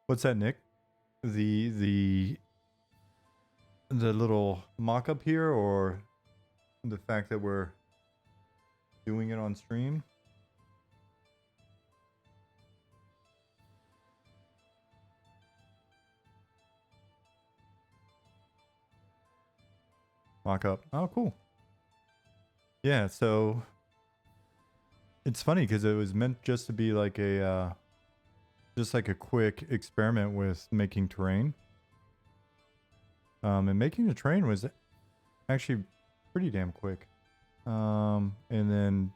What's that, Nick? The little mock-up here, or the fact that we're doing it on stream? Mock-up. Oh, cool. Yeah, so it's funny because it was meant just to be like a just like a quick experiment with making terrain. And making the terrain was actually pretty damn quick. And then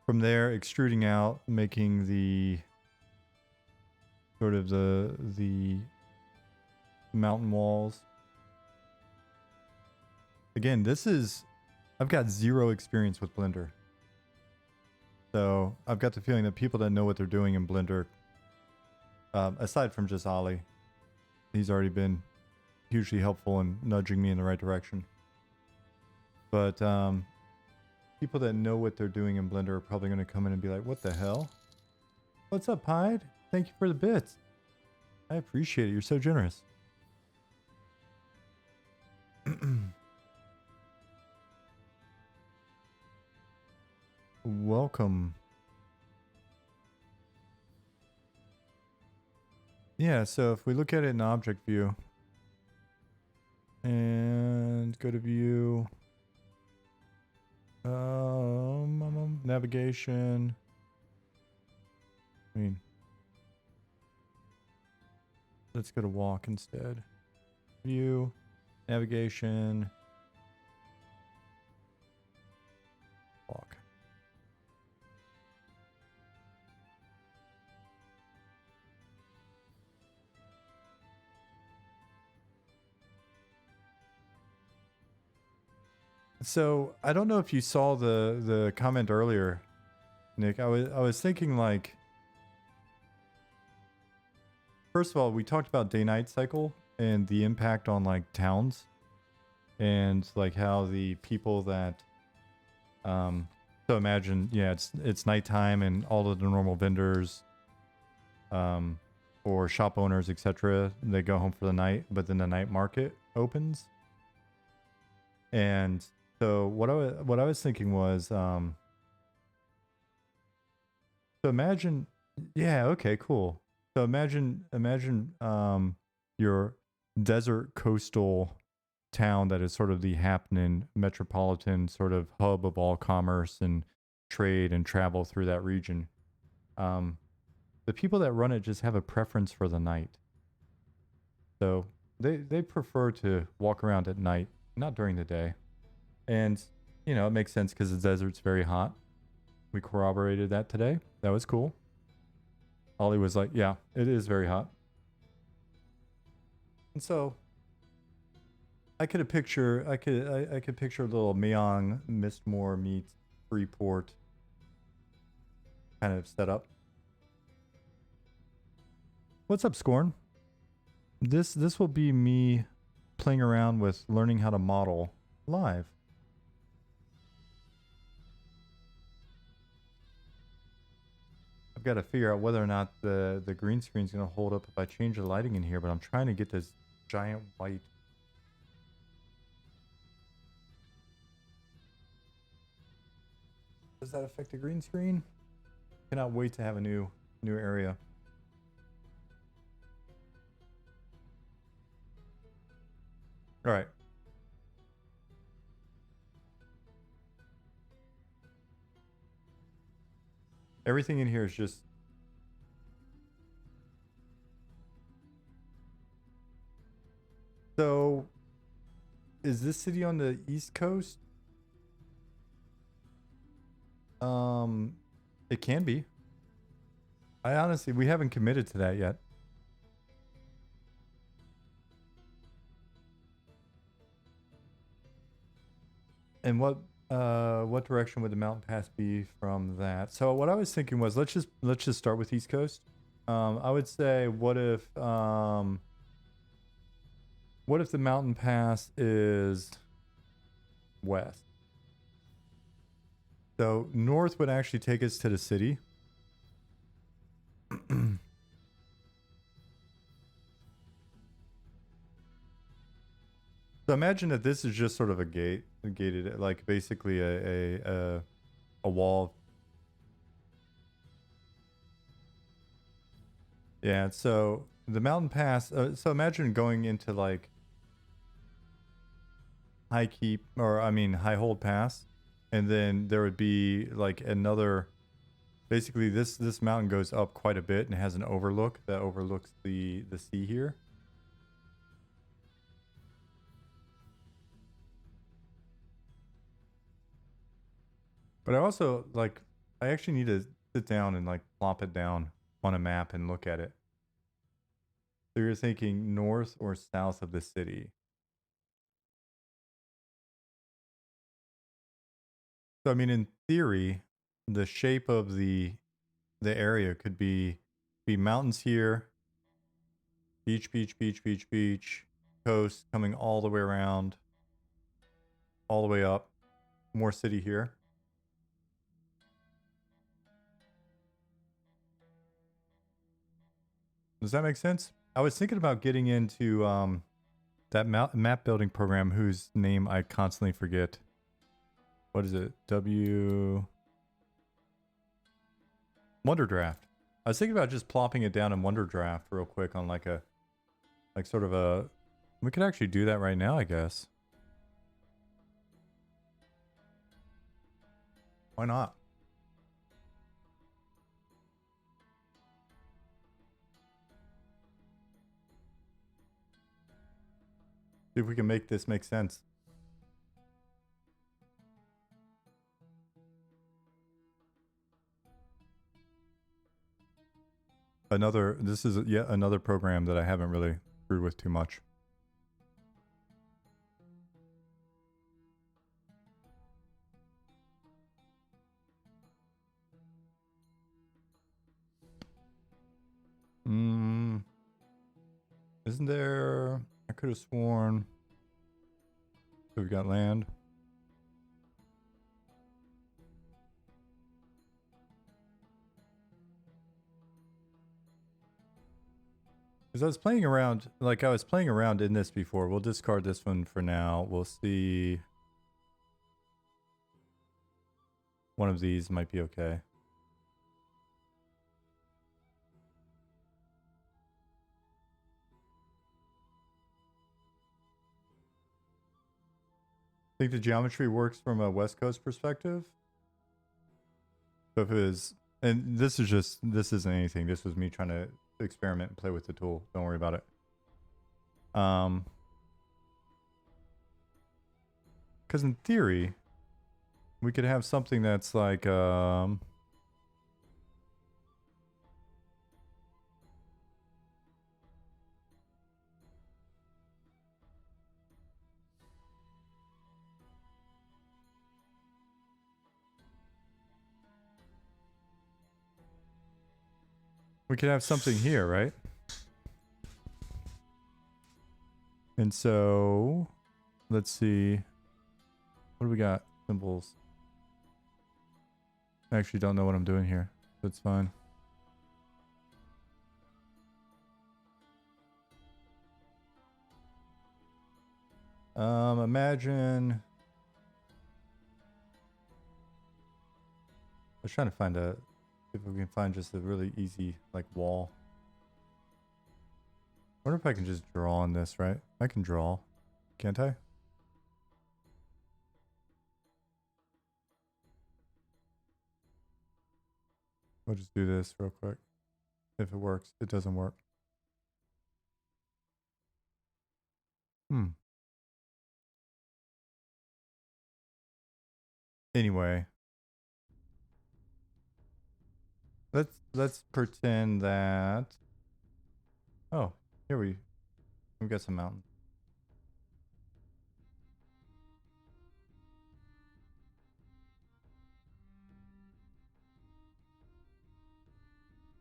from there, extruding out, making the sort of the mountain walls. Again, I've got zero experience with Blender. So I've got the feeling that people that know what they're doing in Blender, aside from just Ollie, he's already been hugely helpful in nudging me in the right direction. But people that know what they're doing in Blender are probably going to come in and be like, what the hell? What's up, Pied? Thank you for the bits. I appreciate it. You're so generous. Welcome. Yeah, so if we look at it in object view and go to view, navigation. I mean, let's go to walk instead. View, navigation, walk. So I don't know if you saw the comment earlier, Nick. I was thinking, like, first of all, we talked about day-night cycle and the impact on like towns, and like how the people that so imagine, yeah, it's nighttime and all of the normal vendors or shop owners, etc., they go home for the night, but then the night market opens. And so what I was thinking was, so imagine, yeah, okay, cool. So imagine your desert coastal town that is sort of the happening metropolitan sort of hub of all commerce and trade and travel through that region. The people that run it just have a preference for the night. So they prefer to walk around at night, not during the day. And, you know, it makes sense because the desert's very hot. We corroborated that today. That was cool. Ollie was like, yeah, it is very hot. And so I could picture a little Meong, Mistmore meets Freeport kind of setup. What's up, Scorn? This will be me playing around with learning how to model live. I've got to figure out whether or not the green screen is going to hold up if I change the lighting in here, but I'm trying to get this giant white. Does that affect the green screen? Cannot wait to have a new area. All right. Everything in here is just... So, is this city on the East Coast? It can be. I honestly, we haven't committed to that yet. And what direction would the mountain pass be from that? So what I was thinking was, let's just start with East Coast. I would say, what if the mountain pass is west? So north would actually take us to the city. So imagine that this is just sort of a gated, like basically a wall. Yeah. So the mountain pass. So imagine going into like high keep, or I mean high hold pass, and then there would be like another. Basically, this mountain goes up quite a bit and has an overlook that overlooks the sea here. But I also like. I actually need to sit down and like plop it down on a map and look at it. So you're thinking north or south of the city. So I mean, in theory, the shape of the area could be mountains here, beach, beach, beach, beach, beach, coast coming all the way around, all the way up, more city here. Does that make sense? I was thinking about getting into that map building program whose name I constantly forget. What is it? Wonder Draft. I was thinking about just plopping it down in Wonder Draft real quick on like a sort of a. We could actually do that right now, I guess. Why not? See if we can make this make sense. This is yet another program that I haven't really screwed with too much. Isn't there? I could have sworn. So we got land. Because I was playing around, like I was playing around in this before. We'll discard this one for now. We'll see. One of these might be okay. Think the geometry works from a West Coast perspective? So if it is, and this isn't anything. This was me trying to experiment and play with the tool. Don't worry about it. Because in theory, we could have something that's like, we could have something here, right? And so, let's see. What do we got? Symbols. I actually don't know what I'm doing here. That's fine. Imagine. I was trying to find if we can find just a really easy like wall. I wonder if I can just draw on this, right? I can draw, can't I? We'll just do this real quick. If it works, it doesn't work. Anyway, let's pretend that. Oh, here we got some mountains.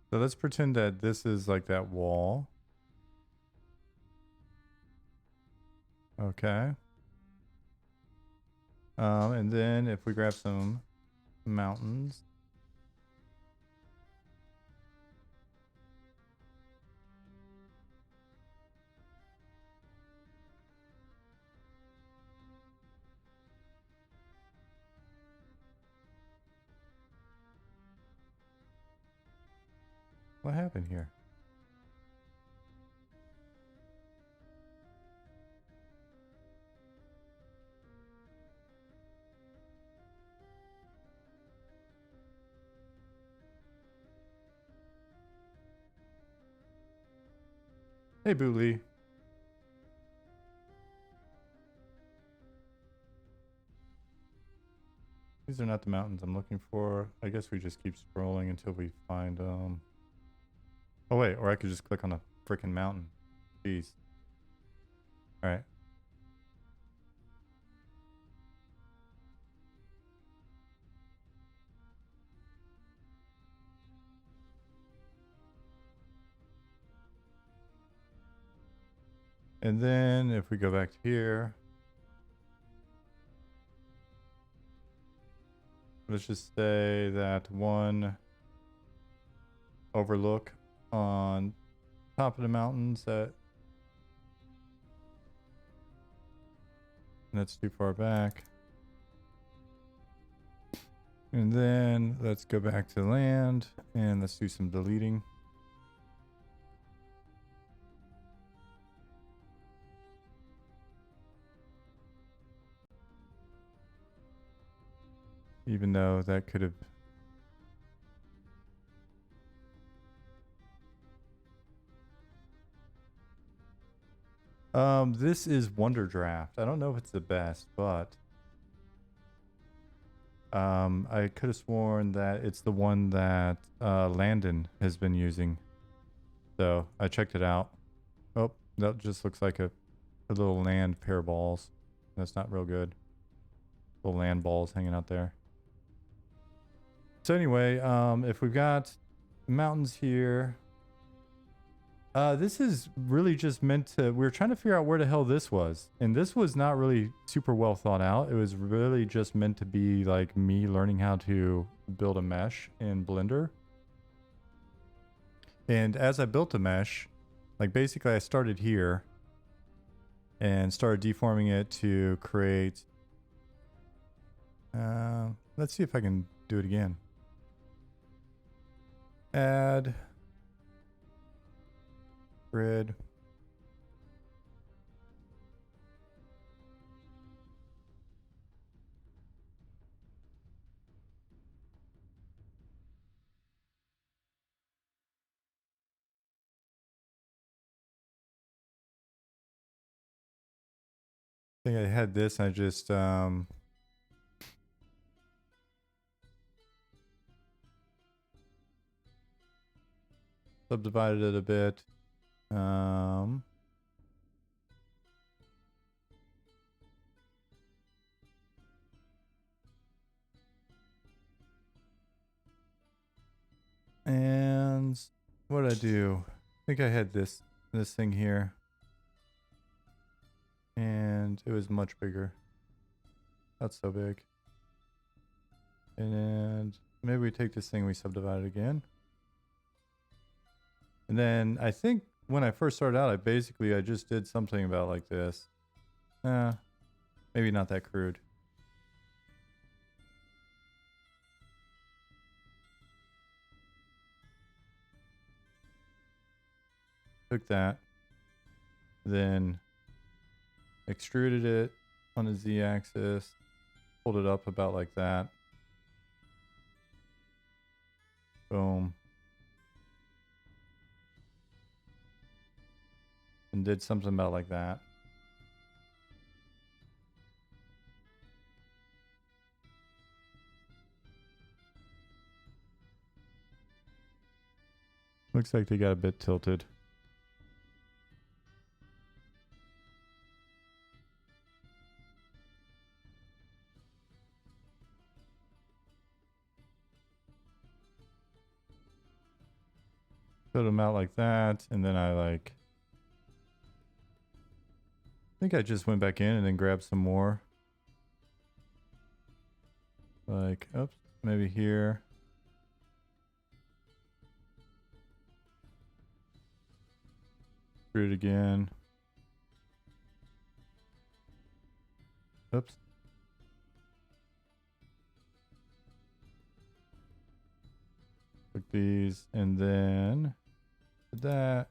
So let's pretend that this is like that wall. Okay. And then if we grab some mountains. What happened here? Hey, Boo Lee. These are not the mountains I'm looking for. I guess we just keep scrolling until we find, Oh wait, or I could just click on a freaking mountain. Jeez. Alright. And then if we go back to here, let's just say that one overlook on top of the mountains that's too far back. And then let's go back to land and let's do some deleting. Even though that could have... this is Wonder Draft. I don't know if it's the best, but I could have sworn that it's the one that Landon has been using. So I checked it out. Oh, that just looks like a little land pair of balls. That's not real good. Little land balls hanging out there. So anyway, if we've got mountains here, this is really just meant to, we were trying to figure out where the hell this was. And this was not really super well thought out. It was really just meant to be like me learning how to build a mesh in Blender. And as I built a mesh, like basically I started here and started deforming it to create, let's see if I can do it again. Add grid. I think I had this and I just subdivided it a bit. And what did I do? I think I had this thing here. And it was much bigger. Not so big. And maybe we take this thing, we subdivide it again. And then I think when I first started out, I just did something about like this. Maybe not that crude. Took that, then extruded it on the z-axis, pulled it up about like that. Boom. And did something about like that. Looks like they got a bit tilted. Put them out like that, and then I think I just went back in and then grabbed some more. Like, oops, maybe here. Screw it again. Oops. Took with these, and then that.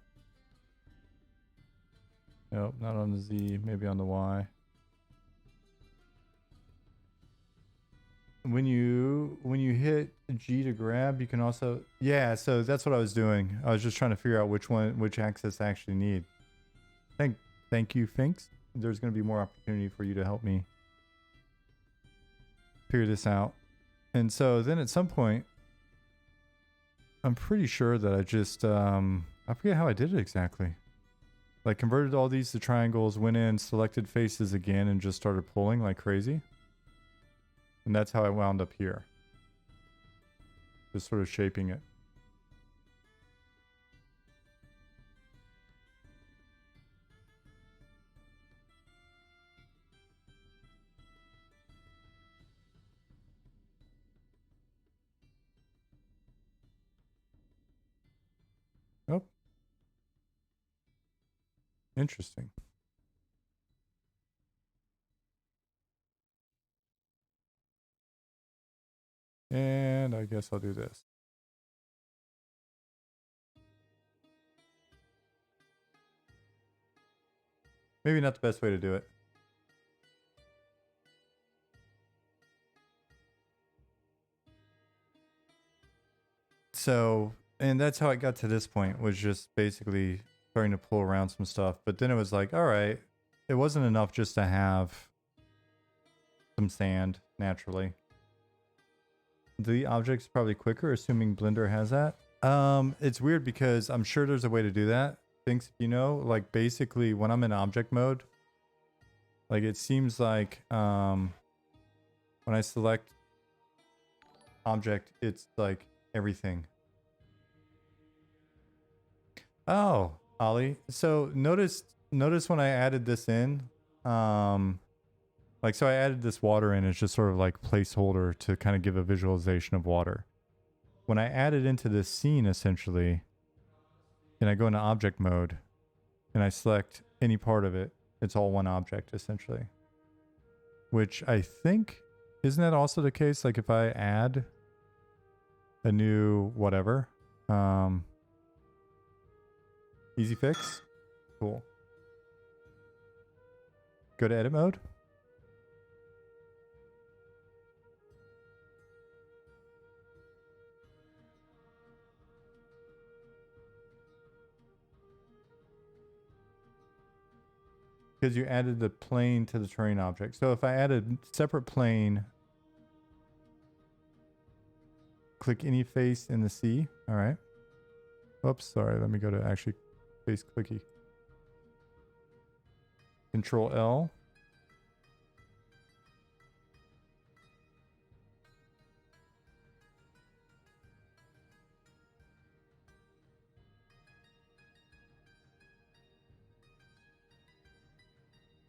Nope, not on the Z, maybe on the Y. When you hit G to grab, you can also, yeah, so that's what I was doing. I was just trying to figure out which axis I actually need. Thank you, Finks. There's going to be more opportunity for you to help me figure this out. And so then at some point, I'm pretty sure that I just, I forget how I did it exactly. Like converted all these to triangles, went in, selected faces again, and just started pulling like crazy. And that's how I wound up here. Just sort of shaping it. Oh. Interesting. And I guess I'll do this. Maybe not the best way to do it. So, and that's how I got to this point, was just basically starting to pull around some stuff. But then it was like, all right, it wasn't enough just to have some sand naturally. The object's probably quicker, assuming Blender has that. It's weird because I'm sure there's a way to do that. Thinks, you know, like basically when I'm in object mode, like it seems like when I select object, it's like everything. Oh, Ollie. So notice when I added this in, like, so I added this water in as just sort of like placeholder to kind of give a visualization of water. When I add it into this scene, essentially, and I go into object mode and I select any part of it, it's all one object, essentially. Which I think, isn't that also the case? Like if I add a new whatever, easy fix, cool. Go to edit mode. Because you added the plane to the terrain object. So if I add a separate plane, click any face in the sea. All right. Oops, sorry. Let me go to actually face clicky. Control L.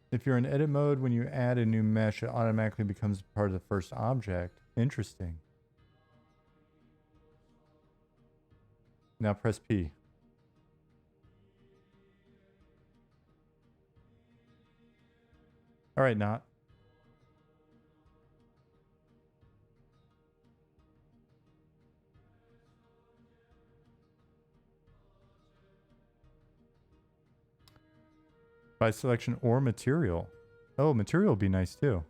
If you're in edit mode, when you add a new mesh, it automatically becomes part of the first object. Interesting. Now press P. All right, not. By selection or material. Oh, material would be nice too.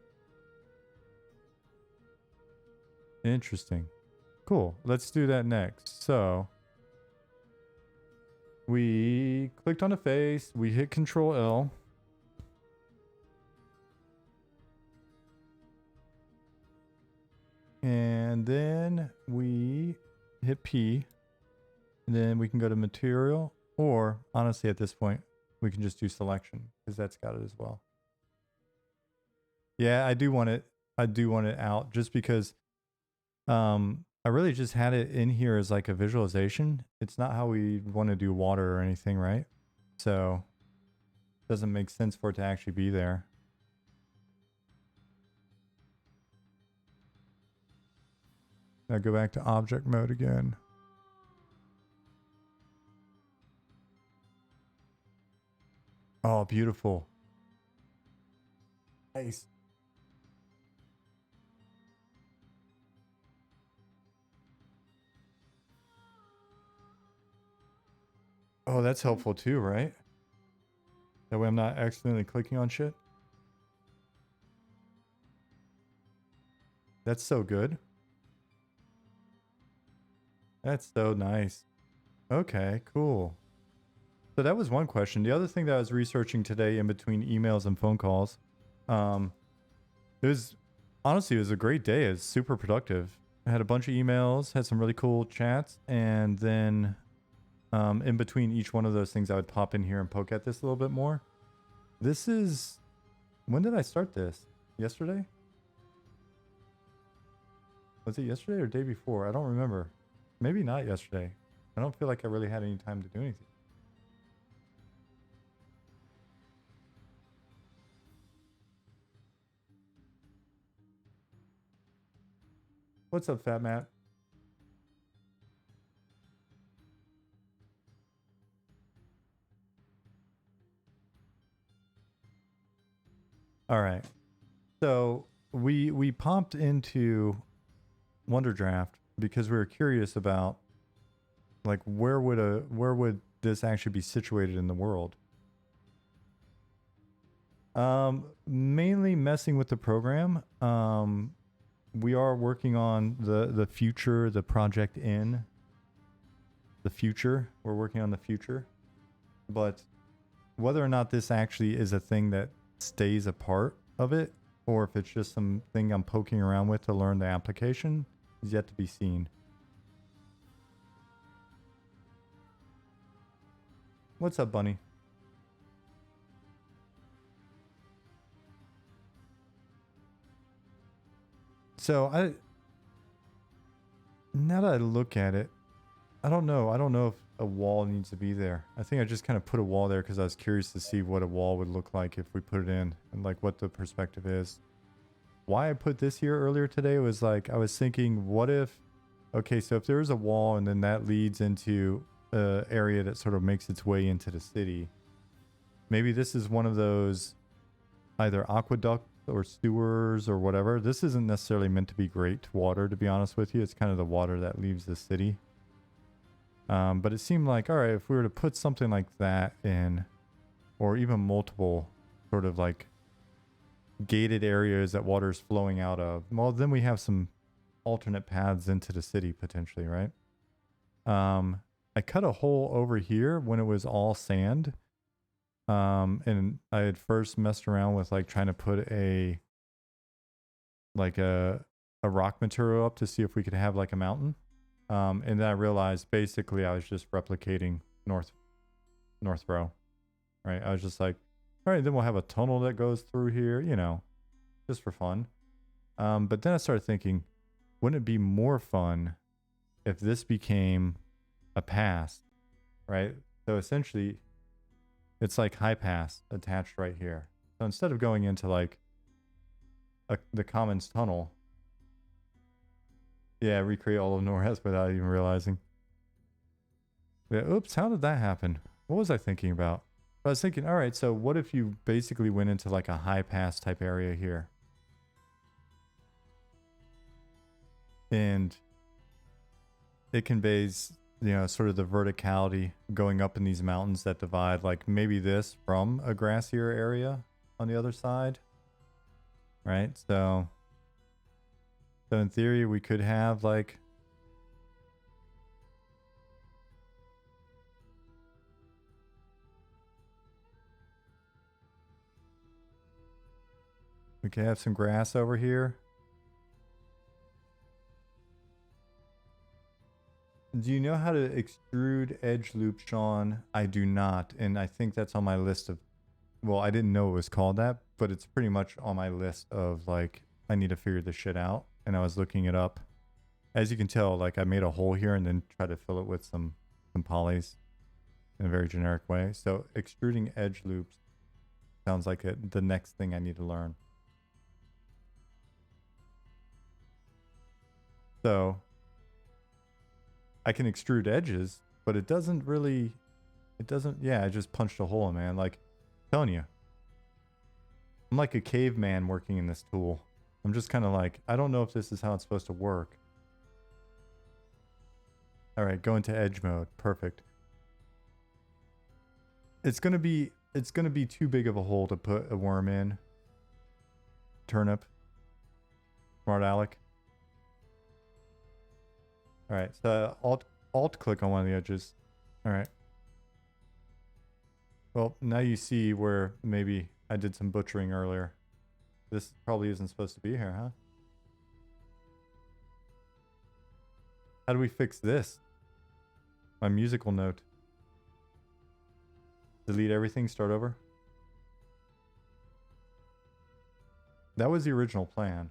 Interesting. Cool. Let's do that next. So we clicked on a face. We hit Control L. And then we hit P. And then we can go to material. Or honestly, at this point, we can just do selection because that's got it as well. Yeah, I do want it. I do want it out just because I really just had it in here as like a visualization. It's not how we want to do water or anything, right? So it doesn't make sense for it to actually be there. Now go back to object mode again. Oh, beautiful. Nice. Oh, that's helpful too, right? That way I'm not accidentally clicking on shit. That's so good. That's so nice. Okay, cool. So that was one question. The other thing that I was researching today in between emails and phone calls, um, it was honestly, it was a great day. It's super productive. I had a bunch of emails, had some really cool chats, and then in between each one of those things, I would pop in here and poke at this a little bit more. This is, when did I start this? Yesterday? Was it yesterday or day before? I don't remember. Maybe not yesterday. I don't feel like I really had any time to do anything. What's up, Fat Matt? All right. So we popped into Wonderdraft because we were curious about like where would this actually be situated in the world? Mainly messing with the program. We are working on the future, the project in the future. We're working on the future, but whether or not this actually is a thing that stays a part of it, or if it's just something I'm poking around with to learn the application, is yet to be seen. What's up, Bunny? So now that I look at it, I don't know. I don't know if a wall needs to be there. I think I just kind of put a wall there because I was curious to see what a wall would look like if we put it in and like what the perspective is. Why I put this here earlier today was like, I was thinking, what if, okay, so if there's a wall and then that leads into an area that sort of makes its way into the city, maybe this is one of those either aqueducts or sewers or whatever. This isn't necessarily meant to be great water, to be honest with you. It's kind of the water that leaves the city. But it seemed like, all right, if we were to put something like that in, or even multiple sort of like gated areas that water is flowing out of, well, then we have some alternate paths into the city potentially, right? I cut a hole over here when it was all sand. And I had first messed around with like trying to put a rock material up to see if we could have like a mountain. And then I realized basically I was just replicating North Row, right? I was just like, all right, then we'll have a tunnel that goes through here, you know, just for fun. But then I started thinking, wouldn't it be more fun if this became a pass, right? So essentially, it's like high pass attached right here. So instead of going into like the commons tunnel, yeah, recreate all of Norwest without even realizing. Yeah, oops, how did that happen? What was I thinking about? I was thinking, all right, so what if you basically went into like a high pass type area here? And it conveys, you know, sort of the verticality going up in these mountains that divide like maybe this from a grassier area on the other side, right? So in theory, we could have like we could have some grass over here. Do you know how to extrude edge loop, Sean? I do not, and I think that's on my list of, well, I didn't know it was called that, but it's pretty much on my list of like, I need to figure this shit out. And I was looking it up. As you can tell, like I made a hole here and then try to fill it with some polys in a very generic way. So extruding edge loops sounds like the next thing I need to learn. So I can extrude edges, but it doesn't, yeah, I just punched a hole in, man. Like, I'm telling you, I'm like a caveman working in this tool. I'm just kind of like, I don't know if this is how it's supposed to work. All right, go into edge mode. Perfect. It's gonna be too big of a hole to put a worm in. Turnip. Smart Alec. Alright, so alt click on one of the edges. Alright. Well, now you see where maybe I did some butchering earlier. This probably isn't supposed to be here, huh? How do we fix this? My musical note. Delete everything, start over. That was the original plan.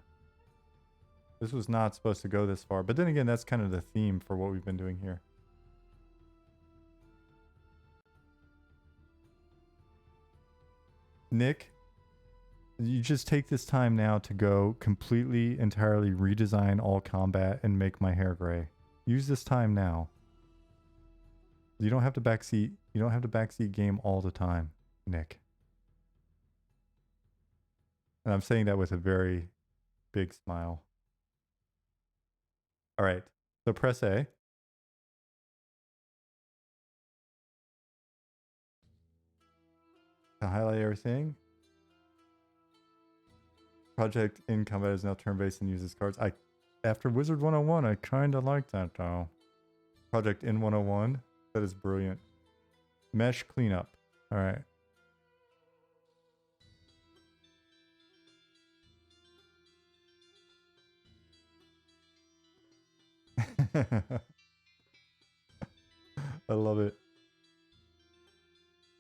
This was not supposed to go this far. But then again, that's kind of the theme for what we've been doing here. Nick, you just take this time now to go completely, entirely redesign all combat and make my hair gray. Use this time now. You don't have to backseat. You don't have to backseat game all the time, Nick. And I'm saying that with a very big smile. All right. So press A. To highlight everything. Project in combat is now turn-based and uses cards. After Wizard 101, I kind of like that though. Project in 101. That is brilliant. Mesh cleanup. All right. I love it.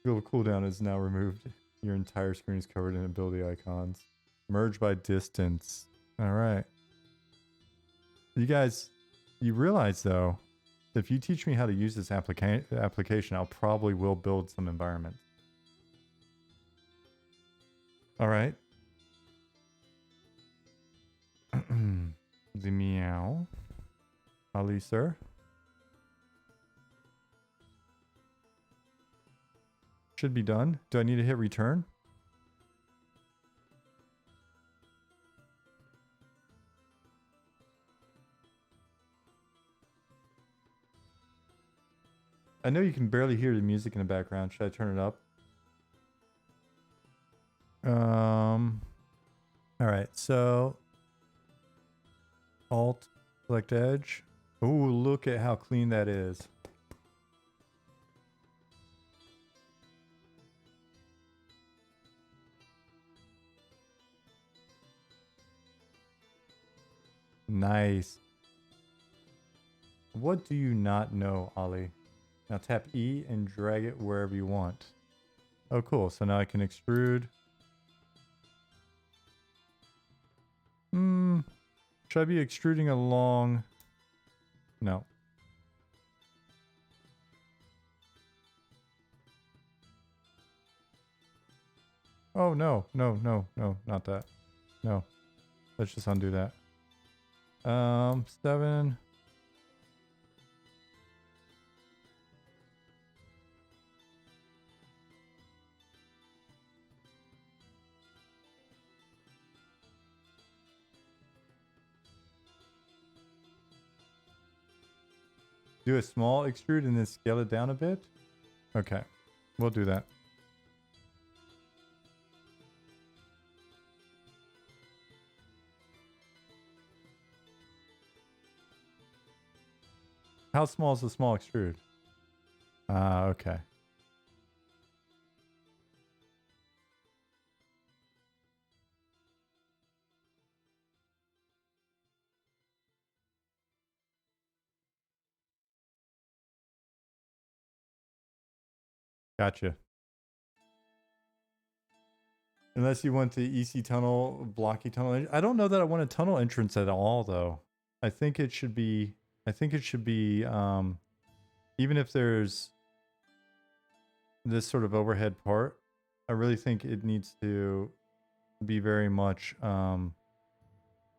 Skill cooldown is now removed. Your entire screen is covered in ability icons. Merge by distance. All right. You guys, you realize though, if you teach me how to use this application, I'll probably will build some environments. All right. The meow. Ali, sir. Should be done. Do I need to hit return? I know you can barely hear the music in the background. Should I turn it up? All right, so Alt, select edge. Ooh, look at how clean that is. Nice. What do you not know, Ollie? Now tap E and drag it wherever you want. Oh, cool. So now I can extrude. Should I be extruding along? No. Oh, no. No, no, no, not that. No. Let's just undo that. 7. Do a small extrude and then scale it down a bit? Okay, we'll do that. How small is the small extrude? Okay. Gotcha. Unless you want the EC tunnel, blocky tunnel. I don't know that I want a tunnel entrance at all, though. I think it should be, even if there's this sort of overhead part, I really think it needs to be very much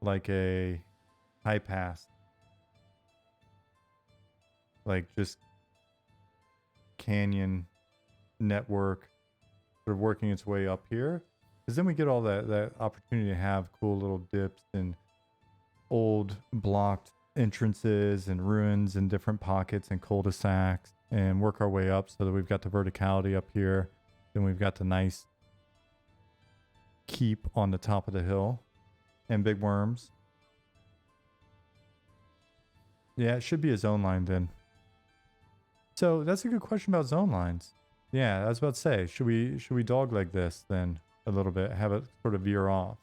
like a high pass. Like just canyon network sort of working its way up here. Because then we get all that opportunity to have cool little dips and old blocked entrances and ruins and different pockets and cul-de-sacs. and work our way up so that we've got the verticality up here. Then we've got the nice keep on the top of the hill and big worms. Yeah, it should be a zone line then. So that's a good question about zone lines. Yeah, I was about to say, should we dogleg this then a little bit, have it sort of veer off?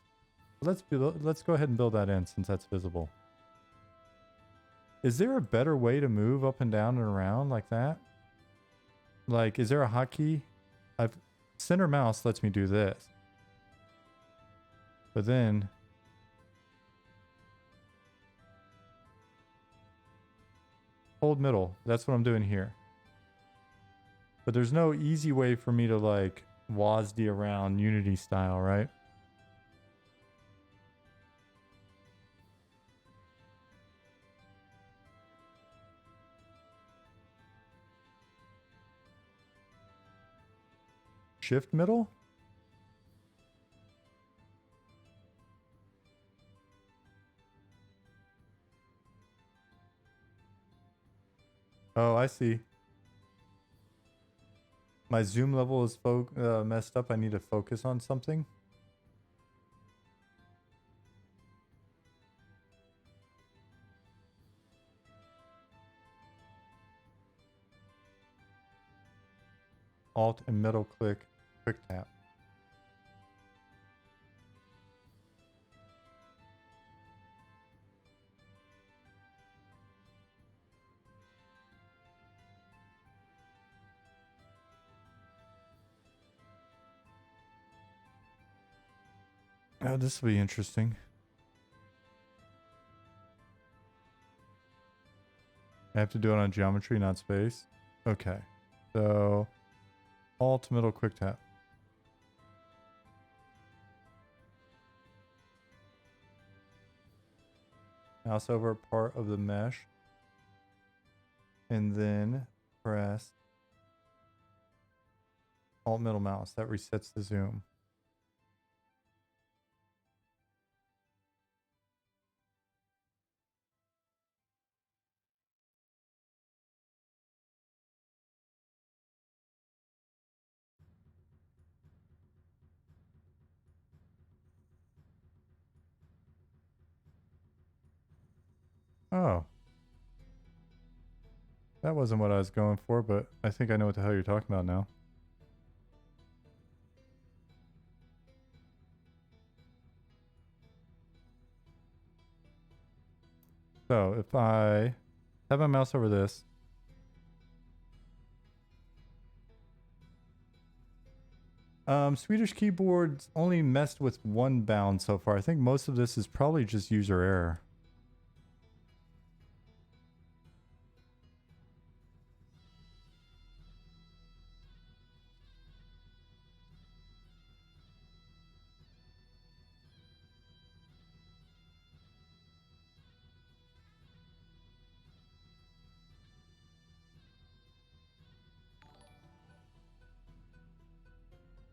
Let's go ahead and build that in since that's visible. Is there a better way to move up and down and around like that? Like, is there a hotkey? Center mouse lets me do this. But then hold middle. That's what I'm doing here. But there's no easy way for me to like WASD around Unity style, right? Shift middle? Oh, I see. My zoom level is messed up. I need to focus on something. Alt and middle click, quick tap. Oh, this will be interesting. I have to do it on geometry, not space. Okay. So, alt, middle, quick tap. Mouse over part of the mesh. And then press alt, middle mouse. That resets the zoom. Oh. That wasn't what I was going for, but I think I know what the hell you're talking about now. So if I have my mouse over this, Swedish keyboards only messed with one bound so far. I think most of this is probably just user error.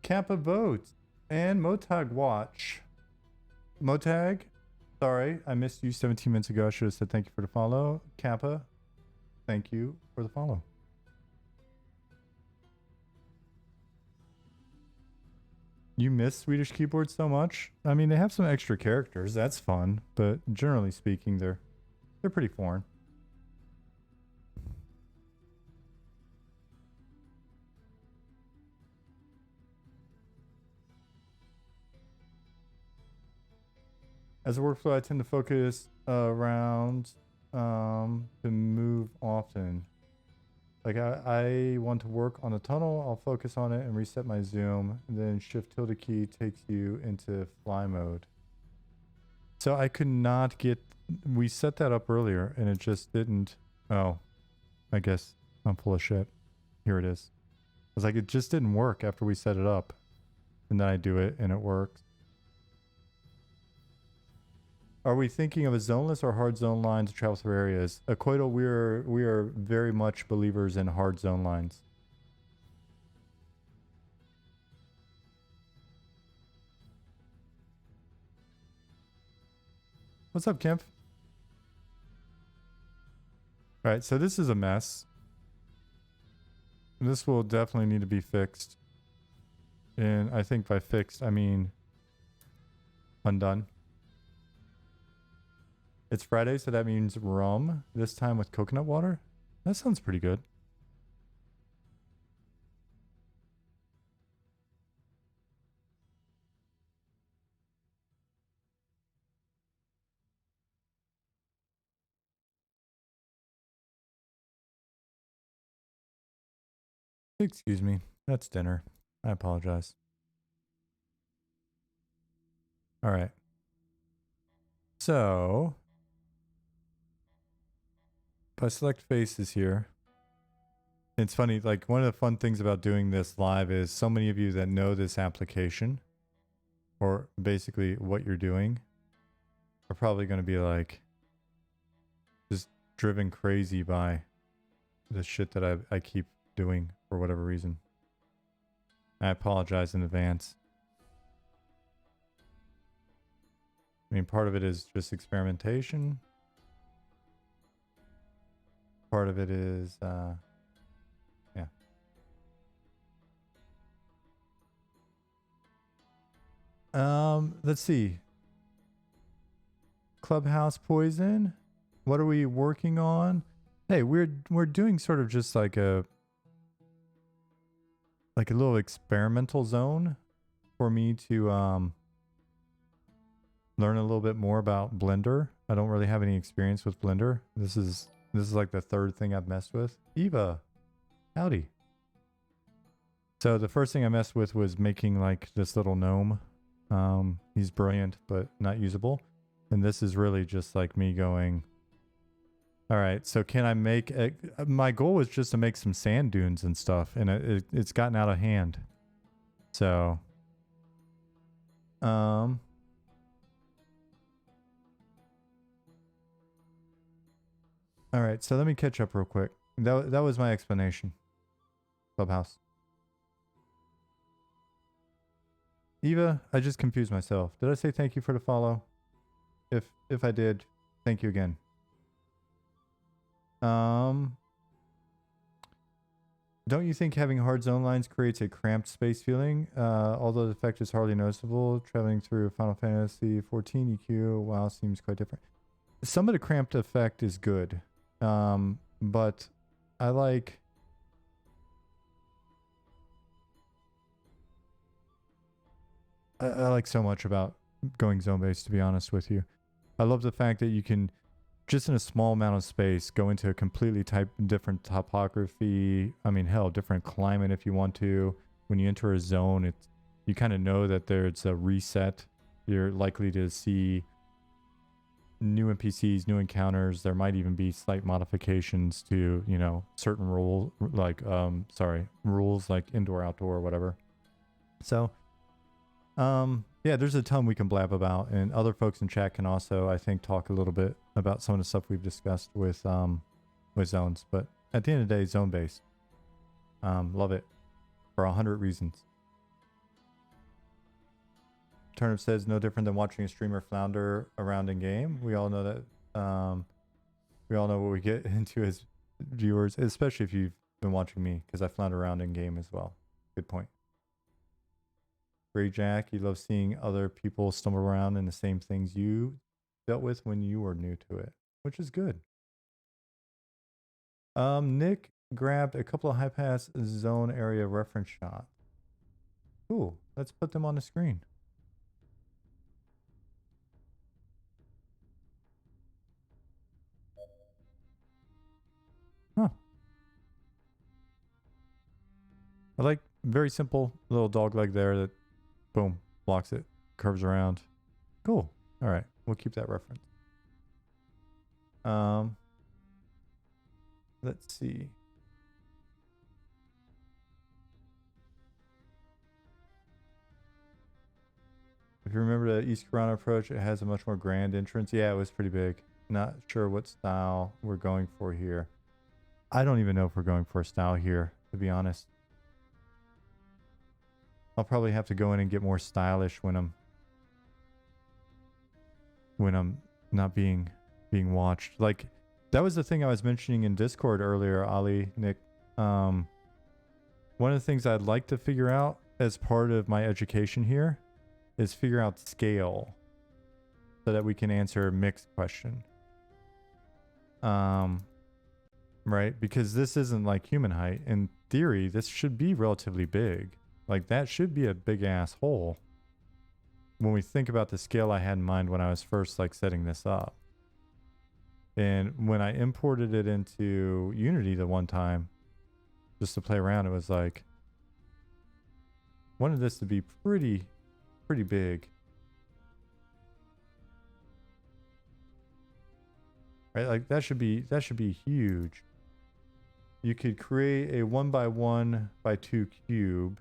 Kappa votes and Motag watch. Motag, sorry, I missed you 17 minutes ago. I should have said thank you for the follow. Kappa, thank you for the follow. You miss Swedish keyboards so much? I mean, they have some extra characters. That's fun, but generally speaking, they're pretty foreign. As a workflow, I tend to focus around to move often. Like I want to work on a tunnel, I'll focus on it and reset my zoom, and then shift tilde key takes you into fly mode. So I could not get, we set that up earlier and it just didn't. Oh, I guess I'm full of shit. Here it is. I was like, it just didn't work after we set it up. And then I do it and it works. Are we thinking of a zoneless or hard zone line to travel through areas? Aqueduct, we are very much believers in hard zone lines. What's up, Kemp? All right, so this is a mess. this will definitely need to be fixed. And I think by fixed, I mean undone. It's Friday, so that means rum. This time with coconut water. That sounds pretty good. Excuse me. That's dinner. I apologize. All right. So, if I select faces here, it's funny, like one of the fun things about doing this live is so many of you that know this application or basically what you're doing are probably going to be like just driven crazy by the shit that I keep doing for whatever reason. I apologize in advance. I mean, part of it is just experimentation. Part of it is, yeah. Let's see. Clubhouse poison. What are we working on? Hey, we're doing sort of just like a little experimental zone for me to learn a little bit more about Blender. I don't really have any experience with Blender. This is like the third thing I've messed with. Eva, howdy. So the first thing I messed with was making like this little gnome. He's brilliant, but not usable. And this is really just like me going, all right, so can I make my goal was just to make some sand dunes and stuff, and it's gotten out of hand. So, all right, so let me catch up real quick. That was my explanation. Clubhouse. Eva, I just confused myself. Did I say thank you for the follow? If I did, thank you again. Don't you think having hard zone lines creates a cramped space feeling? Although the effect is hardly noticeable, traveling through Final Fantasy 14 EQ, WoW seems quite different. Some of the cramped effect is good. But I like so much about going zone based, to be honest with you. I love the fact that you can just in a small amount of space go into a completely different topography. I mean, hell, different climate if you want to. When you enter a zone, you kind of know that there's a reset. You're likely to see new NPCs, new encounters. There might even be slight modifications to, you know, certain rules like rules like indoor, outdoor, or whatever. So yeah, there's a ton we can blab about, and other folks in chat can also, I think, talk a little bit about some of the stuff we've discussed with zones. But at the end of the day, zone based. Love it for 100 reasons. Turnip says no different than watching a streamer flounder around in game. We all know that. We all know what we get into as viewers, especially if you've been watching me, because I flounder around in game as well. Good point. Gray Jack, you love seeing other people stumble around in the same things you dealt with when you were new to it, which is good. Nick grabbed a couple of high pass zone area reference shots. Cool. Let's put them on the screen. Huh. I like very simple little dog leg there that boom, blocks it, curves around. Cool. All right. We'll keep that reference. Let's see. If you remember the East Corona approach, it has a much more grand entrance. Yeah, it was pretty big. Not sure what style we're going for here. I don't even know if we're going for a style here, to be honest. I'll probably have to go in and get more stylish when I'm not being watched. Like, that was the thing I was mentioning in Discord earlier, Ali, Nick. One of the things I'd like to figure out as part of my education here is figure out scale so that we can answer a mixed question. Right? Because this isn't like human height. In theory, this should be relatively big. Like that should be a big ass hole when we think about the scale I had in mind when I was first like setting this up. And when I imported it into Unity the one time, just to play around, it was like, wanted this to be pretty big. Right? Like that should be huge. You could create a 1x1x2 cube.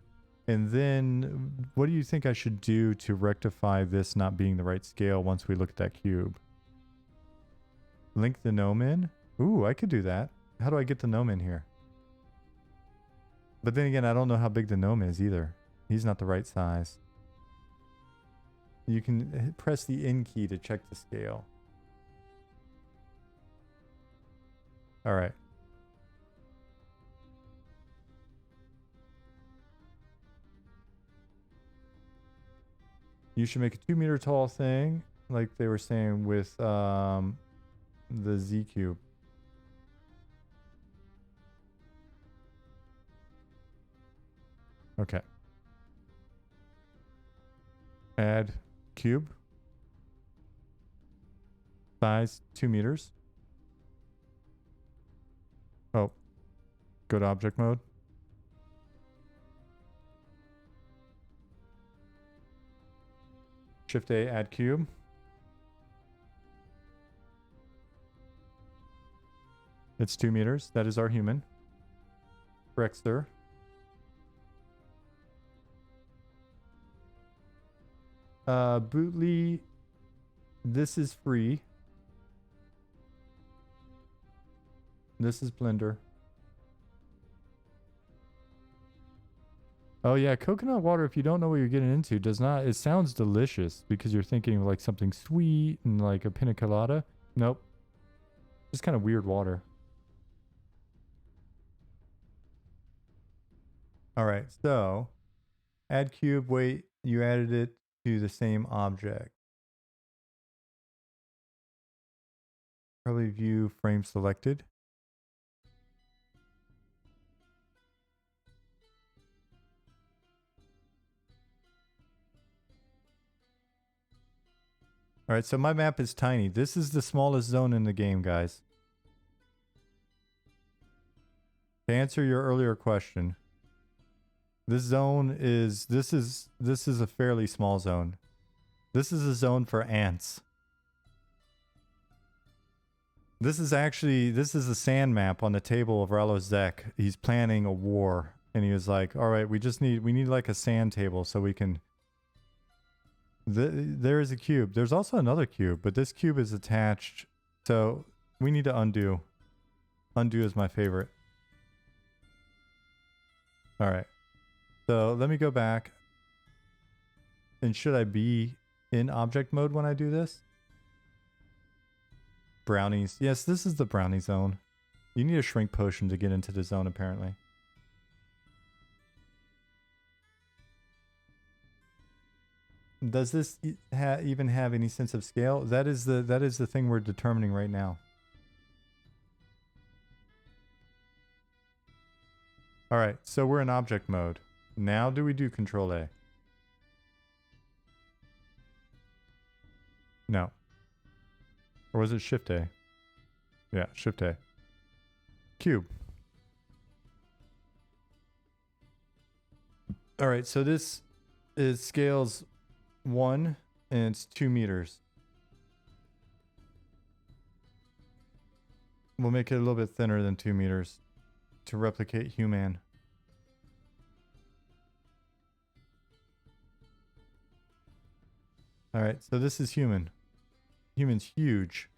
And then what do you think I should do to rectify this not being the right scale once we look at that cube? Link the gnome in? Ooh, I could do that. How do I get the gnome in here? But then again, I don't know how big the gnome is either. He's not the right size. You can press the in key to check the scale. All right. You should make a 2-meter tall thing, like they were saying with the Z cube. Okay. Add cube. Size 2 meters. Oh. Go to object mode. Shift A, add cube. It's 2 meters. That is our human. Correct, sir. Bootly, this is free. This is Blender. Oh yeah, coconut water, if you don't know what you're getting into, does not, it sounds delicious because you're thinking like something sweet and like a pina colada. Nope. Just kind of weird water. All right, so add cube, wait, you added it to the same object. Probably view frame selected. All right, so my map is tiny. This is the smallest zone in the game, guys. To answer your earlier question, this zone is this is a fairly small zone. This is a zone for ants. This is a sand map on the table of Rallo's deck. He's planning a war, and he was like, "All right, we need like a sand table so we can." There is a cube. There's also another cube, but this cube is attached, so we need to undo. Undo is my favorite. All right, so let me go back. And should I be in object mode when I do this? Brownies. Yes, this is the brownie zone. You need a shrink potion to get into the zone, apparently. Does this even have any sense of scale? That is the thing we're determining right now. All right, so we're in object mode. Now do we do Control A? No. Or was it Shift A? Yeah, Shift A. Cube. All right, so this is scales 1 and it's 2 meters. We'll make it a little bit thinner than 2 meters to replicate human. All right, so this is human. Human's huge.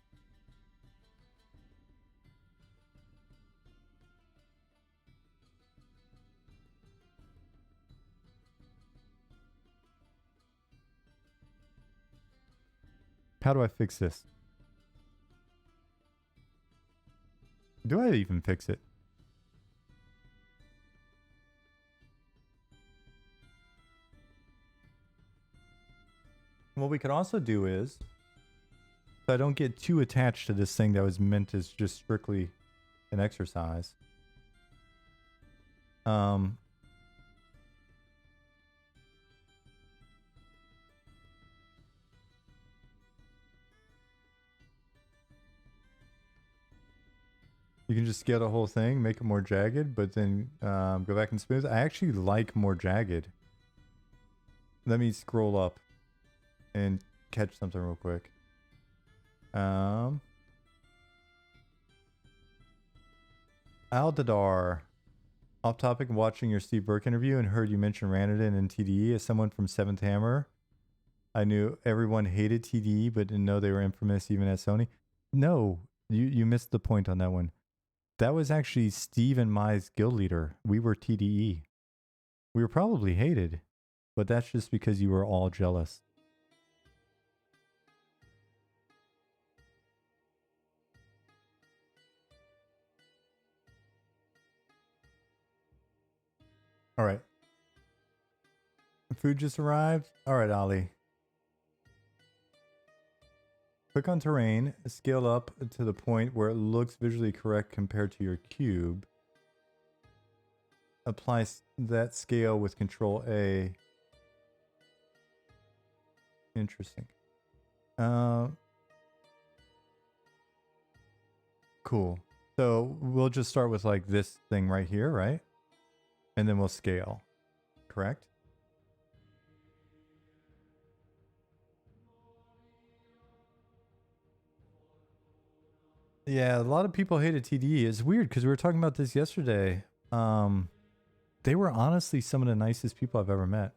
How do I fix this? Do I even fix it? What we could also do is, so I don't get too attached to this thing that was meant as just strictly an exercise. You can just scale the whole thing, make it more jagged, but then go back and smooth. I actually like more jagged. Let me scroll up and catch something real quick. Aldadar. Off topic, watching your Steve Burke interview and heard you mention Ranadin and TDE. As someone from 7th Hammer, I knew everyone hated TDE, but didn't know they were infamous even at Sony. No, you missed the point on that one. That was actually Steve and my guild leader. We were TDE. We were probably hated, but that's just because you were all jealous. All right. Food just arrived. All right, Ali. Click on terrain, scale up to the point where it looks visually correct compared to your cube. Apply that scale with Control A. Interesting. Cool. So we'll just start with like this thing right here, right? And then we'll scale. Correct? Yeah, a lot of people hated TDE. It's weird because we were talking about this yesterday. They were honestly some of the nicest people I've ever met.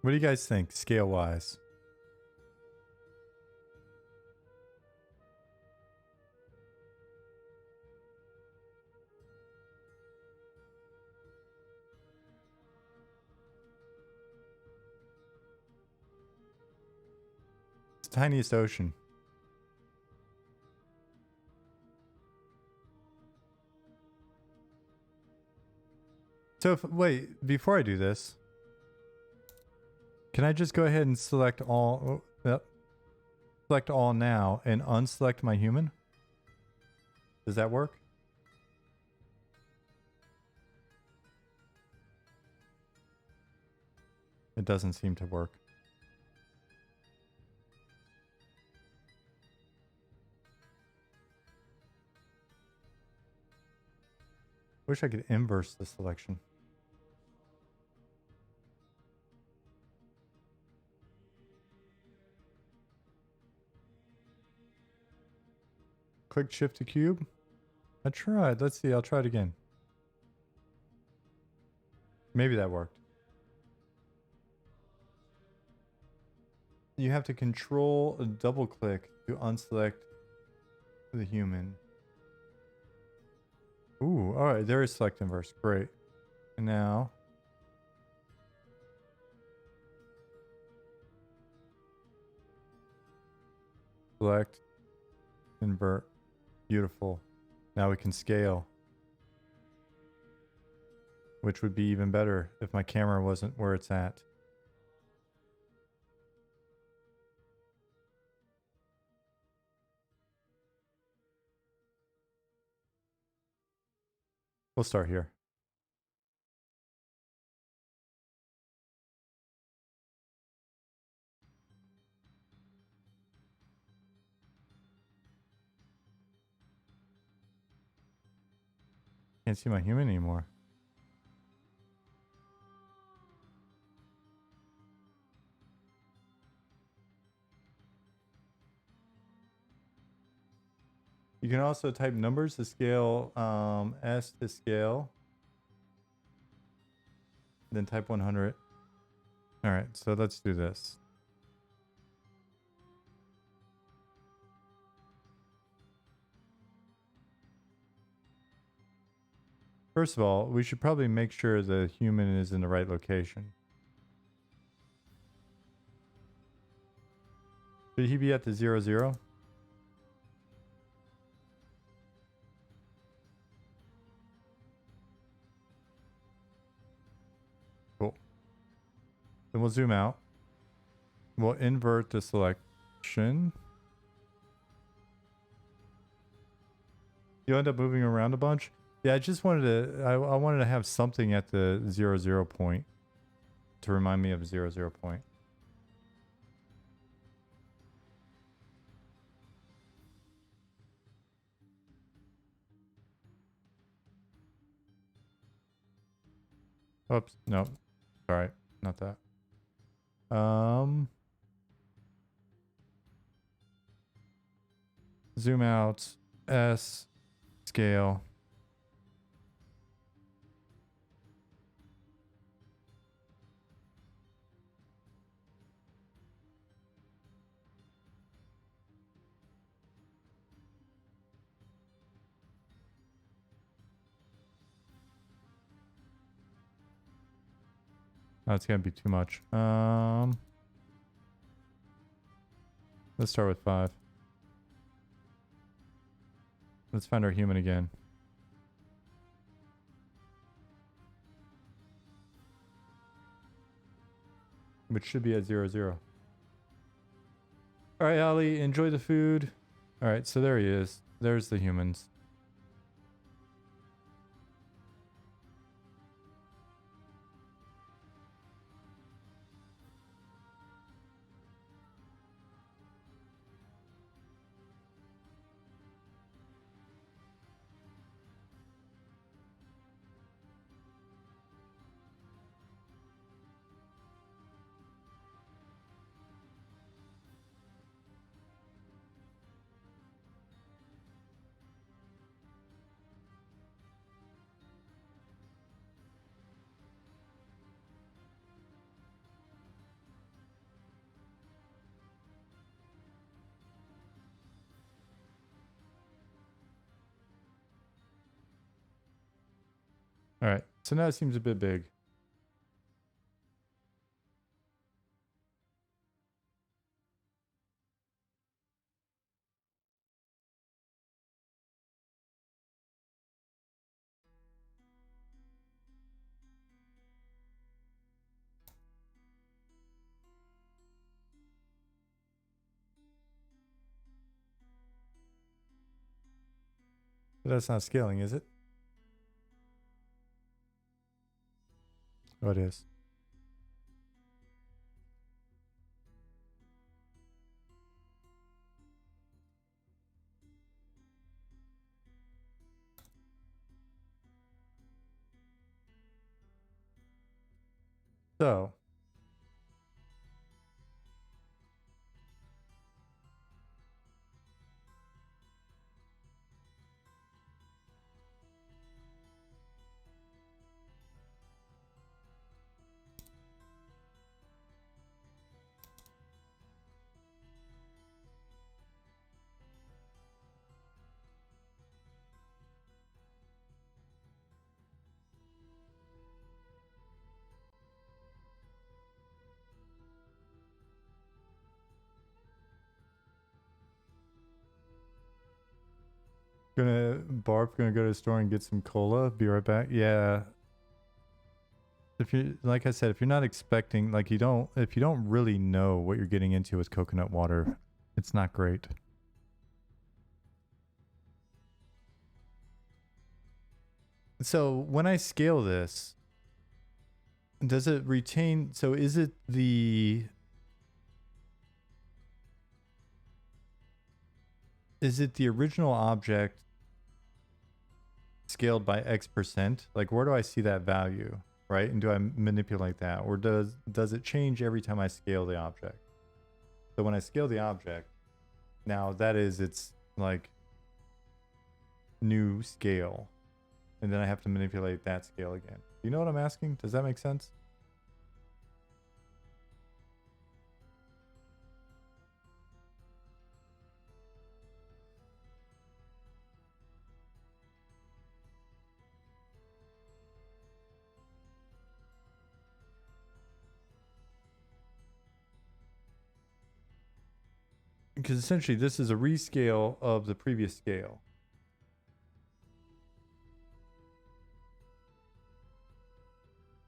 What do you guys think, scale-wise? It's the tiniest ocean. So wait, before I do this, can I just go ahead and select all? Oh, yep. Select all now and unselect my human? Does that work? It doesn't seem to work. Wish I could inverse the selection. Click shift to cube. I tried. Let's see. I'll try it again. Maybe that worked. You have to control a double click to unselect the human. Ooh, all right. There is select inverse. Great. And now select, invert. Beautiful. Now we can scale, which would be even better if my camera wasn't where it's at. We'll start here. Can't see my human anymore. You can also type numbers to scale, S to scale. Then type 100. All right, so let's do this. First of all, we should probably make sure the human is in the right location. Should he be at the 0, 0? Cool. Then we'll zoom out. We'll invert the selection. You end up moving around a bunch. Yeah, I just wanted to, I wanted to have something at the 0, 0 point to remind me of 0, 0 point. Oops, no. Sorry, not that. Zoom out, S, scale. Oh, it's gonna be too much. Let's start with 5. Let's find our human again. Which should be at 0, 0. All right, Ali, enjoy the food. All right, so there he is. There's the humans. All right, so now it seems a bit big. But that's not scaling, is it? Oh, it is. So gonna go to the store and get some cola. Be right back. Yeah. If you, like I said, if you're not expecting, like if you don't really know what you're getting into with coconut water, it's not great. So when I scale this, does it retain, so is it the original object scaled by X%? Like, where do I see that value, right? And do I manipulate that, or does it change every time I scale the object? So when I scale the object, now that is its like new scale, and then I have to manipulate that scale again. You know what I'm asking? Does that make sense? Because essentially this is a rescale of the previous scale.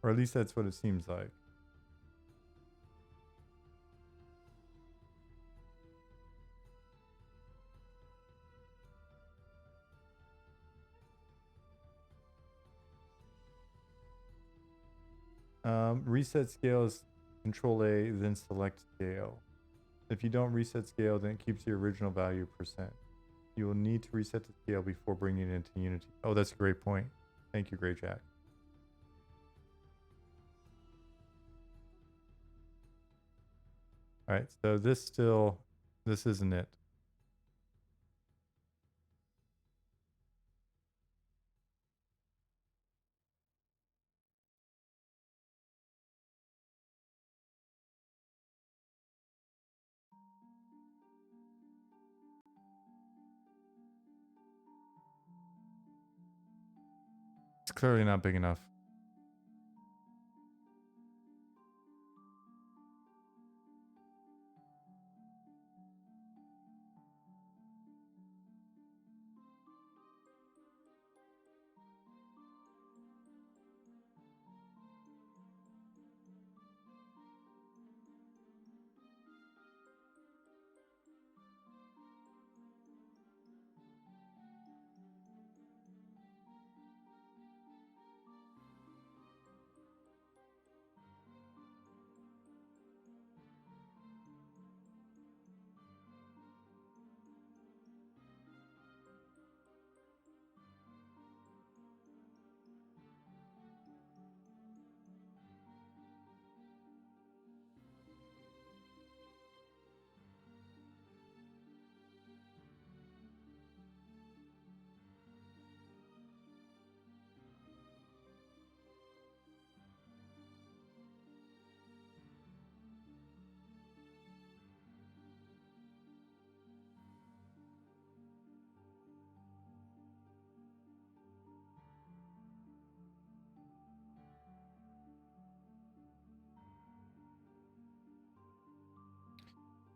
Or at least that's what it seems like. Reset scale is Control A, then select scale. If you don't reset scale, then it keeps the original value percent. You will need to reset the scale before bringing it into Unity. Oh, that's a great point. Thank you, Grey Jack. All right, so this isn't it. It's clearly not big enough.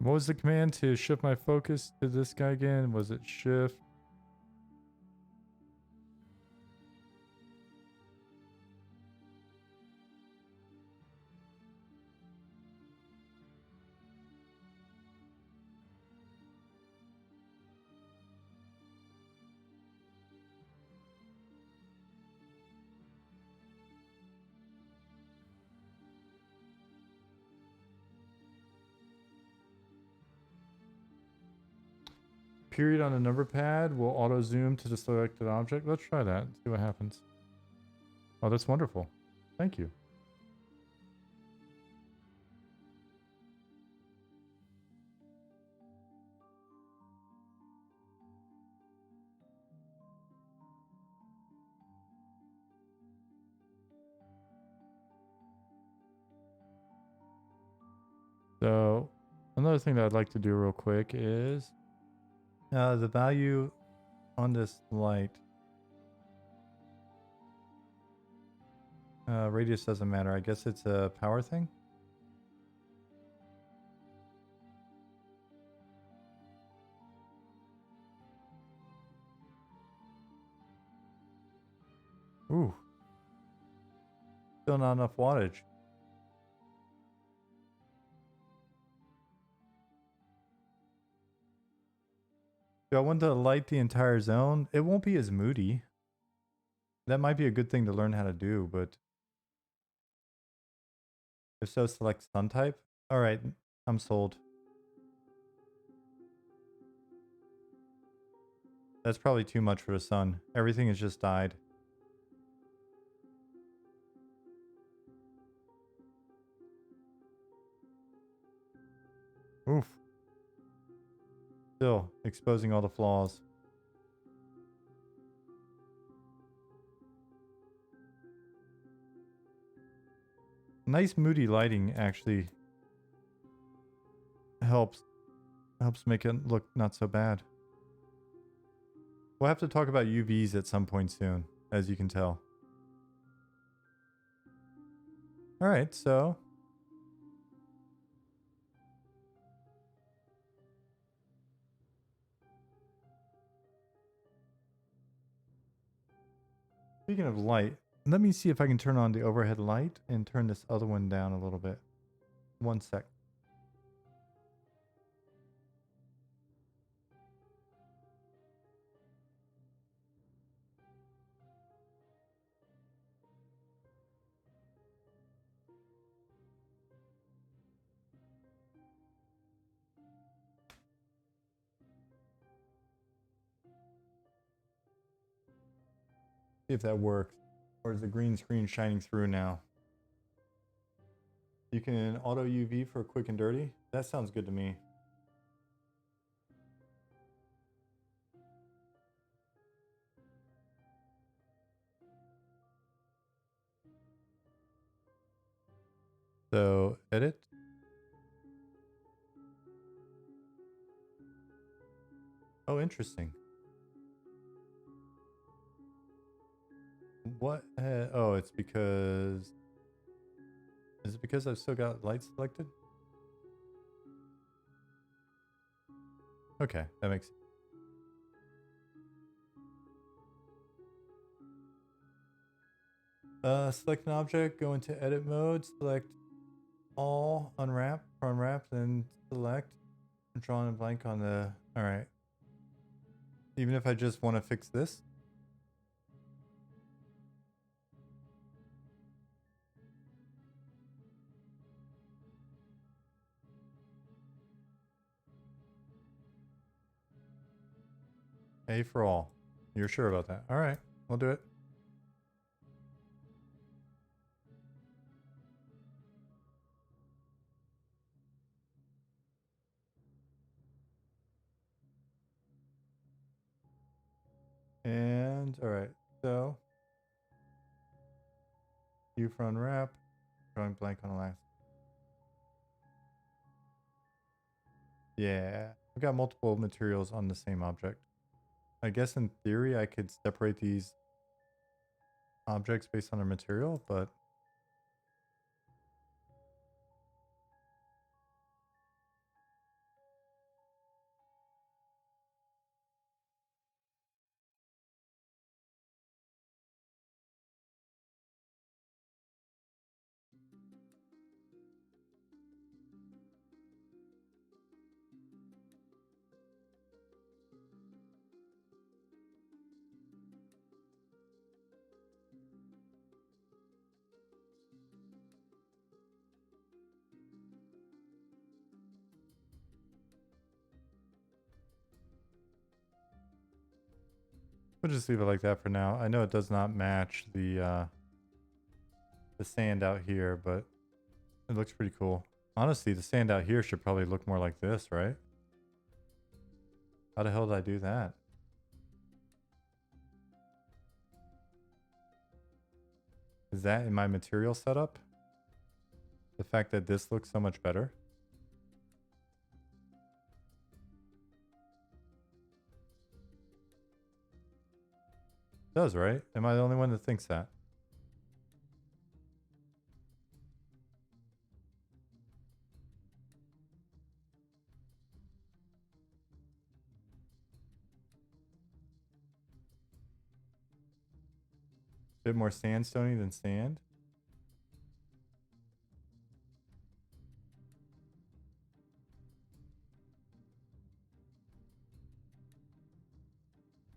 What was the command to shift my focus to this guy again? Was it shift? Period on a number pad will auto zoom to the selected object. Let's try that. See what happens. Oh, that's wonderful. Thank you. So another thing that I'd like to do real quick is the value on this light. Radius doesn't matter. I guess it's a power thing. Ooh. Still not enough wattage. Do I want to light the entire zone? It won't be as moody. That might be a good thing to learn how to do, but if so, select sun type. All right, I'm sold. That's probably too much for the sun. Everything has just died. Oof. Still exposing all the flaws. Nice moody lighting actually helps make it look not so bad. We'll have to talk about UVs at some point soon, as you can tell. All right, so Speaking of light, let me see if I can turn on the overhead light and turn this other one down a little bit. 1 sec. See if that works. Or is the green screen shining through now? You can auto UV for quick and dirty? That sounds good to me. So, edit. Oh, interesting. What? Oh, it's because... Is it because I've still got light selected? Okay, that makes sense. Select an object, go into edit mode, select all, unwrap, then select, draw in a blank on the... Alright. Even if I just want to fix this? A for all. You're sure about that? Alright, we'll do it. And, alright, so... U for unwrap, drawing blank on the last. Yeah, I've got multiple materials on the same object. I guess in theory I could separate these objects based on their material, but... We'll just leave it like that for now. I know it does not match the sand out here, but it looks pretty cool. Honestly, the sand out here should probably look more like this, right? How the hell did I do that? Is that in my material setup? The fact that this looks so much better? It does, right? Am I the only one that thinks that? Bit more sandstony than sand?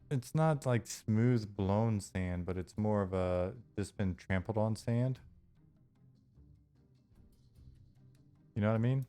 It's not like smooth blown sand, but it's more of a just been trampled on sand. You know what I mean?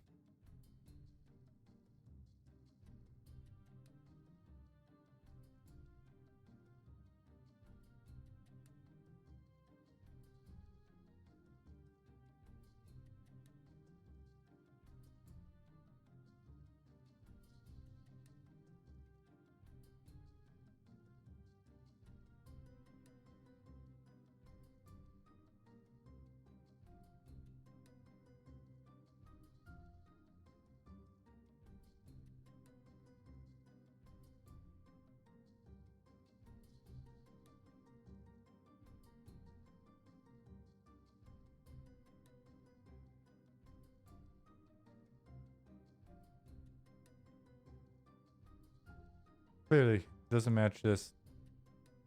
Clearly, doesn't match this,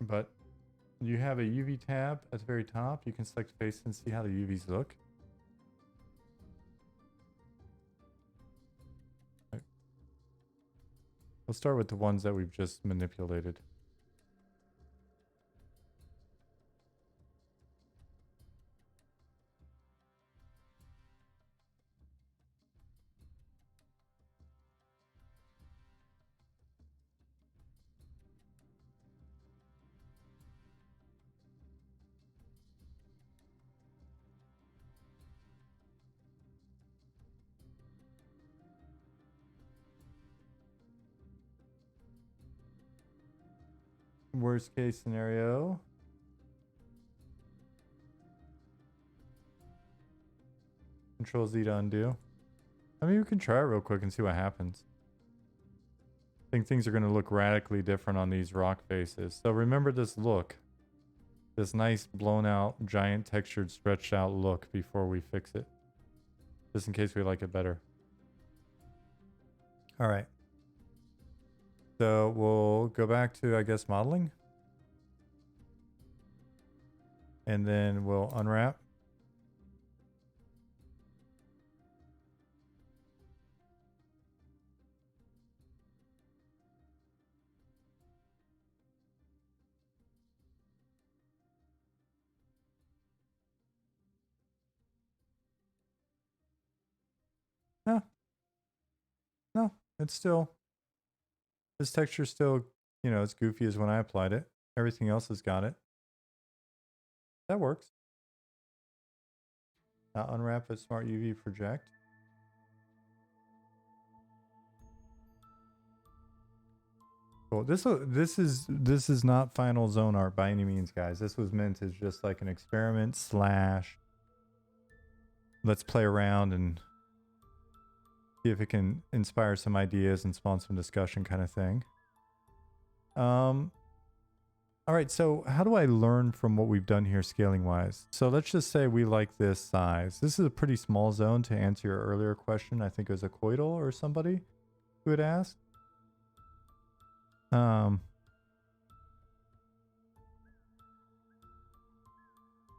but you have a UV tab at the very top. You can select face and see how the UVs look. We'll start with the ones that we've just manipulated. Worst case scenario. Control Z to undo. I mean, we can try it real quick and see what happens. I think things are going to look radically different on these rock faces. So remember this look. This nice blown out, giant textured, stretched out look before we fix it. Just in case we like it better. All right. So we'll go back to, I guess, modeling. And then we'll unwrap. No, it's still, this texture's still, you know, as goofy as when I applied it. Everything else has got it. That works. Now unwrap a smart UV project. Cool. This is not final zone art by any means, guys. This was meant as just like an experiment slash let's play around and see if it can inspire some ideas and spawn some discussion kind of thing. All right, so how do I learn from what we've done here scaling wise? So let's just say we like this size. This is a pretty small zone to answer your earlier question. I think it was a Coidal or somebody who had asked. So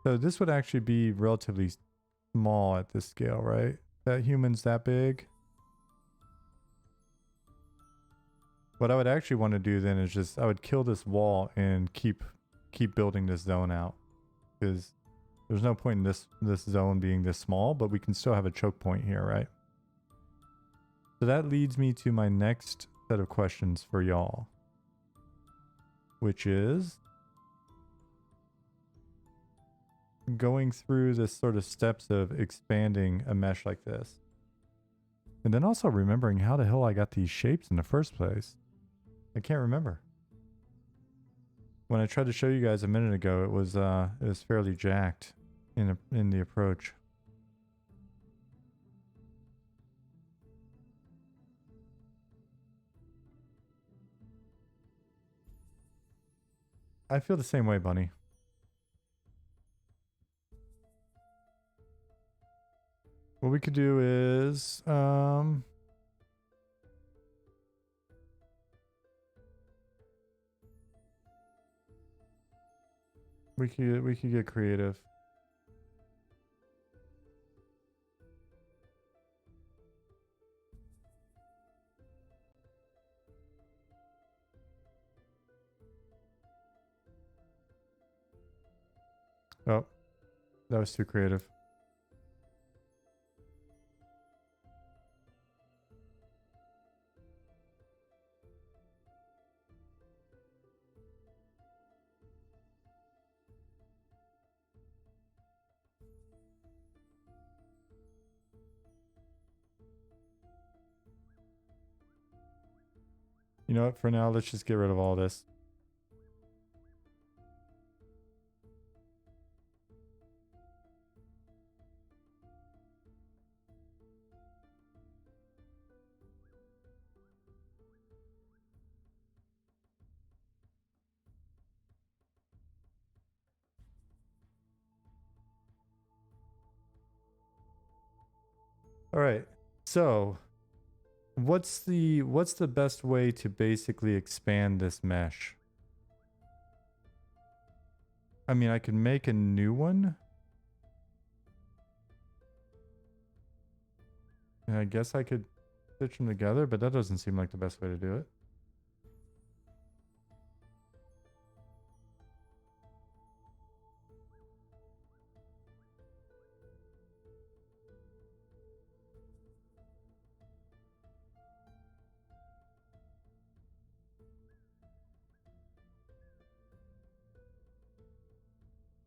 this would actually be relatively small at this scale, right? That human's that big. What I would actually want to do then is just, I would kill this wall and keep building this zone out. Because there's no point in this zone being this small, but we can still have a choke point here, right? So that leads me to my next set of questions for y'all. Which is going through this sort of steps of expanding a mesh like this. And then also remembering how the hell I got these shapes in the first place. I can't remember. When I tried to show you guys a minute ago, it was fairly jacked in the approach. I feel the same way, Bunny. What we could do is we could get creative. Oh, that was too creative. You know what? For now, let's just get rid of all this. All right. So, what's the best way to basically expand this mesh? I mean, I could make a new one. And I guess I could stitch them together, but that doesn't seem like the best way to do it.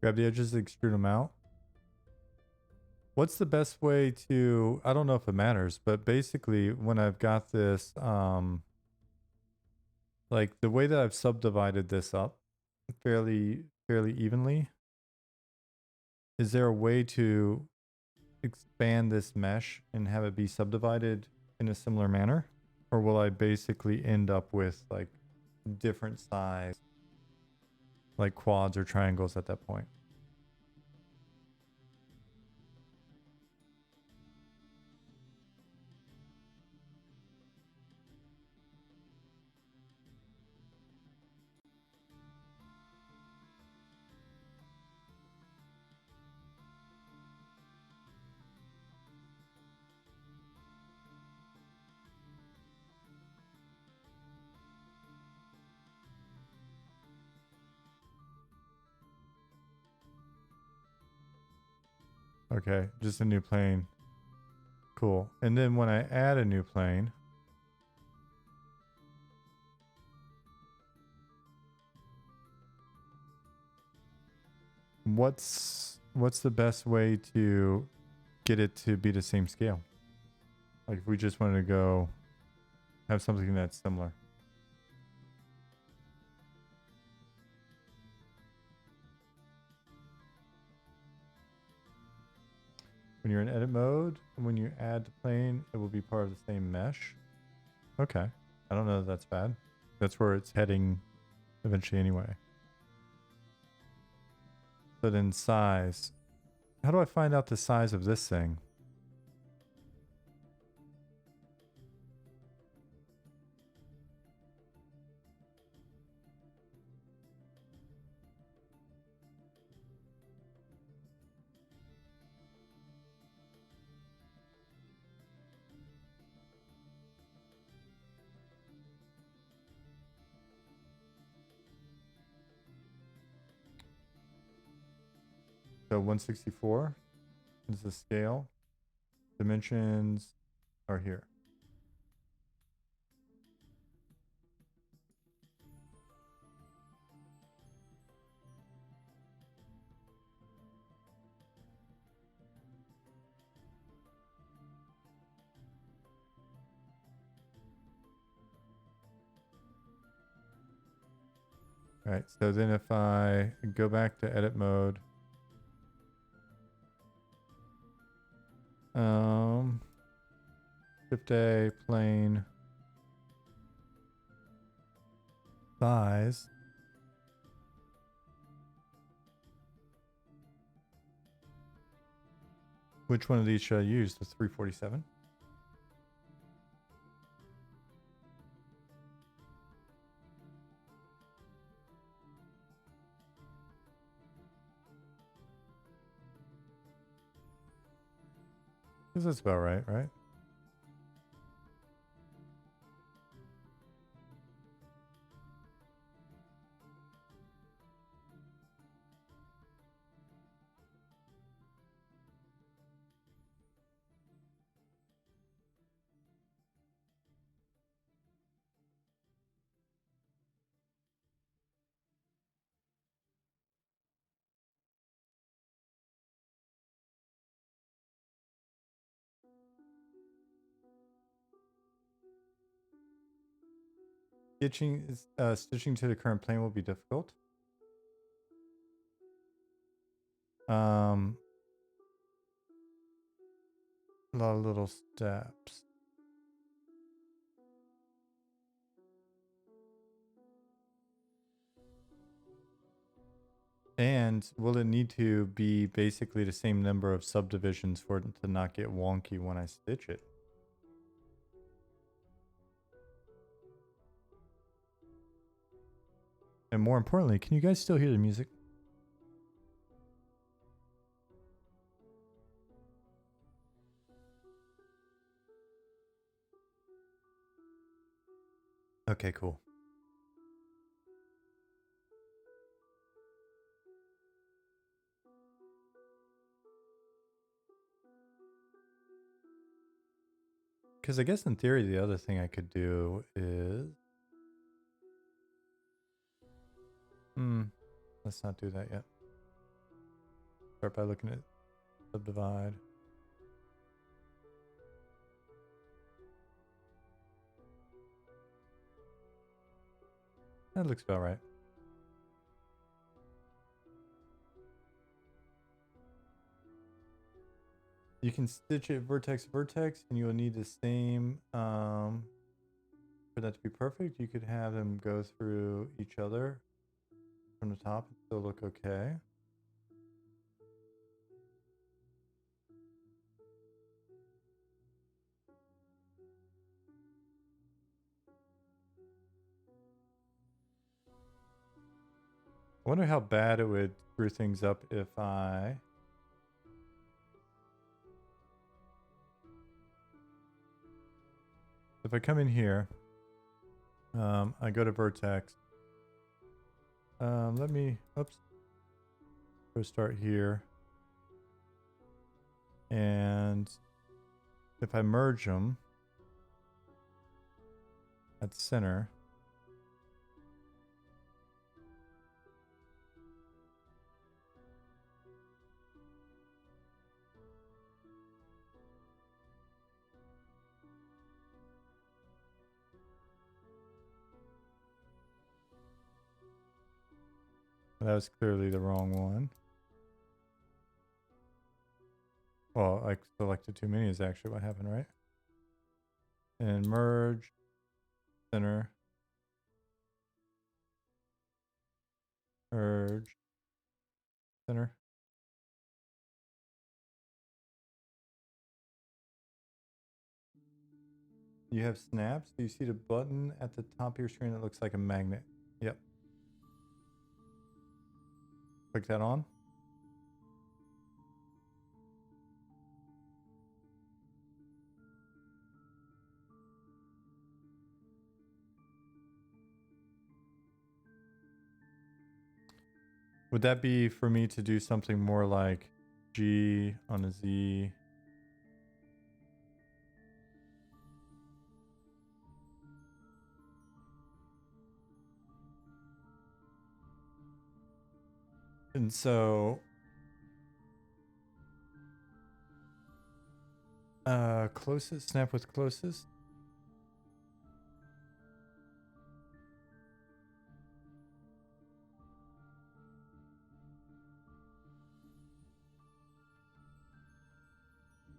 Grab the edges, extrude them out. What's the best way to, I don't know if it matters, but basically when I've got this, like the way that I've subdivided this up fairly evenly, is there a way to expand this mesh and have it be subdivided in a similar manner? Or will I basically end up with like different size, like quads or triangles at that point? Okay, just a new plane. Cool. And then when I add a new plane, what's the best way to get it to be the same scale? Like if we just wanted to go have something that's similar. When you're in edit mode, when you add the plane, it will be part of the same mesh. Okay. I don't know that that's bad. That's where it's heading eventually anyway. So then size. How do I find out the size of this thing? So 164 is the scale. Dimensions are here. All right, so then if I go back to edit mode, Shift A, plane, size. Which one of these should I use? The 347? That's about right? Stitching to the current plane will be difficult. A lot of little steps. And will it need to be basically the same number of subdivisions for it to not get wonky when I stitch it? And more importantly, can you guys still hear the music? Okay, cool. Because I guess in theory, the other thing I could do is... let's not do that yet. Start by looking at subdivide. That looks about right. You can stitch it vertex to vertex, and you will need the same for that to be perfect. You could have them go through each other from the top and still look okay. I wonder how bad it would screw things up if I... If I come in here, I go to vertex. Let me, oops, go start here. And if I merge them at the center, that was clearly the wrong one. Well, I selected too many is actually what happened, right? And merge, center, merge, center. You have snaps. Do you see the button at the top of your screen that looks like a magnet? Yep. Click that on. Would that be for me to do something more like G on a Z? And so, closest, snap with closest.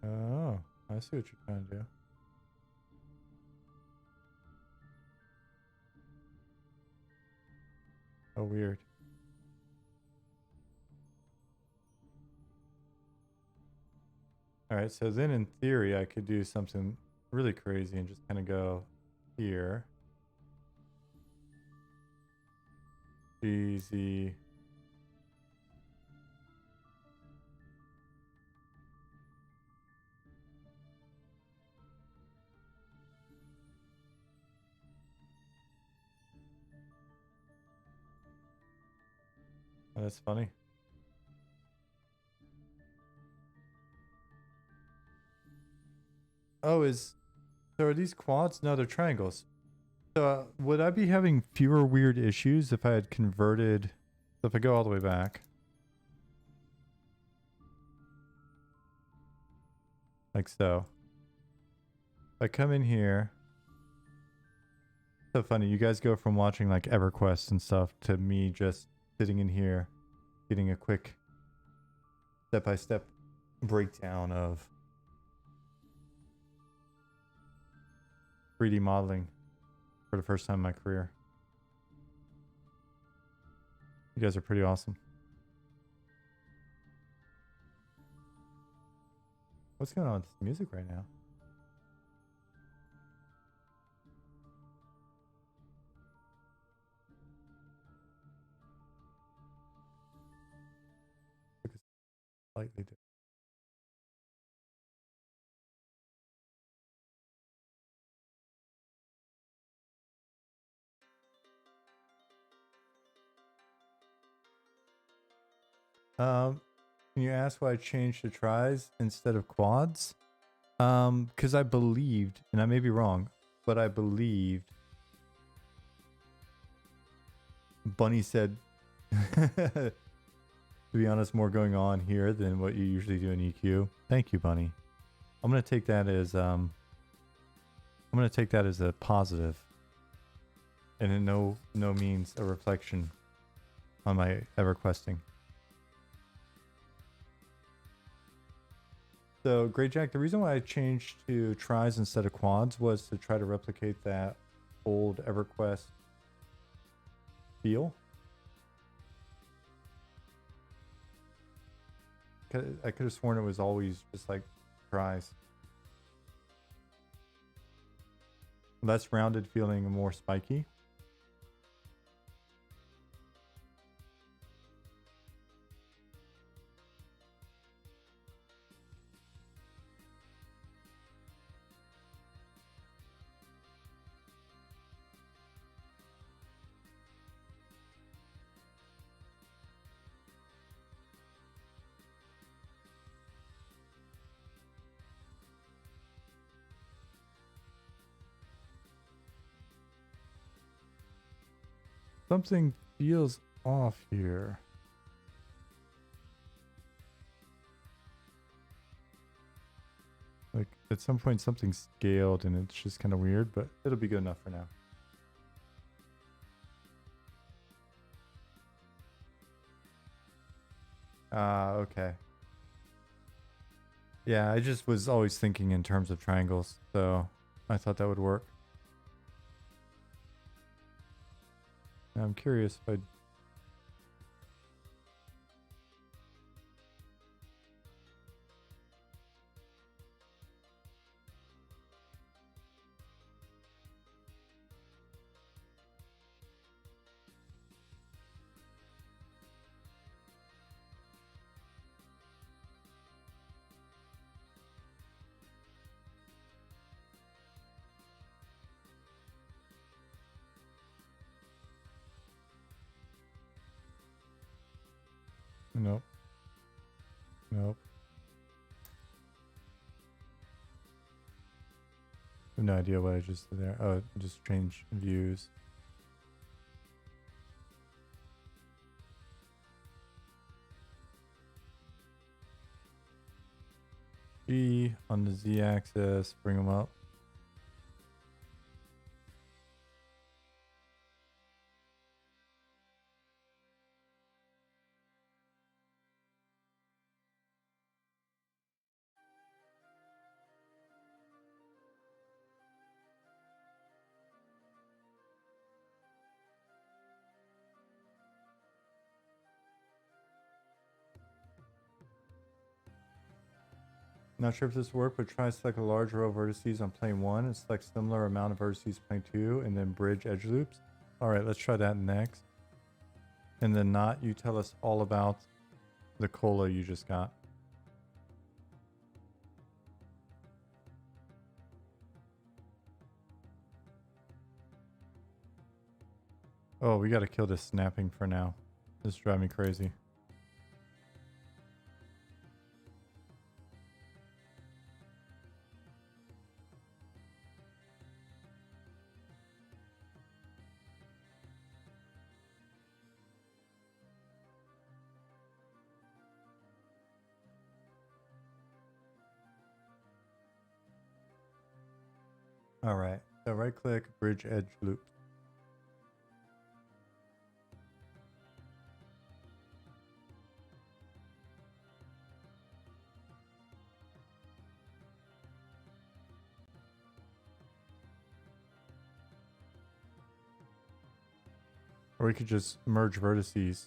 Oh, I see what you're trying to do. Oh, weird. All right, so then in theory, I could do something really crazy and just kind of go here. G, Z. Oh, that's funny. Oh, so are these quads? No, they're triangles. So would I be having fewer weird issues if I had converted? So if I go all the way back, like so. If I come in here, so funny. You guys go from watching like EverQuest and stuff to me just sitting in here, getting a quick step-by-step breakdown of 3D modeling for the first time in my career. You guys are pretty awesome. What's going on with this music right now? Slightly different. Can you ask why I changed to tries instead of quads? Because I believed, and I may be wrong, but I believed Bunny said, to be honest, more going on here than what you usually do in EQ. Thank you, Bunny. I'm gonna take that as a positive, and in no means a reflection on my ever questing. So, Great Jack, the reason why I changed to tries instead of quads was to try to replicate that old EverQuest feel. I could have sworn it was always just like tries. Less rounded feeling and more spiky. Something feels off here. Like at some point something scaled and it's just kind of weird, but it'll be good enough for now. Okay. Yeah, I just was always thinking in terms of triangles, so I thought that would work. I'm curious if I'd... Nope. Nope. I have no idea what I just did there. Oh, just change views. G on the Z-axis, bring them up. Not sure if this will work, but try to select a large row of vertices on plane 1 and select similar amount of vertices plane 2 and then bridge edge loops. All right, let's try that next. And then not, you tell us all about the cola you just got. Oh, we got to kill this snapping for now. This is driving me crazy. All right, so right click, bridge edge loop. Or we could just merge vertices.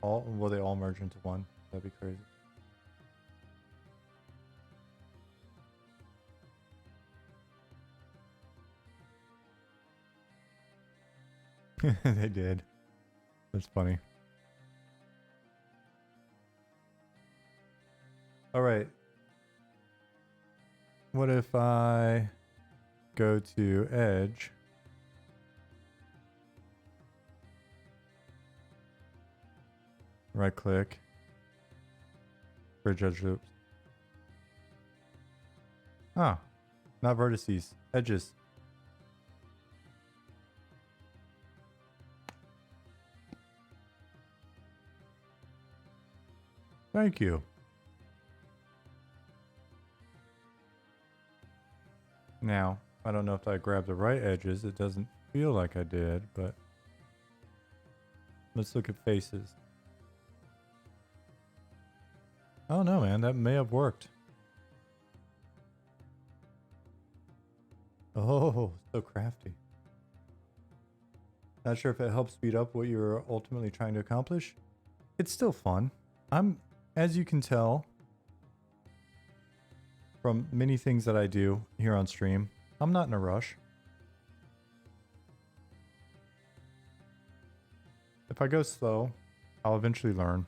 Will they all merge into one? That'd be crazy. They did. That's funny. All right. What if I go to edge? Right click, for judge loops. Ah, not vertices, edges. Thank you. Now, I don't know if I grabbed the right edges. It doesn't feel like I did, but let's look at faces. Oh no, man, that may have worked. Oh, so crafty. Not sure if it helps speed up what you're ultimately trying to accomplish. It's still fun. As you can tell from many things that I do here on stream, I'm not in a rush. If I go slow, I'll eventually learn.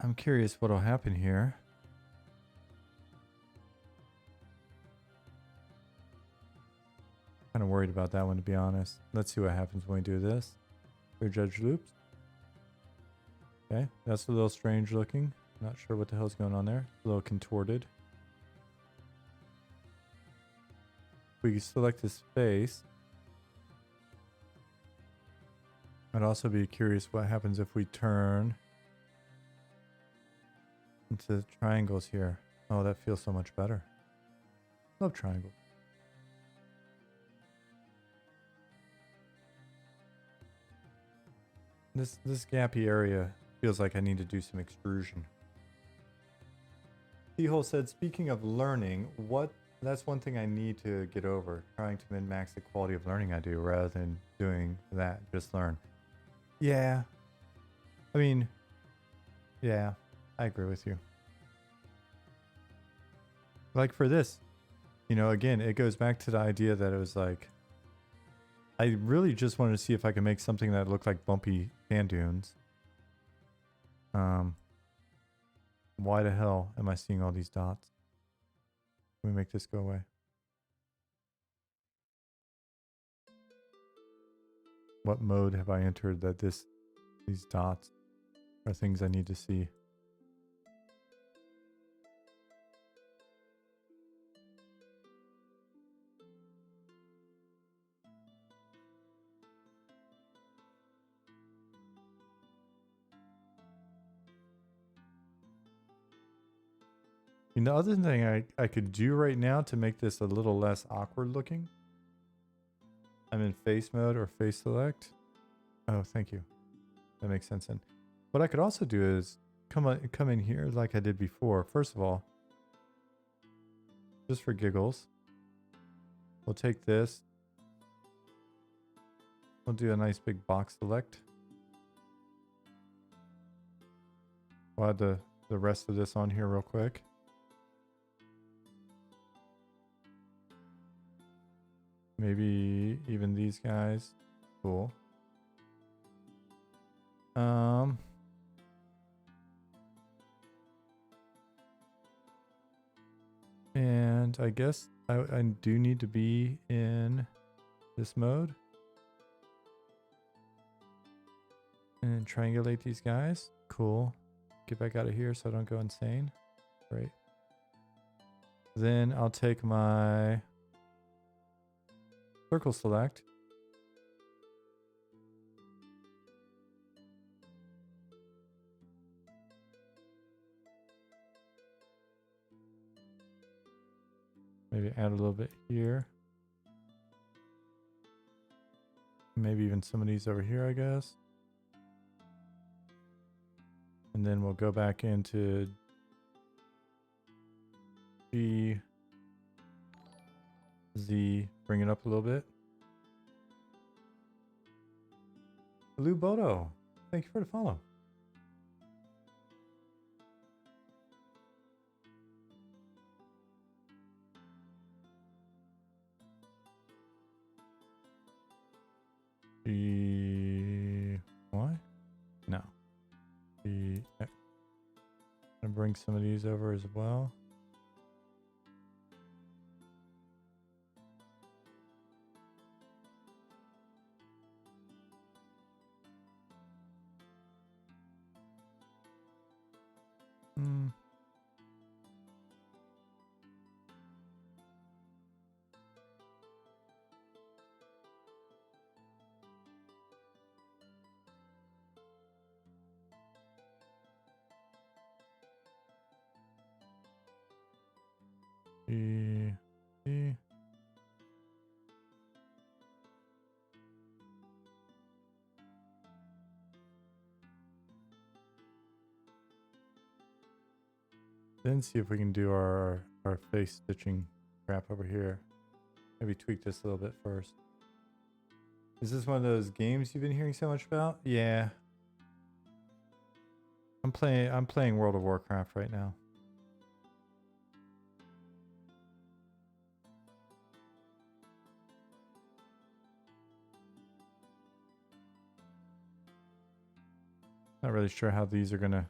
I'm curious what'll happen here. Kind of worried about that one, to be honest. Let's see what happens when we do this. Clear judge loops. Okay, that's a little strange looking. Not sure what the hell's going on there. A little contorted. We can select this face. I'd also be curious what happens if we turn into triangles here. Oh, that feels so much better. Love triangles. This gappy area feels like I need to do some extrusion. T-Hole said, speaking of learning, that's one thing I need to get over. Trying to min-max the quality of learning I do rather than doing that. Just learn. Yeah. I mean, yeah, I agree with you. Like for this, you know, again, it goes back to the idea that it was like, I really just wanted to see if I could make something that looked like bumpy sand dunes. Why the hell am I seeing all these dots? Can we make this go away? What mode have I entered that these dots are things I need to see? And the other thing I could do right now to make this a little less awkward looking, I'm in face mode or face select. Oh, thank you. That makes sense then. What I could also do is come in here like I did before. First of all, just for giggles, we'll take this. We'll do a nice big box select. We'll add the rest of this on here real quick. Maybe even these guys. Cool. And I guess I do need to be in this mode. And triangulate these guys. Cool. Get back out of here so I don't go insane. Great. Then I'll take my circle select. Maybe add a little bit here. Maybe even some of these over here, I guess. And then we'll go back into G, Z, bring it up a little bit. Blue Bodo, thank you for the follow. G, why? No. G, I'm gonna bring some of these over as well. Hmm. E. E. Then see if we can do our face stitching crap over here. Maybe tweak this a little bit first. Is this one of those games you've been hearing so much about? Yeah. I'm playing World of Warcraft right now. Not really sure how these are gonna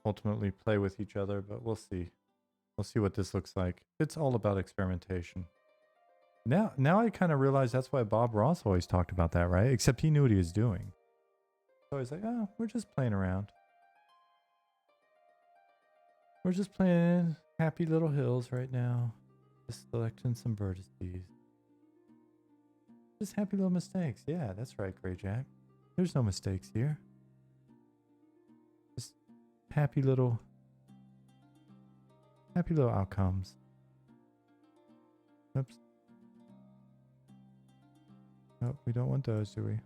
ultimately play with each other, but we'll see. We'll see what this looks like. It's all about experimentation. Now I kind of realize that's why Bob Ross always talked about that, right? Except he knew what he was doing. So he's like, oh, we're just playing around. We're just playing happy little hills right now. Just selecting some vertices. Just happy little mistakes. Yeah, that's right, Grey Jack. There's no mistakes here. Just happy little outcomes. Oops. Oh, we don't want those, do we?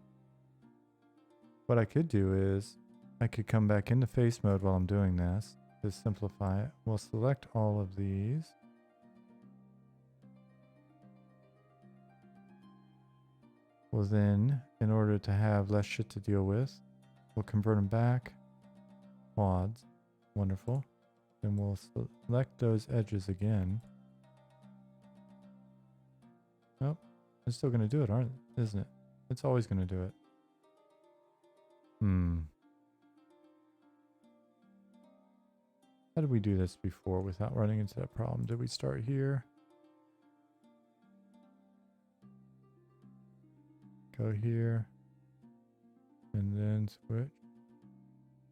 What I could do is I could come back into face mode while I'm doing this to simplify it. We'll select all of these. Well then, in order to have less shit to deal with, we'll convert them back. Quads. Wonderful. Then we'll select those edges again. Nope. It's still going to do it, isn't it? It's always going to do it. How did we do this before without running into that problem? Did we start here? Go here. And then switch.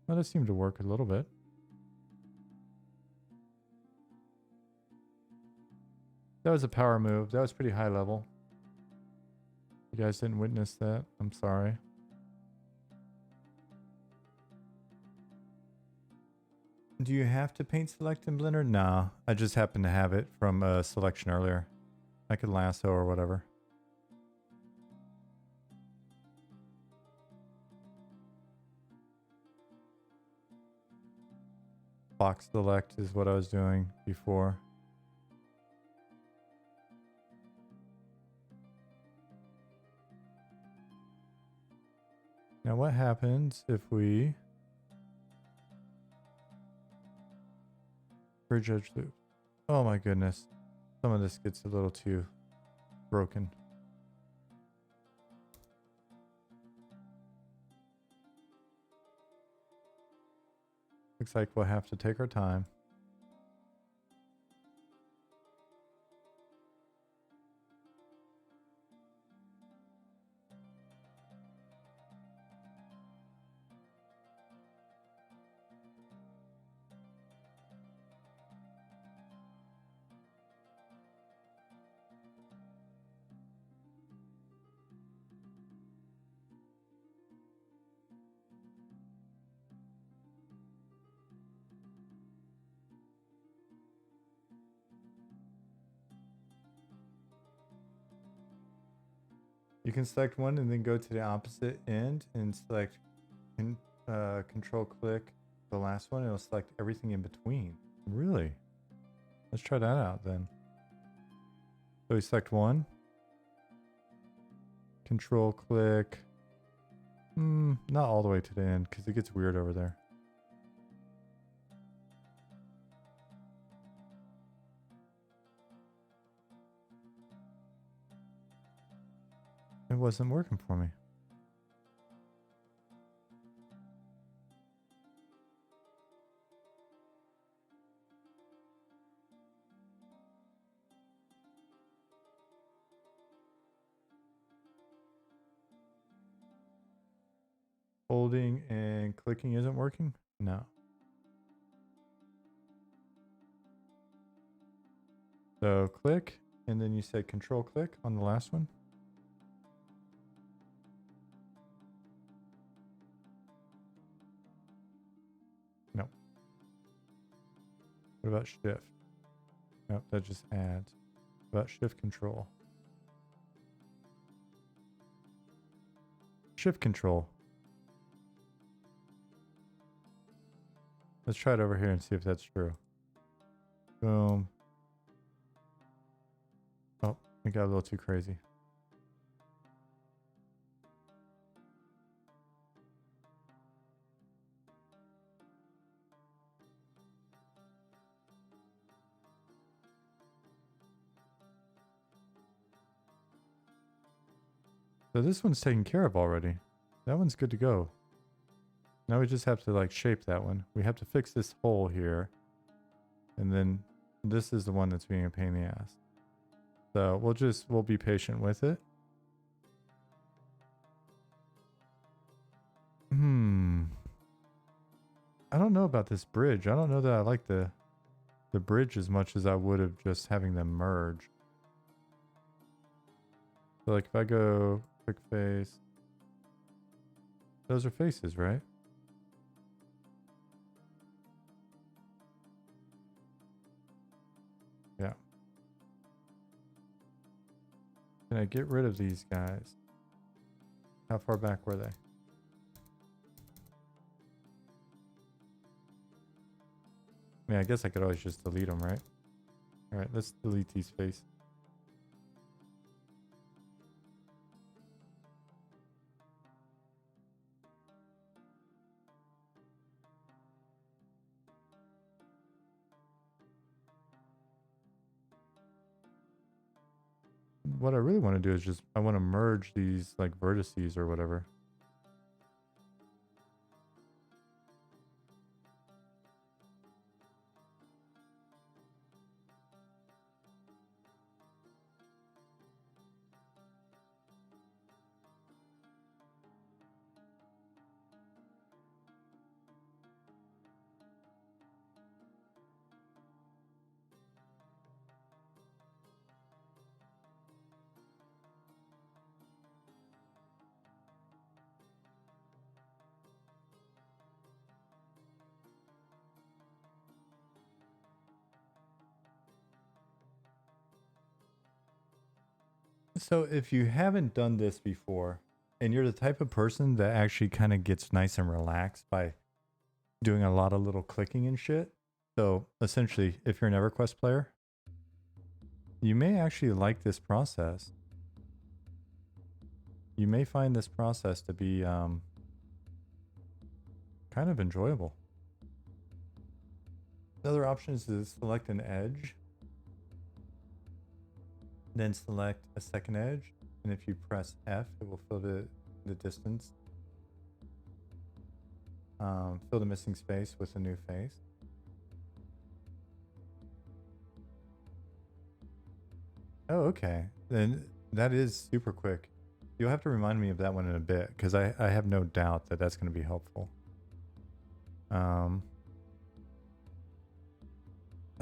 Well, that seemed to work a little bit. That was a power move. That was pretty high level. You guys didn't witness that. I'm sorry. Do you have to paint select in Blender? Nah, I just happen to have it from a selection earlier. I could lasso or whatever. Box select is what I was doing before. Now what happens if we bridge edge loop? Oh my goodness. Some of this gets a little too broken. Looks like we'll have to take our time. You can select one and then go to the opposite end and select control click the last one. It'll select everything in between. Really? Let's try that out then. So we select one. Control click. Not all the way to the end because it gets weird over there. It wasn't working for me. Holding and clicking isn't working? No. So click, and then you said control click on the last one. No. What about shift? Nope, that just adds. What about shift control? Shift control. Let's try it over here and see if that's true. Boom. Oh, it got a little too crazy. So this one's taken care of already. That one's good to go. Now we just have to like shape that one. We have to fix this hole here. And then this is the one that's being a pain in the ass. So we'll be patient with it. I don't know about this bridge. I don't know that I like the bridge as much as I would have just having them merge. So like if I go quick face, those are faces, right? Yeah. Can I get rid of these guys? How far back were they? I mean, I guess I could always just delete them, right? All right, let's delete these faces. What I really want to do is just, I want to merge these like vertices or whatever. So if you haven't done this before, and you're the type of person that actually kind of gets nice and relaxed by doing a lot of little clicking and shit. So essentially, if you're an EverQuest player, you may actually like this process. You may find this process to be kind of enjoyable. Another option is to select an edge, then select a second edge, and if you press F, it will fill the distance. Fill the missing space with a new face. Oh, okay. Then that is super quick. You'll have to remind me of that one in a bit, because I have no doubt that that's going to be helpful. I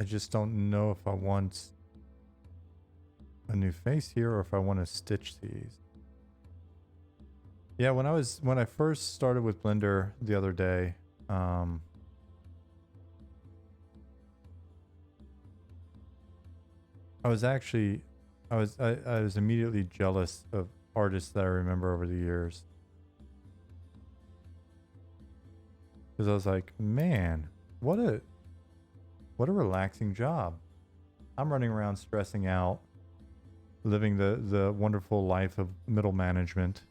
just don't know if I want a new face here or if I want to stitch these. Yeah, when I first started with Blender the other day, I was immediately jealous of artists that I remember over the years. Because I was like, man, what a relaxing job. I'm running around stressing out, living the wonderful life of middle management.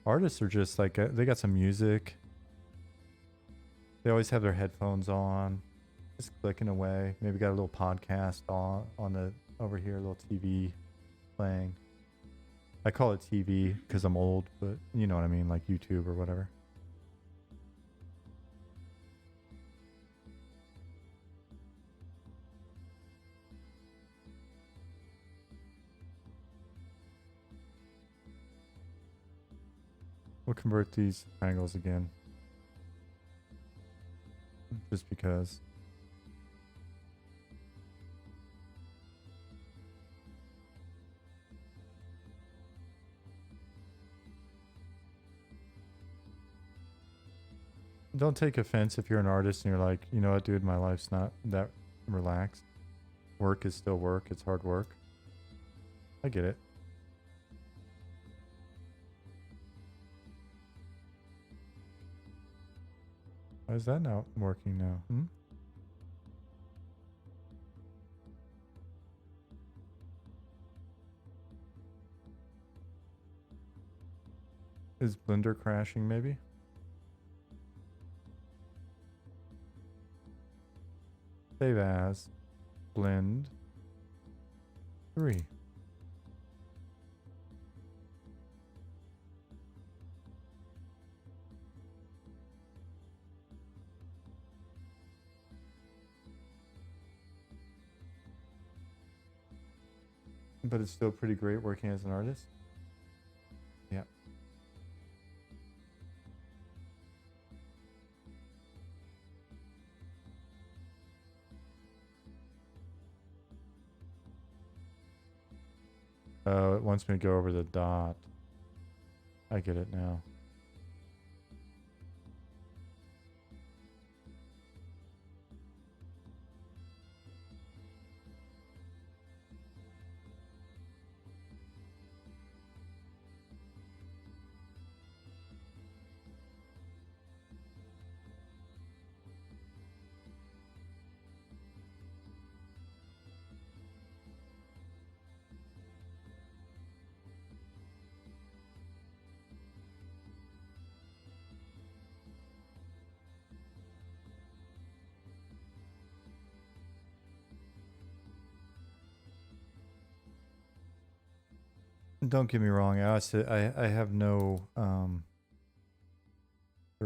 Artists are just like, they got some music. They always have their headphones on, just clicking away. Maybe got a little podcast on the over here, a little TV playing. I call it TV because I'm old, but you know what I mean, like YouTube or whatever. We'll convert these triangles again. Just because. Don't take offense if you're an artist and you're like, you know what, dude, my life's not that relaxed. Work is still work. It's hard work. I get it. Why is that not working now? Hmm? Is Blender crashing maybe? Save as blend 3. But it's still pretty great working as an artist. Yeah. Oh, it wants me to go over the dot. I get it now. Don't get me wrong. I have no or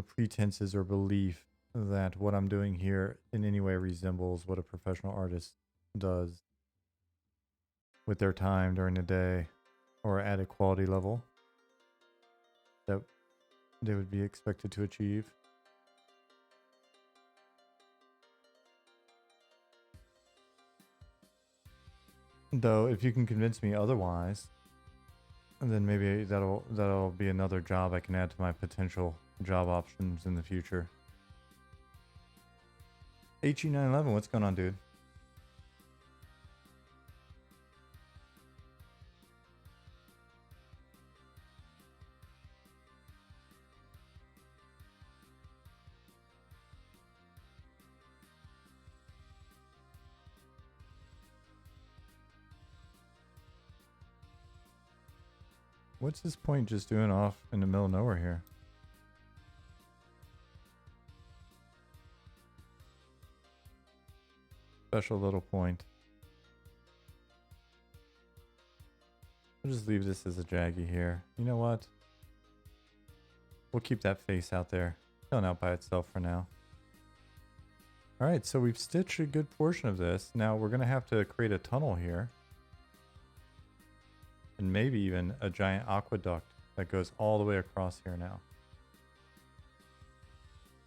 pretenses or belief that what I'm doing here in any way resembles what a professional artist does with their time during the day or at a quality level that they would be expected to achieve. Though if you can convince me otherwise, then maybe that'll be another job I can add to my potential job options in the future. HE911, what's going on, dude? What's this point just doing off in the middle of nowhere here? Special little point. I'll just leave this as a jaggy here. You know what? We'll keep that face out there. Chilling out by itself for now. Alright, so we've stitched a good portion of this. Now we're going to have to create a tunnel here. And maybe even a giant aqueduct that goes all the way across here now.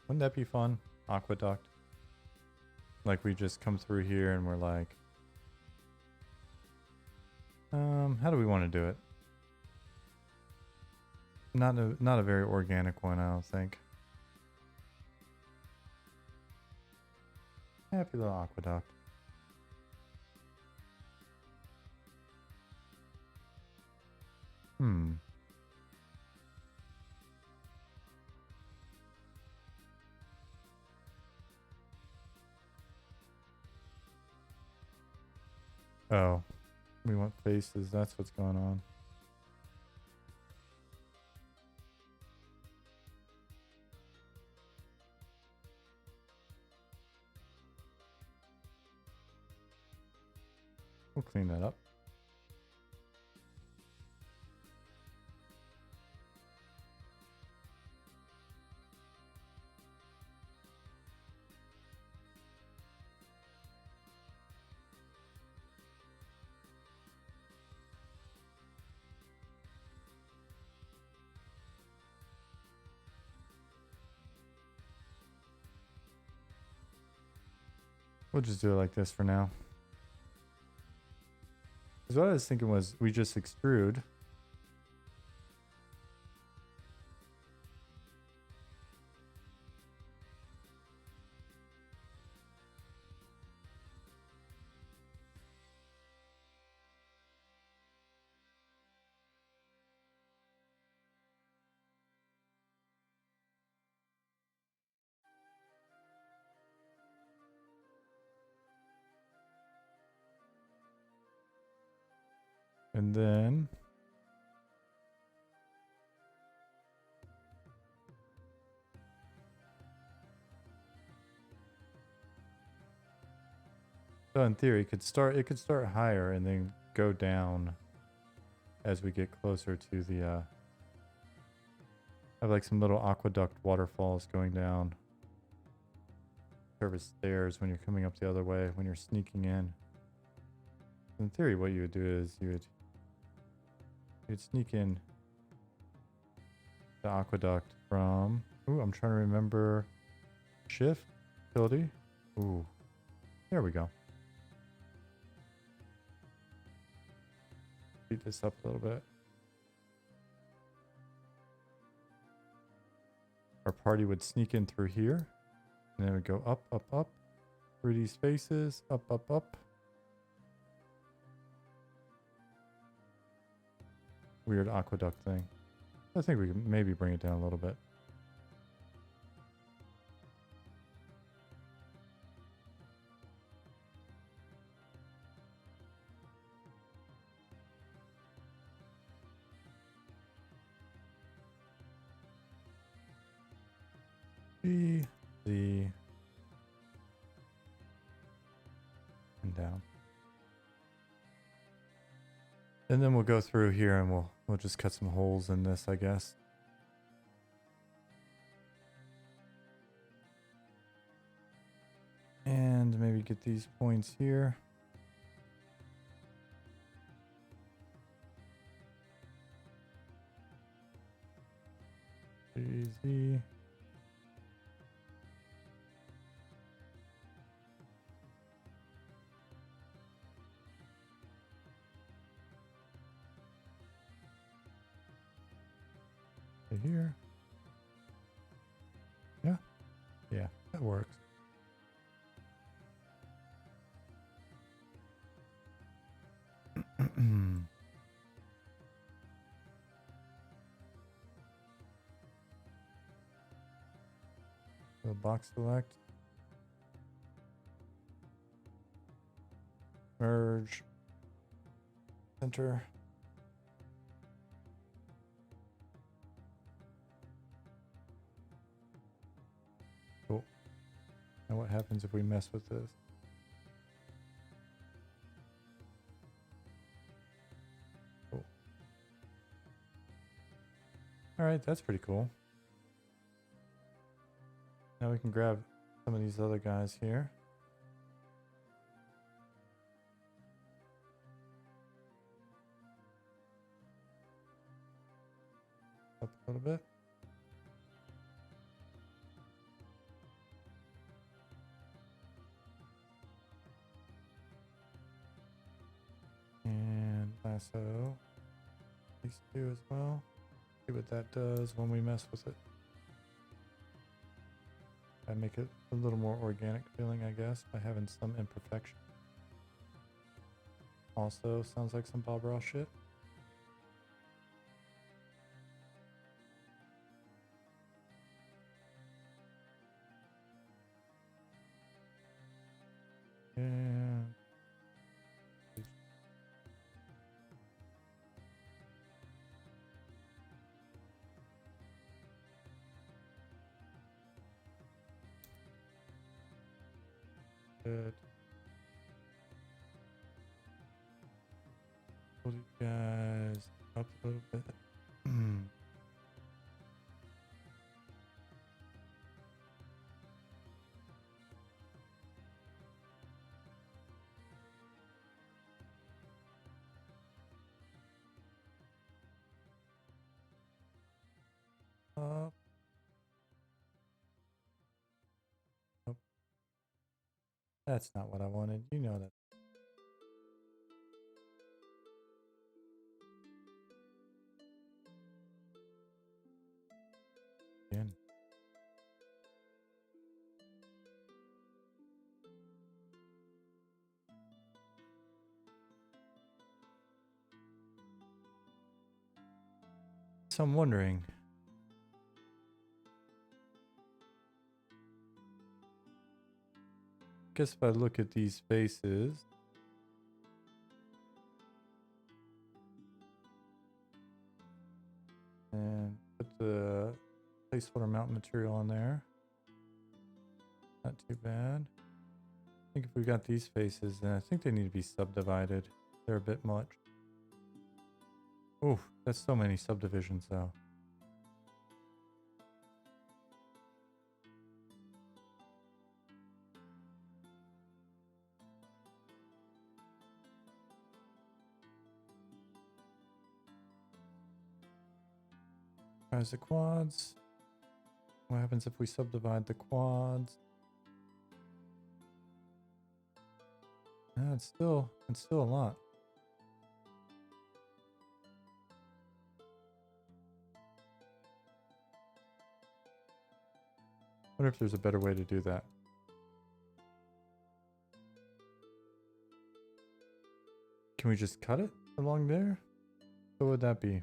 Wouldn't that be fun? Aqueduct. Like we just come through here and we're like, how do we want to do it? Not a very organic one, I don't think. Happy little aqueduct. Oh, we want faces. That's what's going on. We'll clean that up. We'll just do it like this for now. Because what I was thinking was we just extrude. And then so in theory it could start higher and then go down as we get closer to the have like some little aqueduct waterfalls going down. Serve as stairs when you're coming up the other way, when you're sneaking in. In theory, what you would do is you'd sneak in the aqueduct from, ooh, I'm trying to remember, shift, utility, ooh, there we go. Speed this up a little bit. Our party would sneak in through here, and then we go up, up, up, through these spaces, up, up, up. Weird aqueduct thing. I think we can maybe bring it down a little bit. B, Z, and down. And then we'll go through here and we'll just cut some holes in this, I guess. And maybe get these points here. Z. Here. Yeah. Yeah, that works. So box select. Merge. Center. Cool. Now what happens if we mess with this? Cool. All right, that's pretty cool. Now we can grab some of these other guys here. Up a little bit. And lasso these two as well. See what that does when we mess with it. I make it a little more organic feeling, I guess, by having some imperfection. Also sounds like some Bob Ross shit. And good. Pull you guys up a little bit. Up. Up. That's not what I wanted. You know that. Again. So I'm wondering. Guess if I look at these faces, And put the placeholder mountain material on there. Not too bad. I think if we got these faces, then I think they need to be subdivided. They're a bit much. Oof, that's so many subdivisions though. There's the quads. What happens if we subdivide the quads? It's still a lot. Wonder if there's a better way to do that. Can we just cut it along there? What would that be?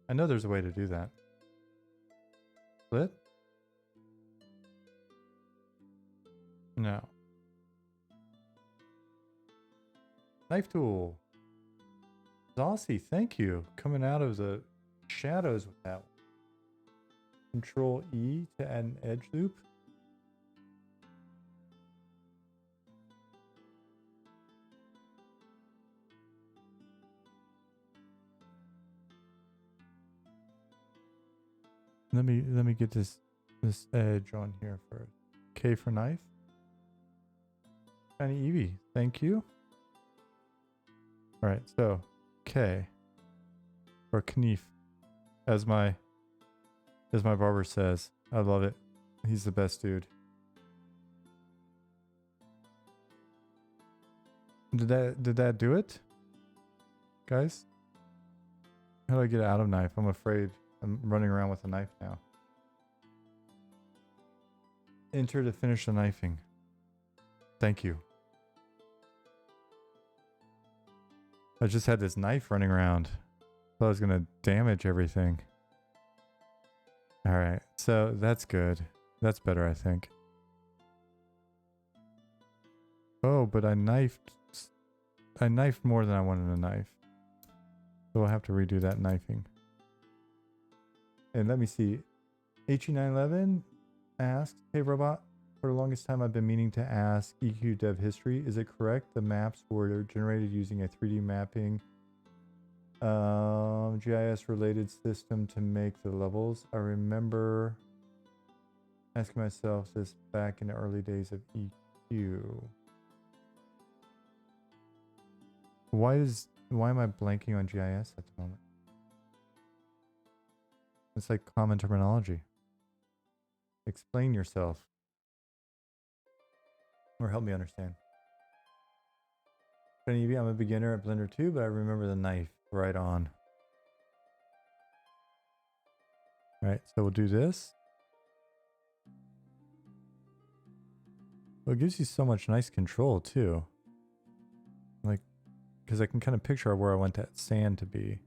I know there's a way to do that. Split? No. Knife tool. Zossie, thank you. Coming out of the shadows with that one. Control E to add an edge loop. Let me get this edge on here first. K for knife. Tiny Eevee, thank you. All right, so K or Knief, as my barber says. I love it. He's the best dude. Did that do it, guys? How do I get out of knife? I'm afraid. I'm running around with a knife now. Enter to finish the knifing. Thank you. I just had this knife running around. Thought I was gonna damage everything. Alright, so that's good. That's better, I think. Oh, but I knifed more than I wanted to knife. So we'll have to redo that knifing. And let me see. HE911 asks, hey robot, for the longest time I've been meaning to ask EQ dev history. Is it correct the maps were generated using a 3D mapping GIS related system to make the levels? I remember asking myself this back in the early days of EQ. Why am I blanking on GIS at the moment? It's like common terminology. Explain yourself. Or help me understand. I'm a beginner at Blender 2, but I remember the knife right on. Alright, so we'll do this. Well, it gives you so much nice control too. Like, because I can kind of picture where I want that sand to be.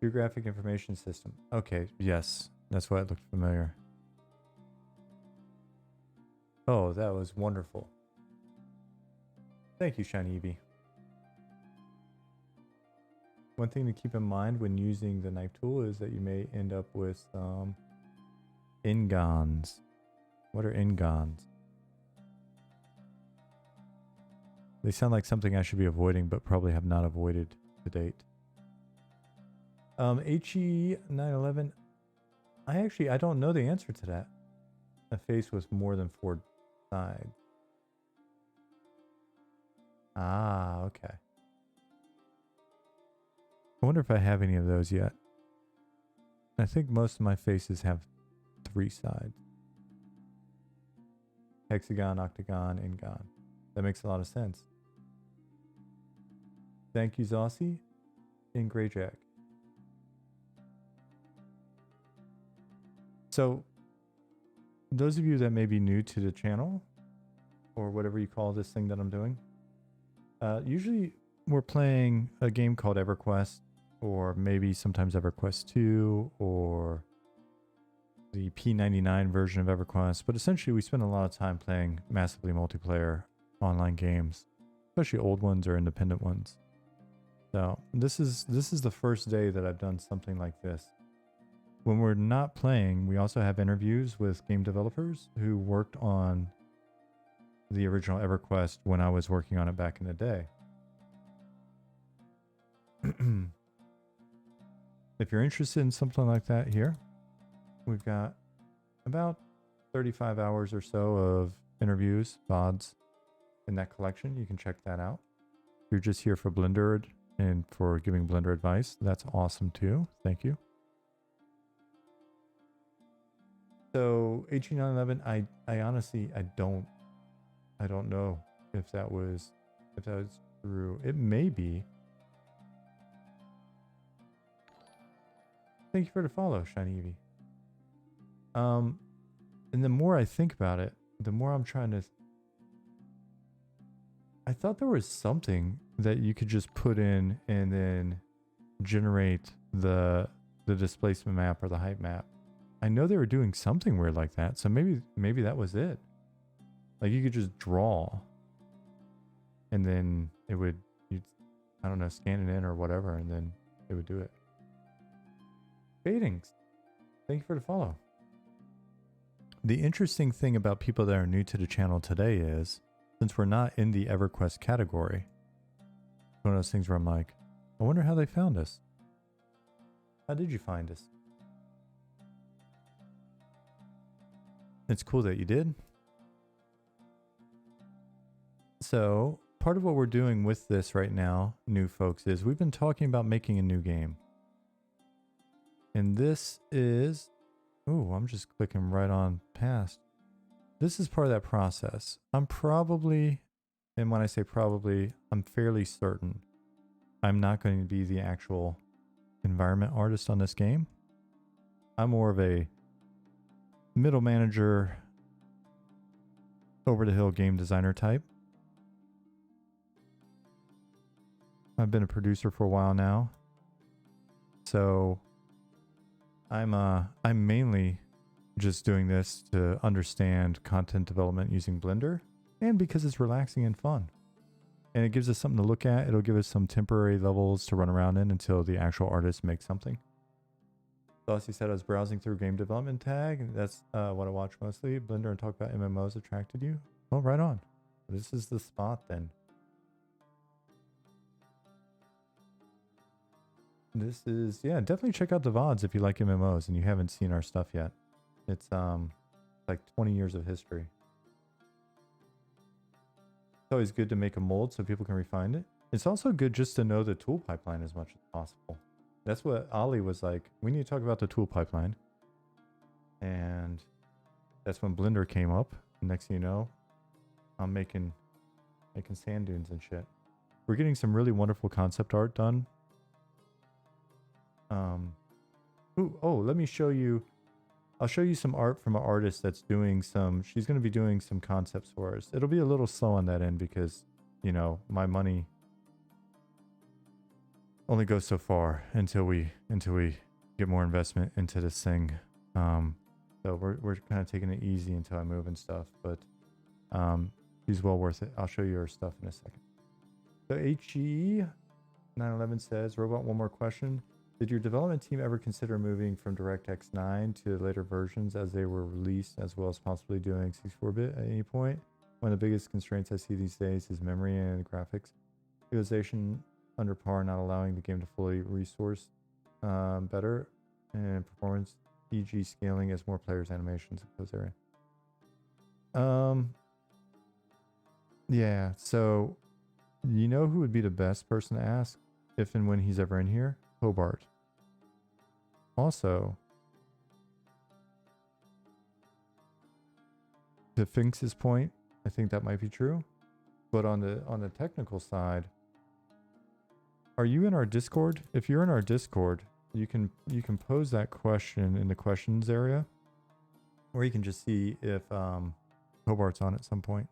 Geographic information system. Okay, yes. That's why it looked familiar. Oh, that was wonderful. Thank you, Shiny Eevee. One thing to keep in mind when using the knife tool is that you may end up with some ingons. What are ingons? They sound like something I should be avoiding, but probably have not avoided to date. HE911. I don't know the answer to that. A face with more than 4 sides. Ah, okay. I wonder if I have any of those yet. I think most of my faces have 3 sides. Hexagon, octagon, ingon. That makes a lot of sense. Thank you, Zossie. In Greyjack. So, those of you that may be new to the channel, or whatever you call this thing that I'm doing, usually we're playing a game called EverQuest, or maybe sometimes EverQuest 2, or the P99 version of EverQuest. But essentially, we spend a lot of time playing massively multiplayer online games. especially old ones or independent ones. So this is the first day that I've done something like this. When we're not playing, we also have interviews with game developers who worked on the original EverQuest when I was working on it back in the day. If you're interested in something like that here, we've got about 35 hours or so of interviews, VODs in that collection. You can check that out. If you're just here for Blender and for giving Blender advice, that's awesome too. Thank you. So 18911, I honestly I don't know if that was true. It may be. Thank you for the follow, Shiny Evie. And the more I think about it, the more I'm trying to. I thought there was something that you could just put in and then generate the displacement map or the height map. I know they were doing something weird like that, so maybe that was it. Like you could just draw, and then it would, I don't know, scan it in or whatever, and then it would do it. Fadings, thank you for the follow. The interesting thing about people that are new to the channel today is, since we're not in the EverQuest category, one of those things where I'm like, I wonder how they found us. How did you find us? It's cool that you did. So part of what we're doing with this right now, new folks, is we've been talking about making a new game. And this is, ooh, I'm just clicking right on past. This is part of that process. I'm probably, and when I say probably, I'm fairly certain I'm not going to be the actual environment artist on this game. I'm more of a middle manager, over the hill game designer type. I've been a producer for a while now. So I'm mainly just doing this to understand content development using Blender, and because it's relaxing and fun. And it gives us something to look at. It'll give us some temporary levels to run around in until the actual artist makes something. Saucy said I was browsing through game development tag, and that's what I watch mostly. Blender and talk about MMOs attracted you? Well, right on. This is the spot then. This is, yeah, definitely check out the VODs if you like MMOs and you haven't seen our stuff yet. It's like 20 years of history. It's always good to make a mold so people can refine it. It's also good just to know the tool pipeline as much as possible. That's what Ali was like, we need to talk about the tool pipeline. And that's when Blender came up. Next thing you know, I'm making sand dunes and shit. We're getting some really wonderful concept art done. Let me show you. I'll show you some art from an artist that's doing some. She's going to be doing some concepts for us. It'll be a little slow on that end because, you know, my money only goes so far until we get more investment into this thing. So we're kind of taking it easy until I move and stuff. But she's well worth it. I'll show you her stuff in a second. So HE 911 says, Robot, one more question. Did your development team ever consider moving from DirectX 9 to later versions as they were released, as well as possibly doing 64-bit at any point? One of the biggest constraints I see these days is memory and graphics utilization under par, not allowing the game to fully resource better, and performance, e.g. scaling as more players' animations in those areas. Yeah, so you know who would be the best person to ask if and when he's ever in here? Hobart. Also, to Finks's point, I think that might be true. But on the technical side, are you in our Discord? If you're in our Discord, you can pose that question in the questions area, or you can just see if Hobart's on at some point.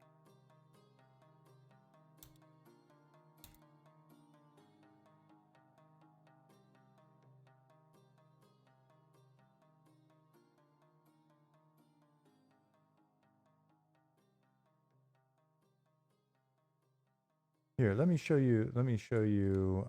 Here, let me show you. Let me show you.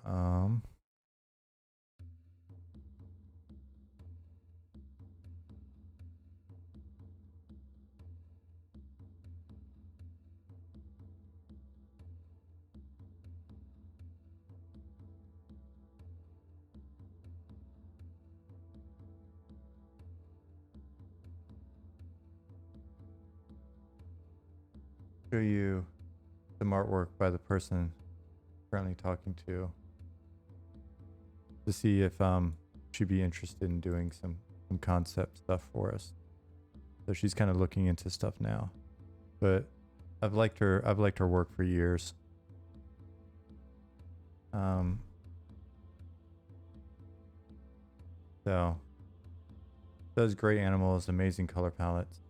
Show you some artwork by the person currently talking to see if she'd be interested in doing some concept stuff for us. So she's kind of looking into stuff now, but I've liked her work for years. So does great animals, amazing color palettes.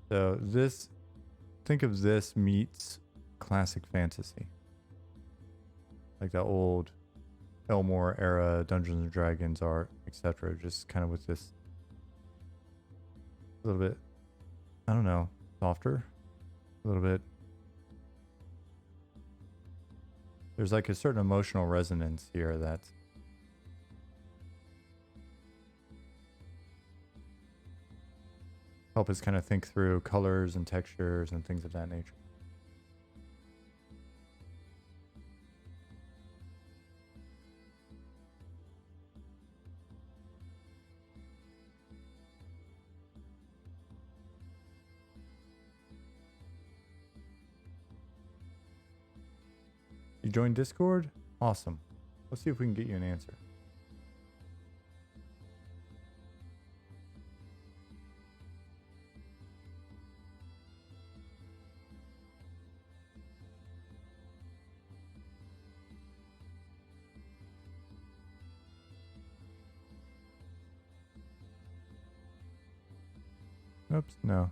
So this, think of this meets classic fantasy. Like the old Elmore era Dungeons and Dragons art, etc. Just kind of with this a little bit, I don't know, softer, a little bit. There's like a certain emotional resonance here that's help us kind of think through colors and textures and things of that nature. You joined Discord? Awesome. Let's see if we can get you an answer. Oops, no.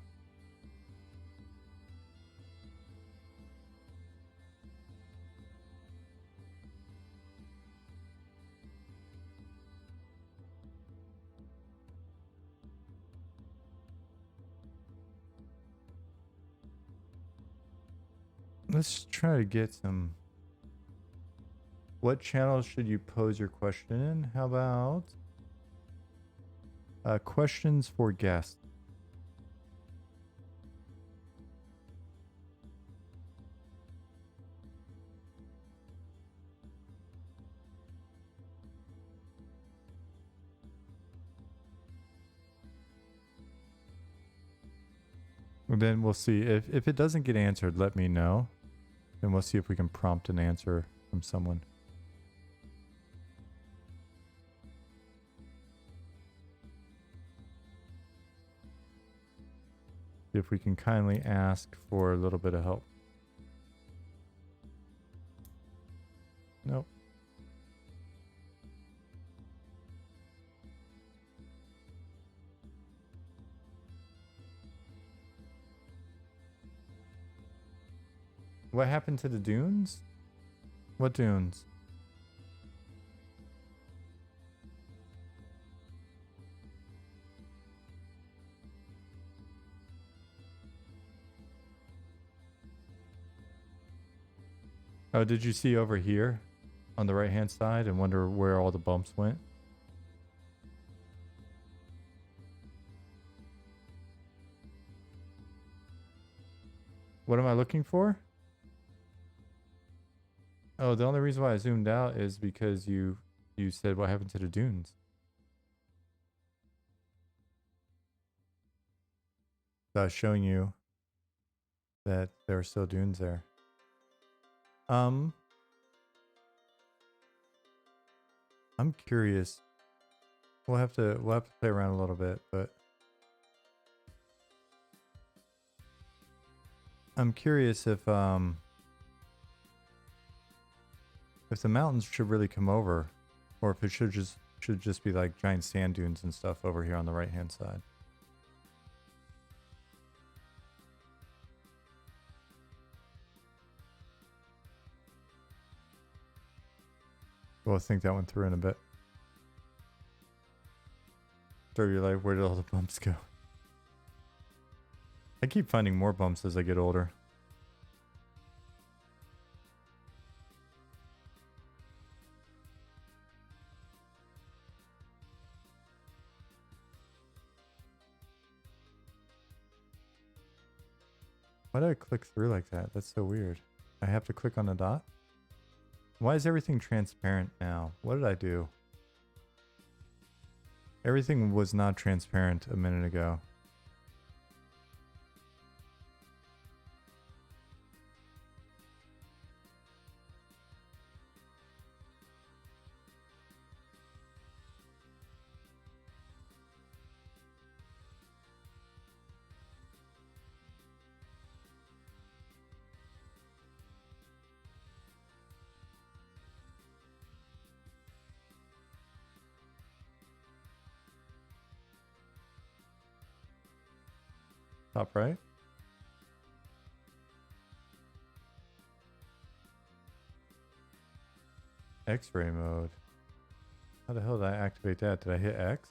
Let's try to get some. What channel should you pose your question in? How about questions for guests? And then we'll see if it doesn't get answered, let me know. Then we'll see if we can prompt an answer from someone. See if we can kindly ask for a little bit of help. Nope. What happened to the dunes? What dunes? Oh, did you see over here on the right hand side and wonder where all the bumps went? What am I looking for? Oh, the only reason why I zoomed out is because you said what happened to the dunes. So I was showing you that there are still dunes there. I'm curious. We'll have to play around a little bit, but I'm curious if the mountains should really come over, or if it should just be like giant sand dunes and stuff over here on the right hand side. We'll think that one through in a bit. Story of your life, where did all the bumps go? I keep finding more bumps as I get older. Why did I click through like that? That's so weird. I have to click on the dot? Why is everything transparent now? What did I do? Everything was not transparent a minute ago. Top right? X-ray mode. How the hell did I activate that? Did I hit X?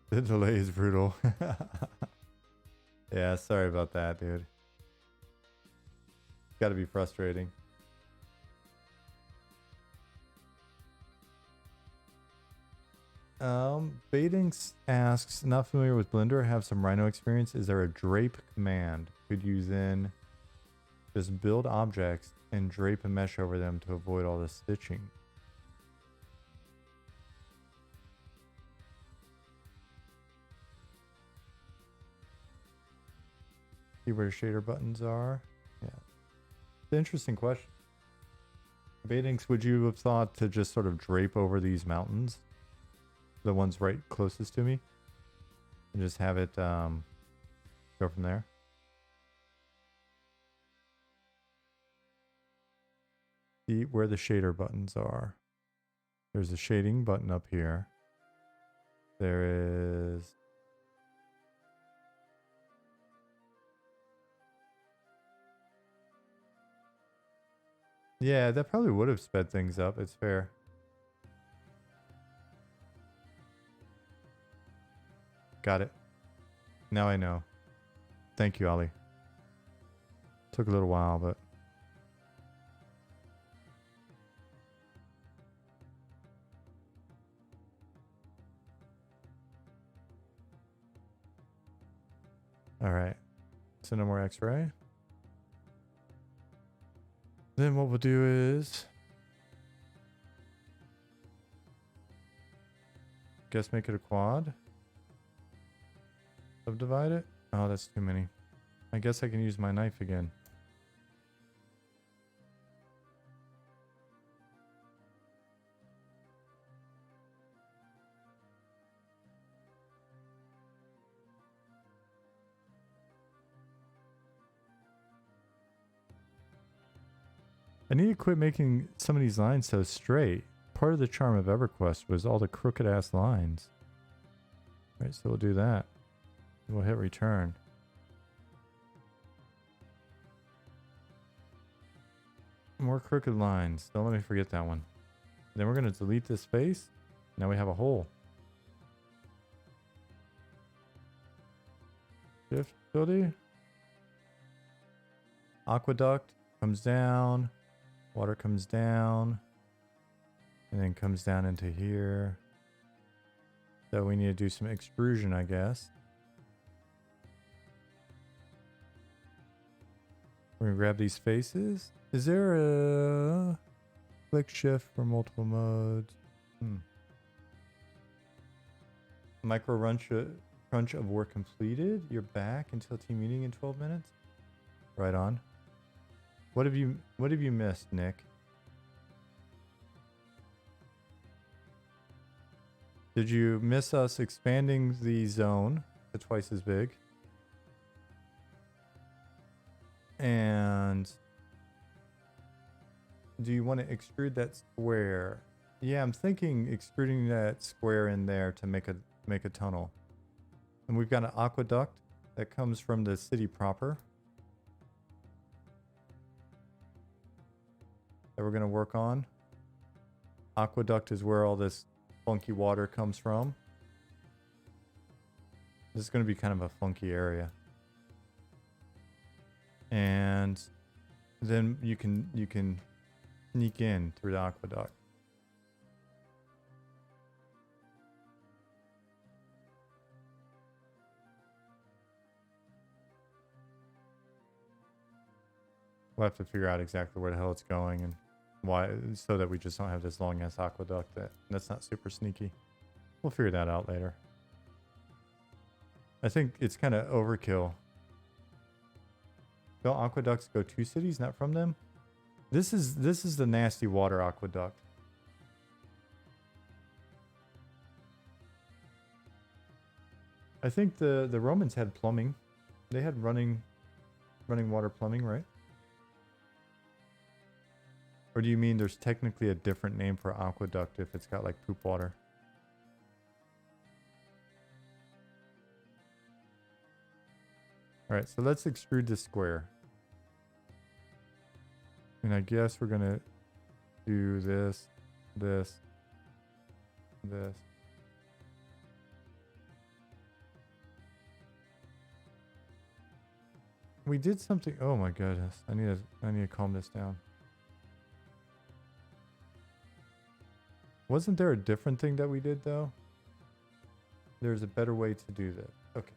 The delay is brutal. Yeah, sorry about that, dude. Gotta be frustrating. Baitings asks, not familiar with Blender, have some Rhino experience. Is there a drape command? Could you then just build objects and drape a mesh over them to avoid all the stitching? See where shader buttons are? Yeah. It's an interesting question. Baitings, would you have thought to just sort of drape over these mountains? The ones right closest to me? And just have it go from there? See where the shader buttons are. There's a shading button up here. There is... Yeah, that probably would have sped things up. It's fair. Got it. Now I know. Thank you, Ollie. Took a little while, but... Alright. So no more X-ray. Then what we'll do is... Guess make it a quad. Subdivide it? Oh, that's too many. I guess I can use my knife again. I need to quit making some of these lines so straight. Part of the charm of EverQuest was all the crooked ass lines. Right, so we'll do that. We'll hit return. More crooked lines. Don't let me forget that one. Then we're going to delete this face. Now we have a hole. Shift ability. Aqueduct comes down. Water comes down. And then comes down into here. So we need to do some extrusion, I guess. We're going to grab these faces. Is there a click shift for multiple modes? Micro crunch of work completed. You're back until team meeting in 12 minutes. Right on. What have you missed, Nick? Did you miss us expanding the zone to twice as big? And do you want to extrude that square Yeah, I'm thinking extruding that square in there to make a tunnel. And we've got an aqueduct that comes from the city proper that we're going to work on. Aqueduct is where all this funky water comes from. This is going to be kind of a funky area. And then you can sneak in through the aqueduct. We'll have to figure out exactly where the hell it's going and why, so that we just don't have this long ass aqueduct that's not super sneaky. We'll figure that out later. I think it's kind of overkill. Don't aqueducts go to cities, not from them? This is the nasty water aqueduct. I think the Romans had plumbing. They had running water plumbing, right? Or do you mean there's technically a different name for aqueduct if it's got like poop water? All right, so let's extrude this square. And I guess we're gonna do this, this, this. We did something. Oh my goodness. I need to calm this down. Wasn't there a different thing that we did though? There's a better way to do this. Okay.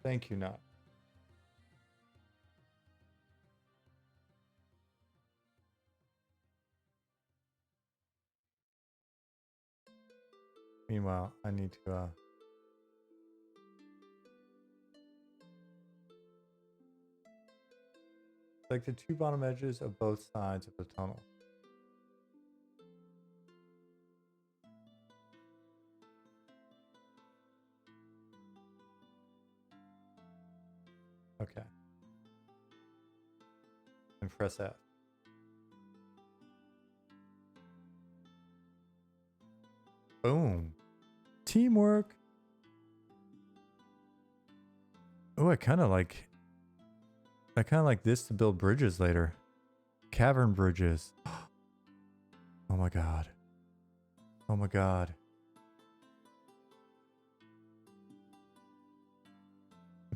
Thank you, not. Meanwhile, I need to like the two bottom edges of both sides of the tunnel. Okay. And press F. Boom. Teamwork. Oh, I kind of like this to build bridges later. Cavern bridges. Oh my god. Oh my god.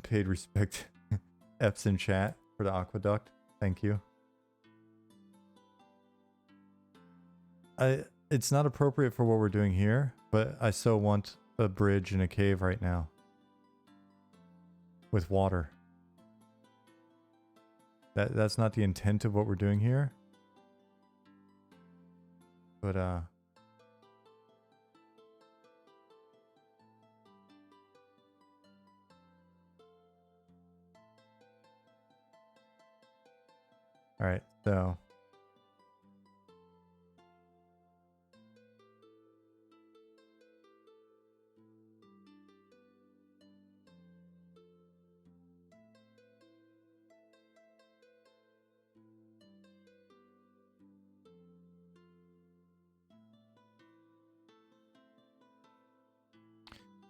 Paid respect. F's in chat for the aqueduct. Thank you. It's not appropriate for what we're doing here, but I so want a bridge in a cave right now. With water. That's not the intent of what we're doing here. But all right, so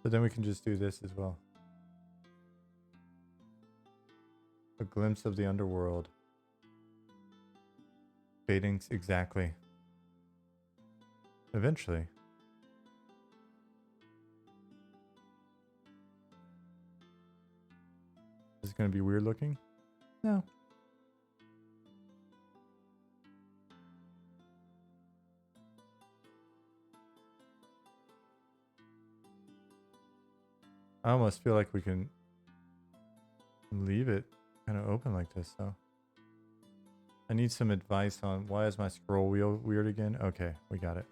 then we can just do this as well. A glimpse of the underworld. Fadings, exactly. Eventually. Is it going to be weird looking? No. I almost feel like we can leave it kind of open like this, though. I need some advice on why is my scroll wheel weird again? Okay, we got it.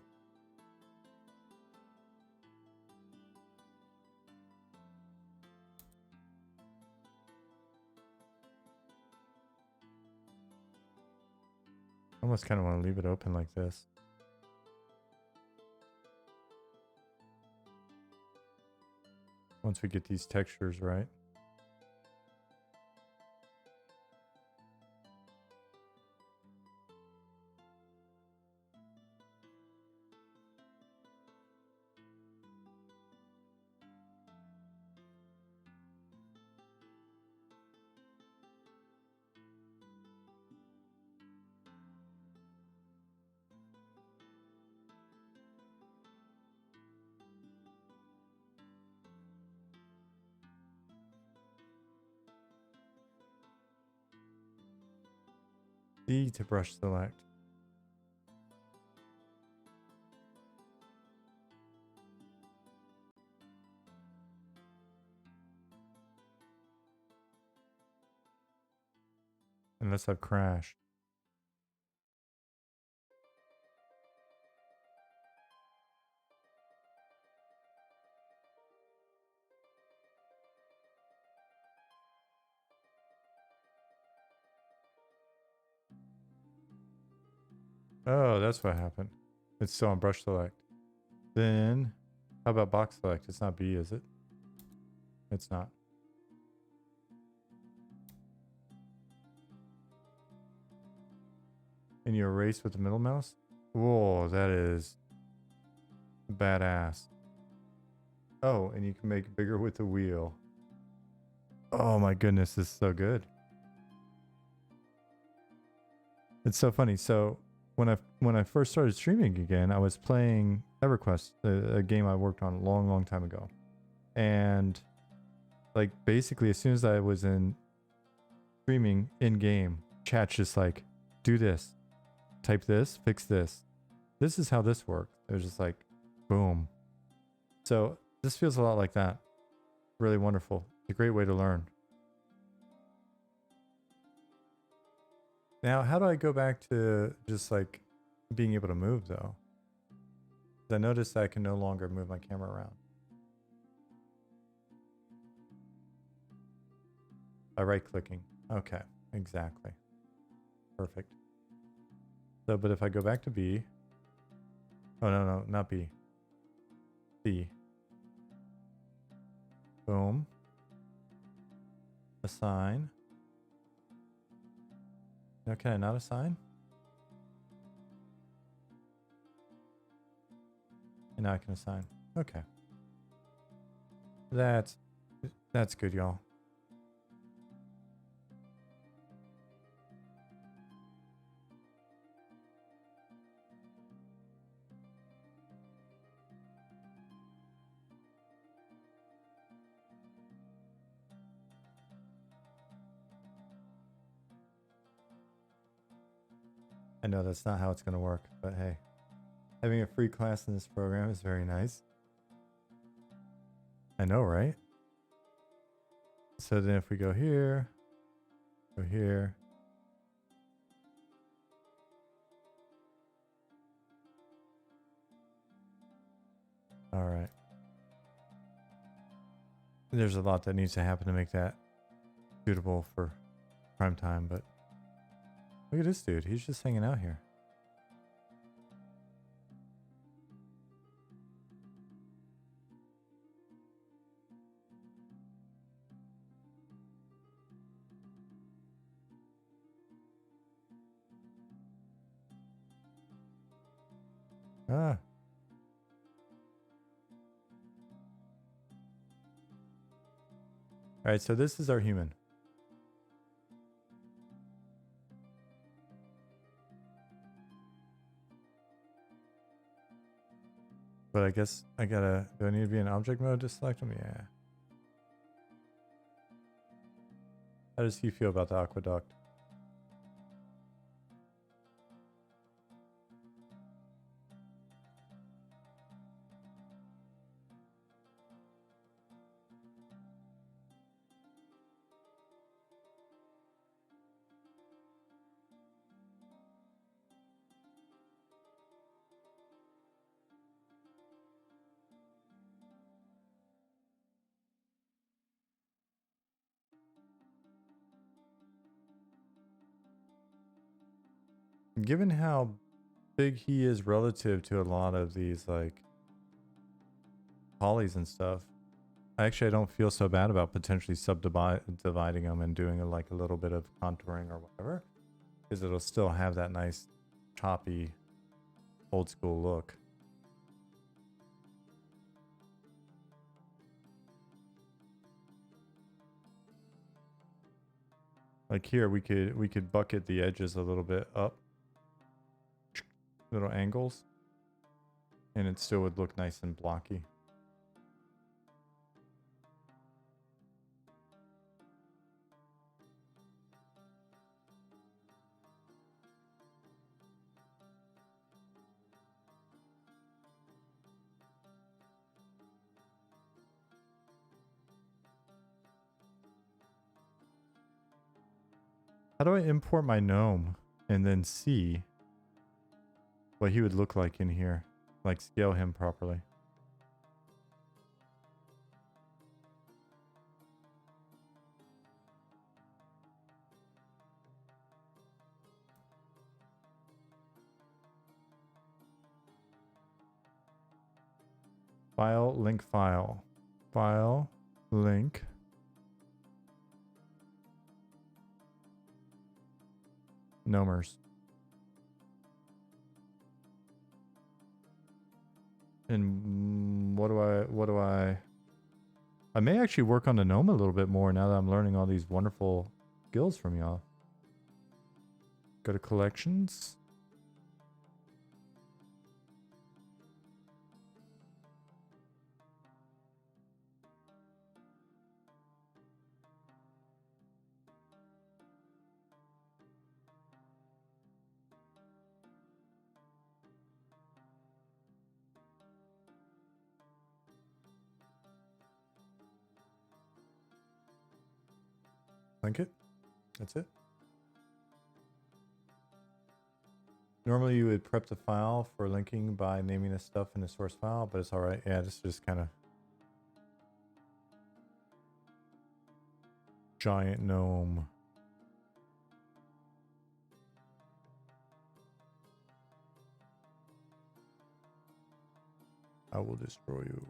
I almost kind of want to leave it open like this. Once we get these textures right. D to brush select. Unless I've crashed. Oh, that's what happened. It's still on brush select. Then, how about box select? It's not B, is it? It's not. And you erase with the middle mouse? Whoa, that is badass. Oh, and you can make it bigger with the wheel. Oh my goodness, this is so good. It's so funny. So when I first started streaming again, I was playing EverQuest, a game I worked on a long time ago. And like basically as soon as I was in streaming in game, chat's just like, do this, type this, fix this. This is how this works. It was just like, boom. So this feels a lot like that. Really wonderful. It's a great way to learn. Now, how do I go back to just like being able to move though? I noticed that I can no longer move my camera around. By right clicking. Okay, exactly. Perfect. So, but if I go back to B, oh no, not B. C. Boom. Assign. Now, can I not assign? And now I can assign. Okay. That's good, y'all. I know that's not how it's going to work, but hey, having a free class in this program is very nice. I know, right? So then if we go here, go here. All right. There's a lot that needs to happen to make that suitable for prime time, but look at this dude. He's just hanging out here. Ah. All right, so this is our human. But I guess I gotta, do I need to be in object mode to select him? Yeah. How does he feel about the aqueduct? Given how big he is relative to a lot of these like polys and stuff, I don't feel so bad about potentially subdividing them and doing like a little bit of contouring or whatever, because it'll still have that nice choppy old school look. Like here we could bucket the edges a little bit up, little angles, and it still would look nice and blocky. How do I import my gnome and then see what he would look like in here? Like scale him properly. File, link file. File, link. Gnomers. And what do I may actually work on the gnome a little bit more now that I'm learning all these wonderful skills from y'all. Go to collections. Link it. That's it. Normally you would prep the file for linking by naming this stuff in the source file, but it's all right. Yeah, this is just kind of giant gnome. I will destroy you.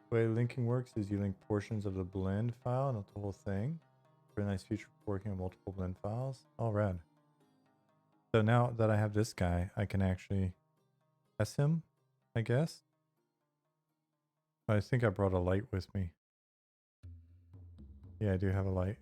The way linking works is you link portions of the blend file, not the whole thing. Very nice feature for working on multiple blend files. All rad. So now that I have this guy, I can actually test him, I guess. I think I brought a light with me. Yeah, I do have a light.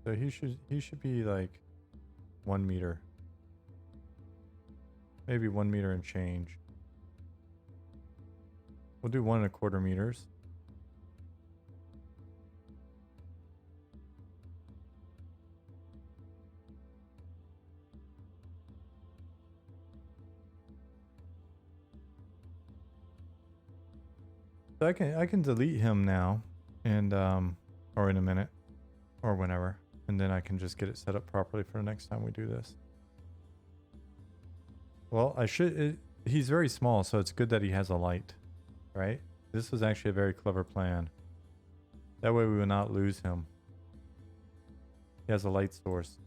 So he should be like 1 meter. Maybe 1 meter and change. We'll do 1.25 meters. So I can delete him now and or in a minute or whenever, and then I can just get it set up properly for the next time we do this. Well, he's very small, so it's good that he has a light, right? This was actually a very clever plan. That way we will not lose him. He has a light source.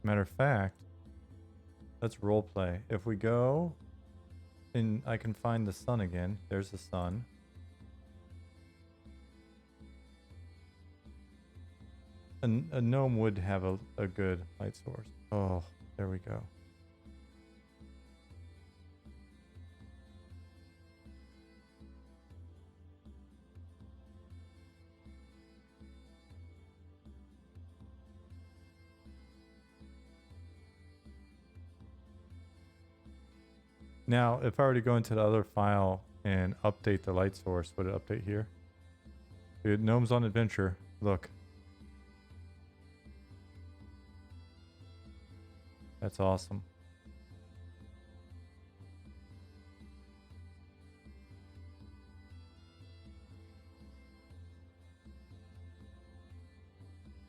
Matter of fact, let's role play. If we go and I can find the sun again. There's the sun. A gnome would have a good light source. Oh, there we go. Now, if I were to go into the other file and update the light source, would it update here? Dude, Gnomes on Adventure. Look. That's awesome.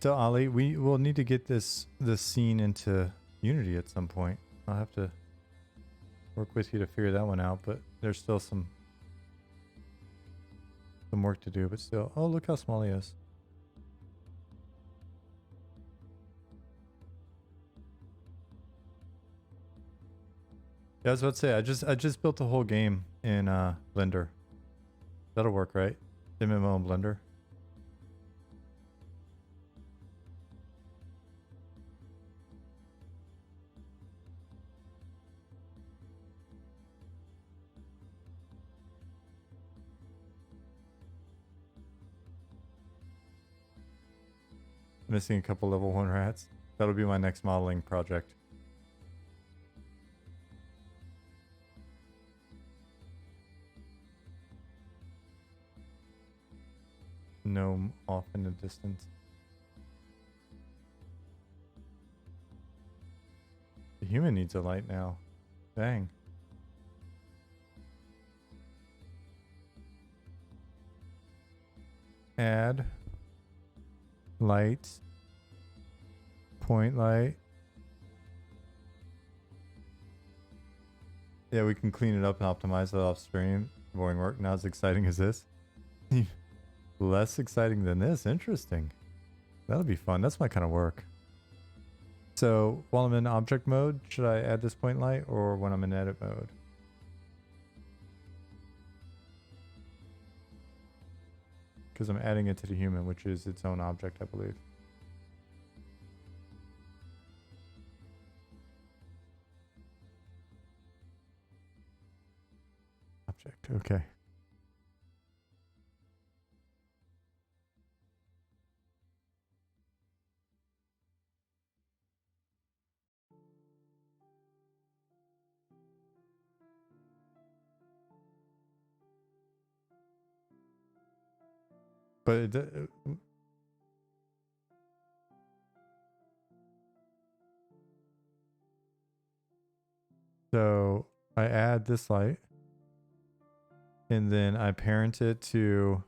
So Ali, we will need to get this scene into Unity at some point. I'll have to work with you to figure that one out, but there's still some work to do, but still. Oh, look how small he is. Yeah, I was about to say, I just built the whole game in Blender. That'll work, right? MMO in Blender. Missing a couple level 1 rats. That'll be my next modeling project. Gnome off in the distance. The human needs a light now. Dang. Add light, point light. Yeah, we can clean it up and optimize it off stream. Boring work. Not as exciting as this. Less exciting than this. Interesting. That'll be fun. That's my kind of work. So while I'm in object mode, should I add this point light or when I'm in edit mode? Because I'm adding it to the human, which is its own object, I believe. Object, okay. But so I add this light and then I parent it to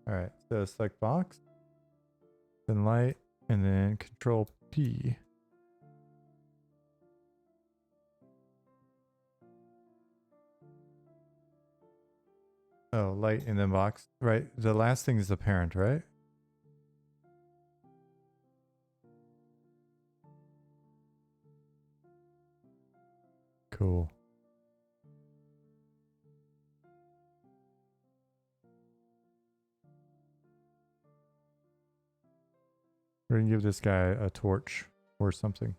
all right, so select box, then light, and then control P. Oh, light and then box. Right. The last thing is the parent, right? Cool. We're gonna give this guy a torch or something.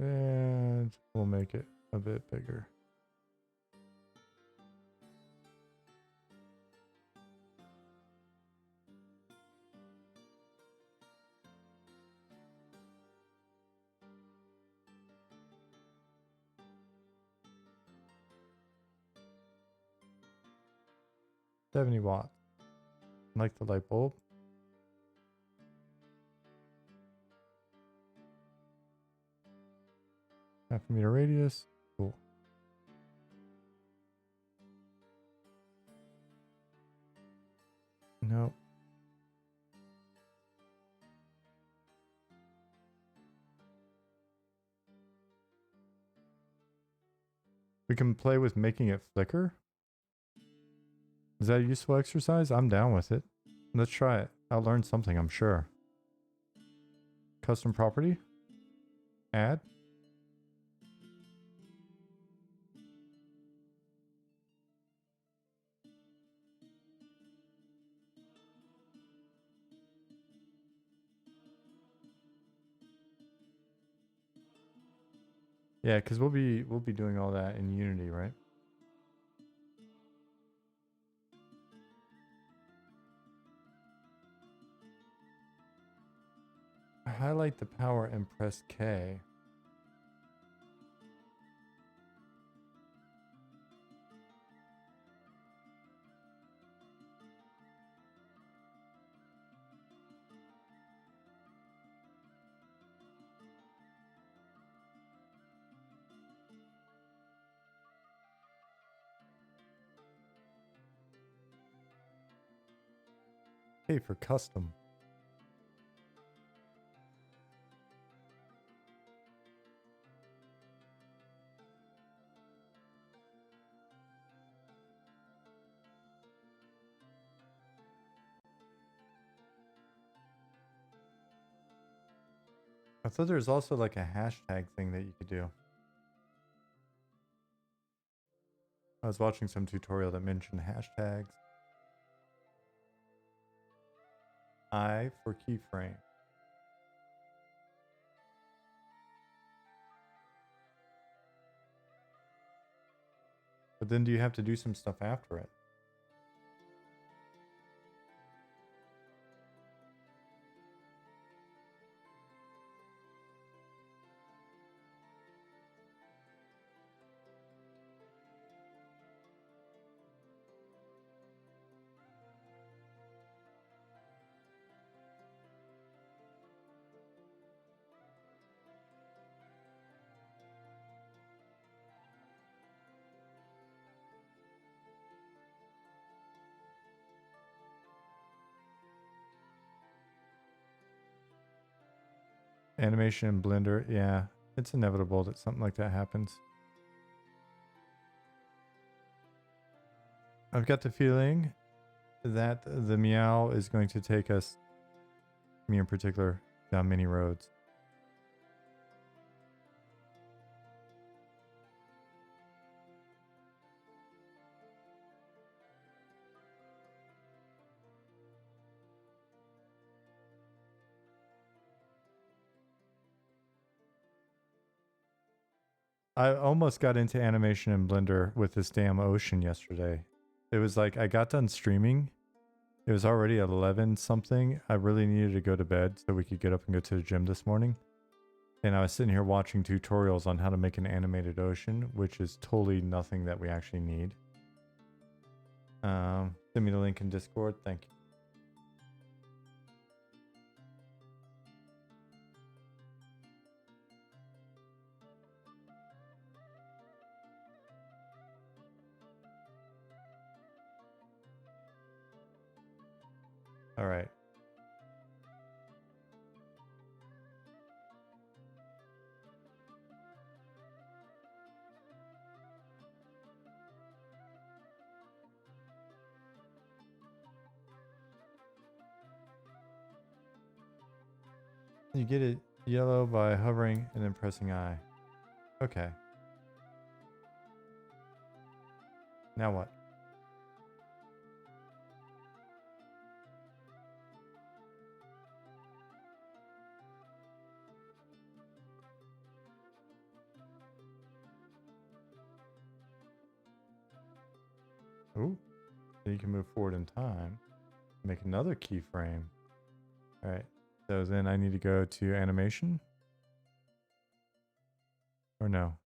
And we'll make it a bit bigger. $70. Like the light bulb. Half a meter radius. Cool. Nope. We can play with making it flicker. Is that a useful exercise? I'm down with it. Let's try it. I'll learn something, I'm sure. Custom property. Add. Yeah, because we'll be doing all that in Unity, right? Highlight the power and press K. Hey, for custom. I thought there was also like a hashtag thing that you could do. I was watching some tutorial that mentioned hashtags. I for keyframe. But then do you have to do some stuff after it? Animation in Blender, yeah. It's inevitable that something like that happens. I've got the feeling that the meow is going to take us, me in particular, down many roads. I almost got into animation in Blender with this damn ocean yesterday. It was like I got done streaming. It was already 11 something. I really needed to go to bed so we could get up and go to the gym this morning. And I was sitting here watching tutorials on how to make an animated ocean, which is totally nothing that we actually need. Send me the link in Discord. Thank you. All right. You get it yellow by hovering and then pressing I. Okay. Now what? Ooh. So you can move forward in time. Make another keyframe. All right. So then I need to go to animation. Or no?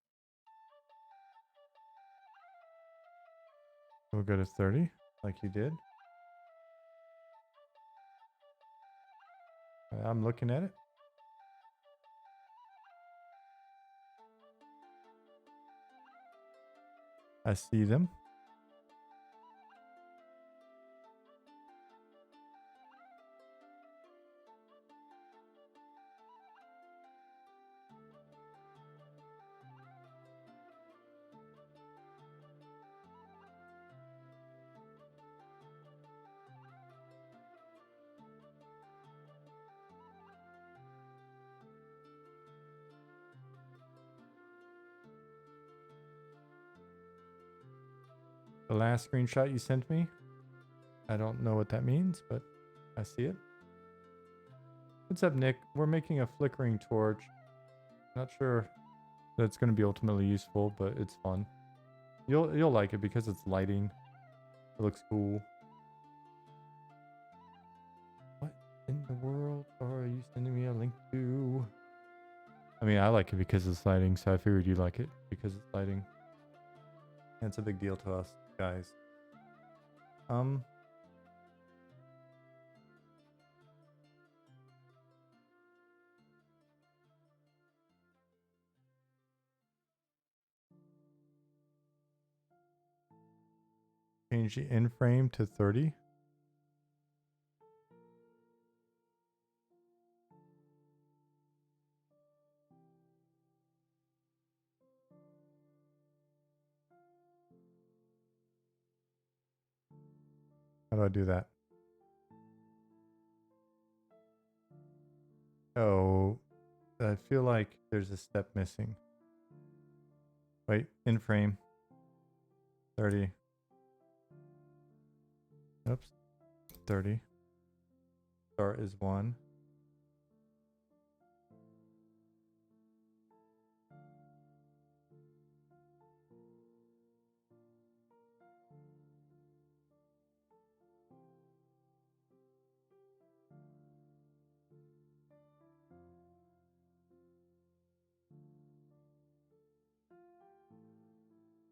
We'll go to 30, like you did. I'm looking at it. I see them. The last screenshot you sent me, I don't know what that means, but I see it. What's up, Nick? We're making a flickering torch. Not sure that's going to be ultimately useful, but it's fun. You'll like it because it's lighting. It looks cool. What in the world are you sending me a link to? I mean, I like it because it's lighting, so I figured you'd like it because it's lighting. And it's a big deal to us, guys. Change the in frame to 30. How do I do that? Oh, I feel like there's a step missing. Wait, in frame. 30. Oops. 30. Start is 1.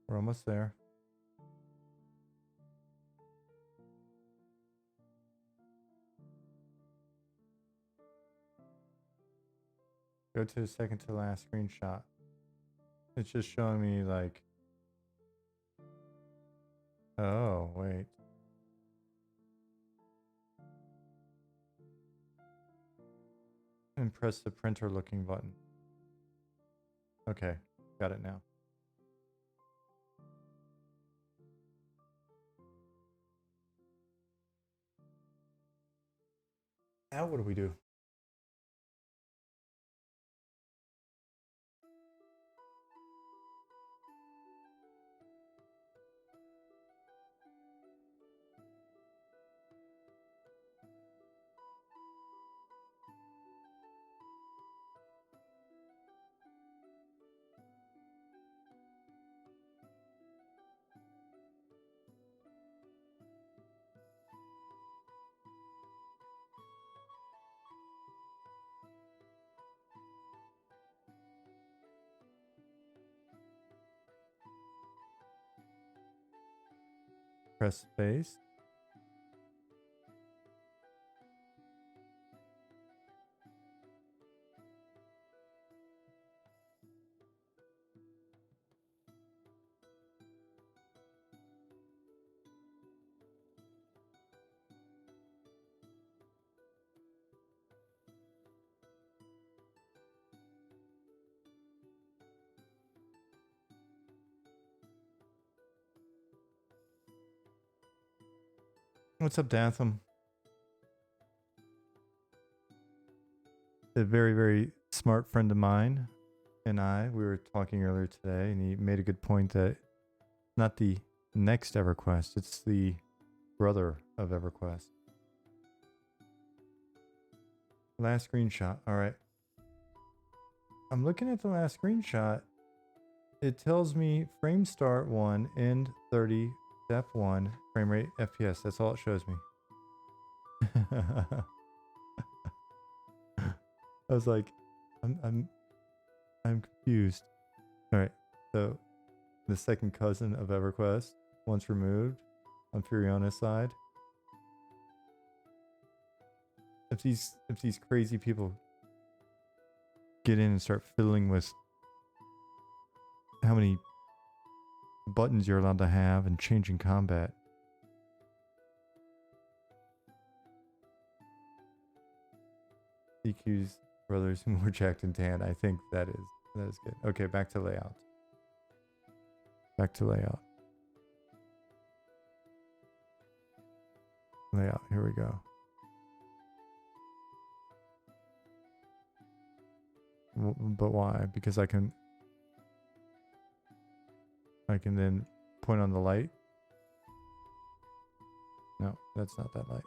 We're almost there. Go to the second to last screenshot. It's just showing me like, oh, wait. And press the printer looking button. Okay, got it now. Now what do we do? Press space. What's up, Datham? A very, very smart friend of mine and we were talking earlier today, and he made a good point that not the next EverQuest, it's the brother of EverQuest. Last screenshot. All right. I'm looking at the last screenshot. It tells me frame start 1, end 30, step 1, frame rate, FPS. That's all it shows me. I was like, I'm confused. All right. So the second cousin of EverQuest, once removed, on Furiona's side. If these crazy people get in and start fiddling with how many buttons you're allowed to have and changing combat. DQ's brothers more jacked and tan. I think that is good. Okay, back to layout. Back to layout. Layout, here we go. But why? Because I can then point on the light. No, that's not that light.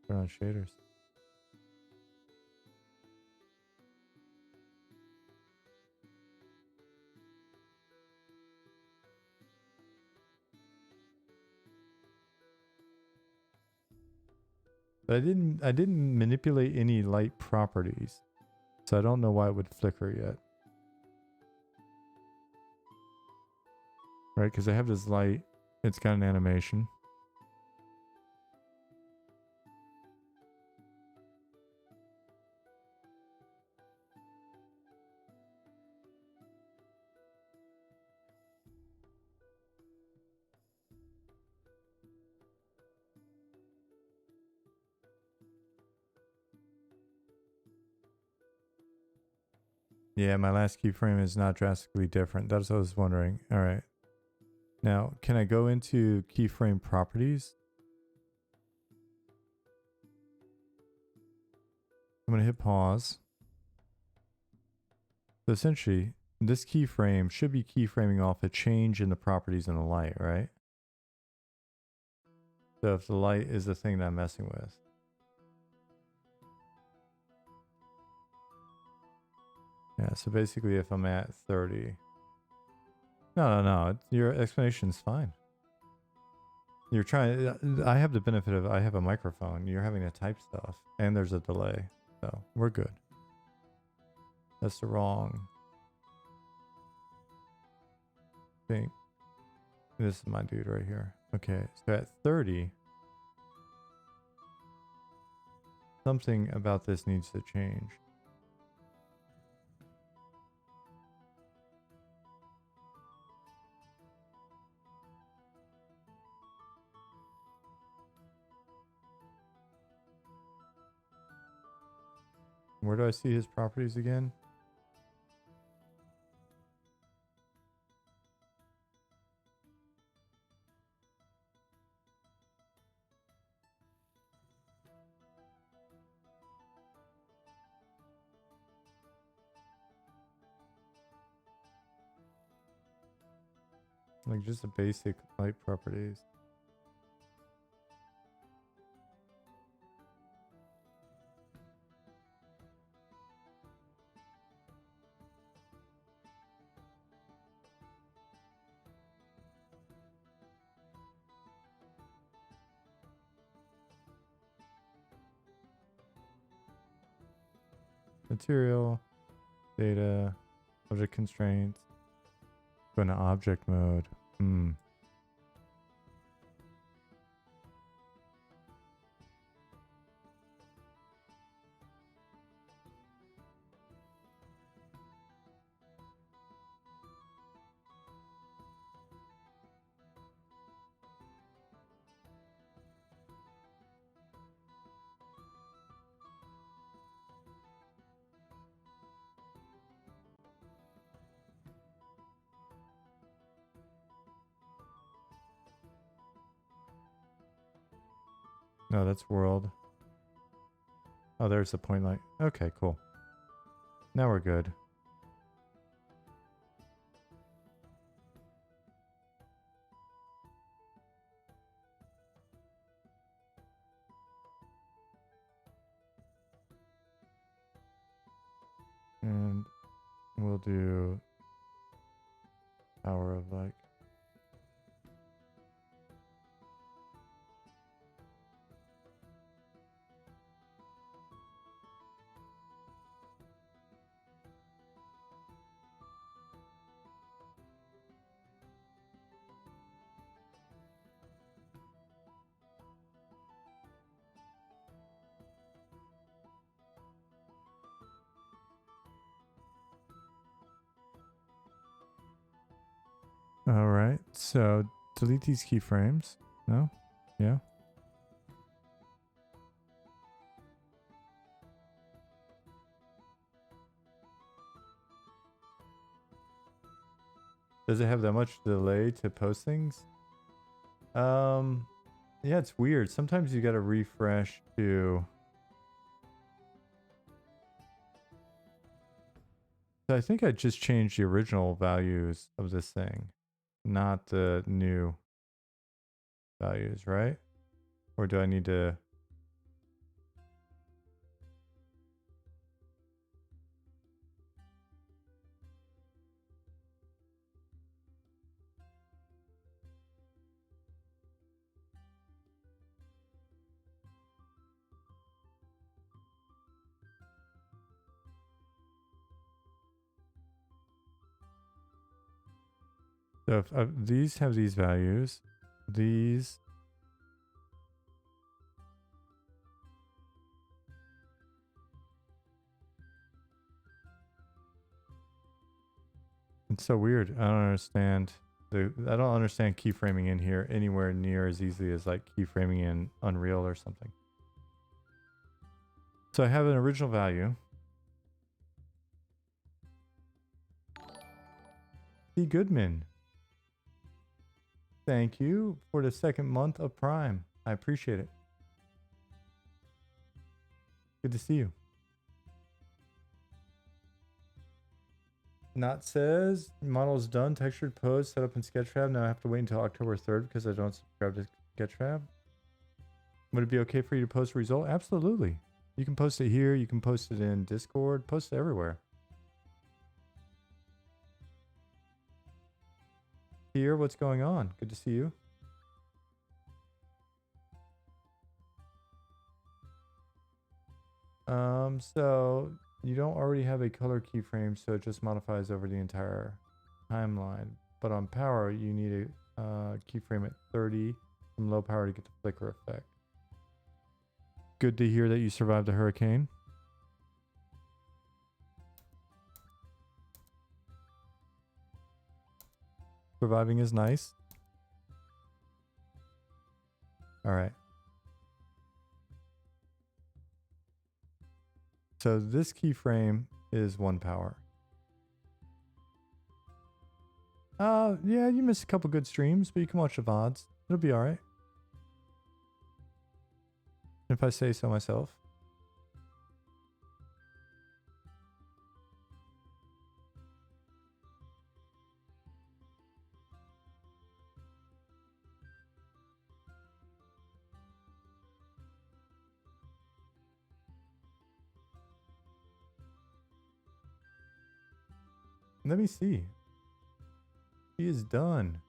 Turn on shaders. But I didn't manipulate any light properties, so I don't know why it would flicker yet. Right, because I have this light. It's got an animation. Yeah, my last keyframe is not drastically different. That's what I was wondering. All right. Now, can I go into keyframe properties? I'm going to hit pause. So essentially, this keyframe should be keyframing off a change in the properties in the light, right? So if the light is the thing that I'm messing with. Yeah, so basically if I'm at 30. No. Your explanation's fine. You're trying, I have the benefit of, I have a microphone. You're having to type stuff and there's a delay. So we're good. That's the wrong thing. This is my dude right here. Okay, so at 30, something about this needs to change. Where do I see his properties again? Like just the basic light properties. Material, data, object constraints. Go into object mode. No, that's world. Oh, there's the point light. Okay, cool. Now we're good. And we'll do power of like. All right, so delete these keyframes. No? Yeah? Does it have that much delay to post things? Yeah, it's weird. Sometimes you gotta refresh to... So I think I just changed the original values of this thing, not the new values, right? Or do I need to... So if these have these values, these... It's so weird. I don't understand. I don't understand keyframing in here anywhere near as easily as like keyframing in Unreal or something. So I have an original value. C. Goodman. Thank you for the 2nd month of Prime. I appreciate it. Good to see you. Not says model's done. Textured pose set up in Sketchfab. Now I have to wait until October 3rd because I don't subscribe to Sketchfab. Would it be okay for you to post a result? Absolutely. You can post it here. You can post it in Discord. Post it everywhere. Here, what's going on? Good to see you. So you don't already have a color keyframe, so it just modifies over the entire timeline. But on power, you need a keyframe at 30 from low power to get the flicker effect. Good to hear that you survived the hurricane. Surviving is nice. All right. So this keyframe is 1 power. Yeah, you missed a couple good streams, but you can watch the VODs. It'll be all right. If I say so myself. Let me see. She is done.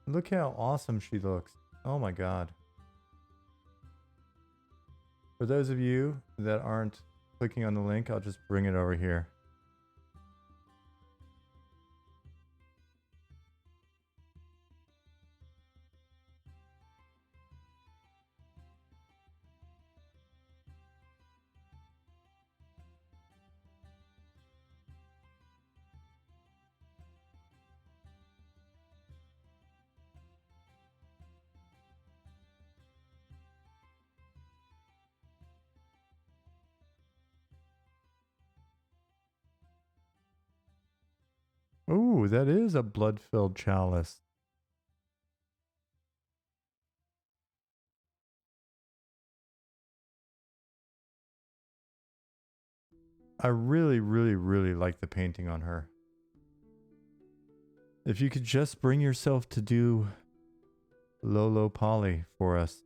Look how awesome she looks. Oh my god. For those of you that aren't clicking on the link, I'll just bring it over here. Ooh, that is a blood-filled chalice. I really, really, really like the painting on her. If you could just bring yourself to do low poly for us,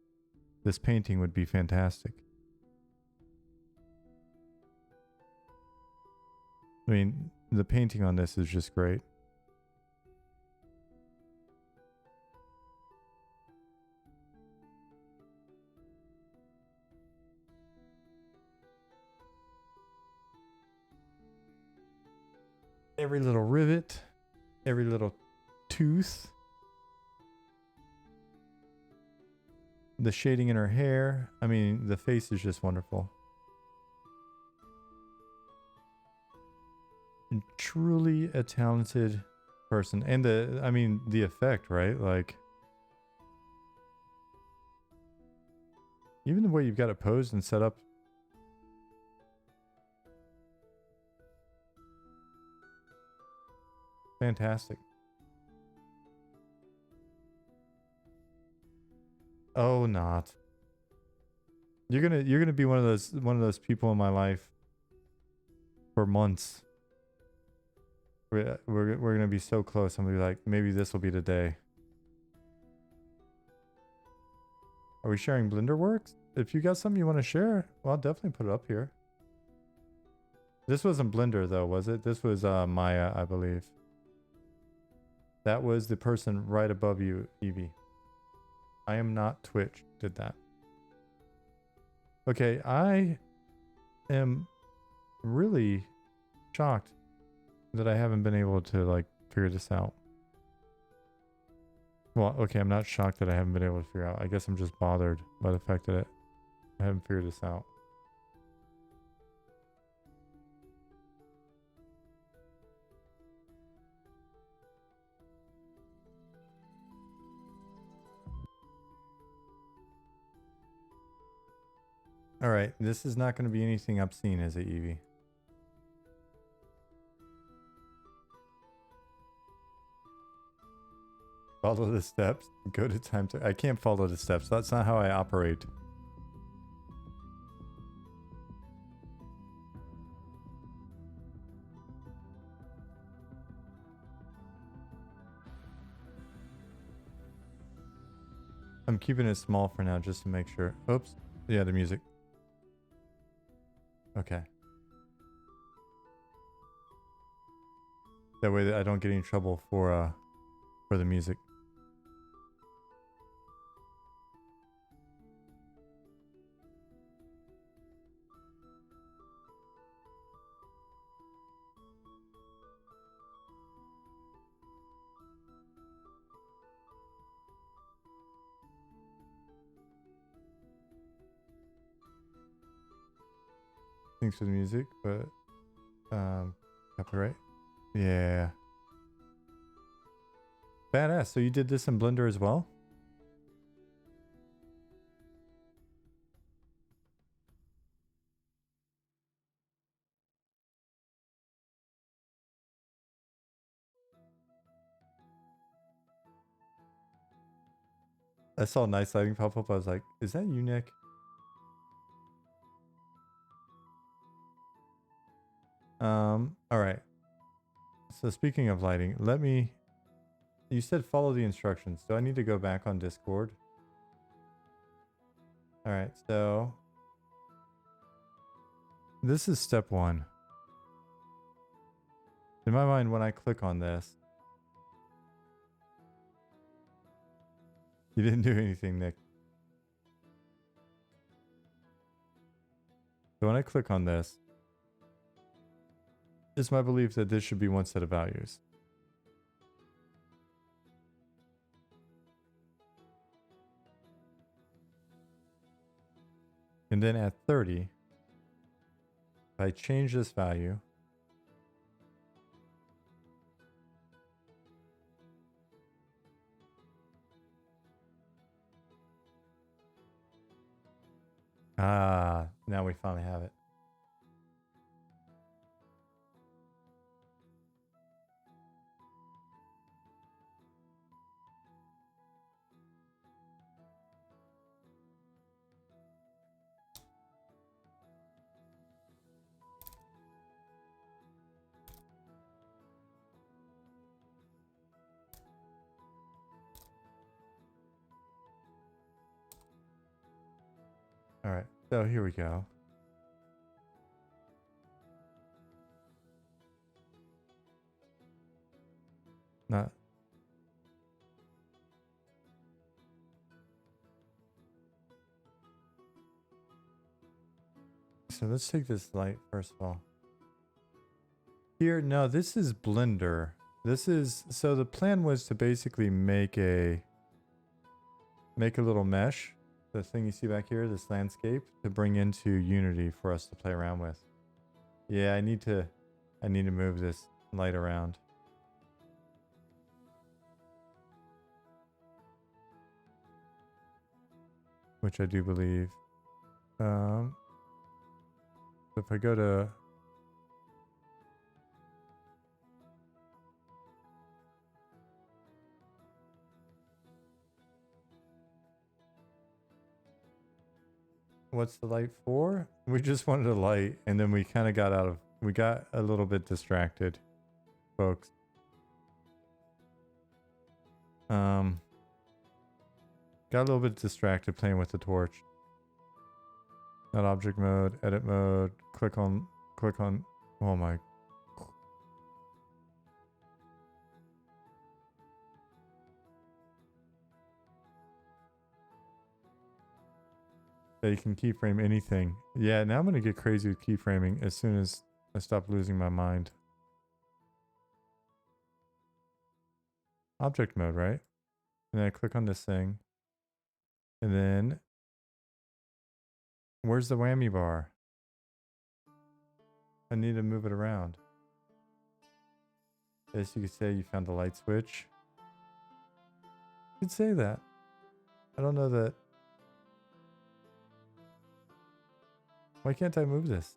this painting would be fantastic. I mean, the painting on this is just great. Every little rivet, every little tooth, the shading in her hair. I mean, the face is just wonderful. And truly a talented person. And the effect, right? Like, even the way you've got it posed and set up. Fantastic. Oh, not. You're gonna be one of those people in my life for months. We're gonna be so close. I'm gonna be like, maybe this will be the day. Are we sharing Blender Works? If you got something you want to share, well, I'll definitely put it up here. This wasn't Blender though, was it? This was Maya, I believe. That was the person right above you, Evie. I am not Twitch. Did that. Okay, I am really shocked that I haven't been able to like figure this out. Well, okay, I'm not shocked that I haven't been able to figure out. I guess I'm just bothered by the fact that I haven't figured this out. All right, this is not going to be anything obscene, is it, Evie? Follow the steps. Go to time to... I can't follow the steps. That's not how I operate. I'm keeping it small for now just to make sure. Oops. Yeah, the music. Okay. That way that I don't get in trouble for the music. Thanks for the music, but copyright. Yeah. Badass. So you did this in Blender as well? I saw nice lighting pop up. I was like, is that you, Nick? All right. So speaking of lighting, let me... You said follow the instructions. Do I need to go back on Discord? All right, so... This is step 1. In my mind, when I click on this... You didn't do anything, Nick. So when I click on this, it's my belief that this should be one set of values. And then at 30, if I change this value, now we finally have it. All right, so here we go. Not. So let's take this light first of all. Here, no, this is Blender. This is, so the plan was to basically make a little mesh. The thing you see back here, this landscape, to bring into Unity for us to play around with. Yeah, I need to move this light around. Which I do believe. So if I go to... What's the light for? We just wanted a light, and then we kind of got a little bit distracted, folks. Got a little bit distracted playing with the torch. Not object mode, edit mode, click on, oh my. Yeah, you can keyframe anything. Yeah, now I'm going to get crazy with keyframing as soon as I stop losing my mind. Object mode, right? And then I click on this thing. And then, where's the whammy bar? I need to move it around. As you could say, you found the light switch. You could say that. I don't know that. Why can't I move this?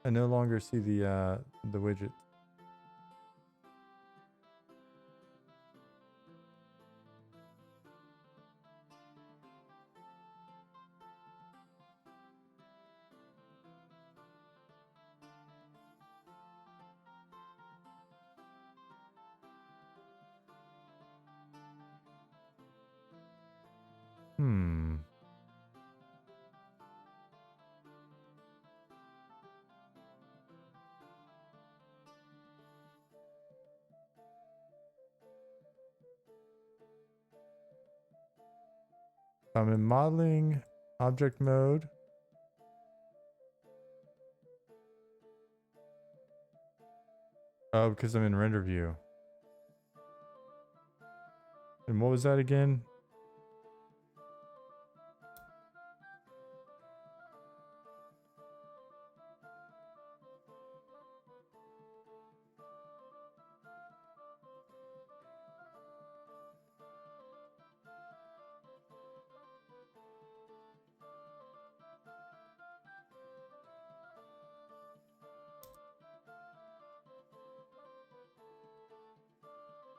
I no longer see the widget. Hmm. I'm in modeling object mode. Oh, because I'm in render view. And what was that again?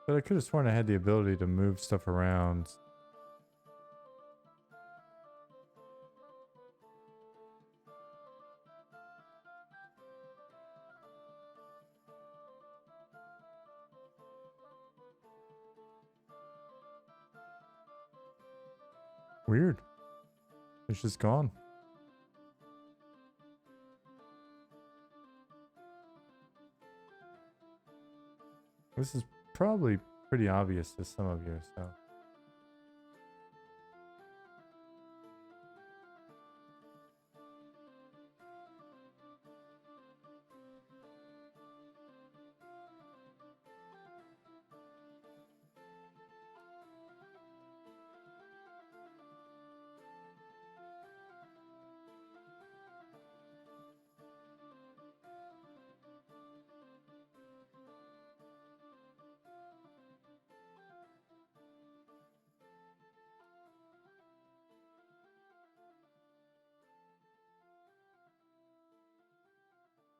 But I could have sworn I had the ability to move stuff around. Weird. It's just gone. This is probably pretty obvious to some of you, so.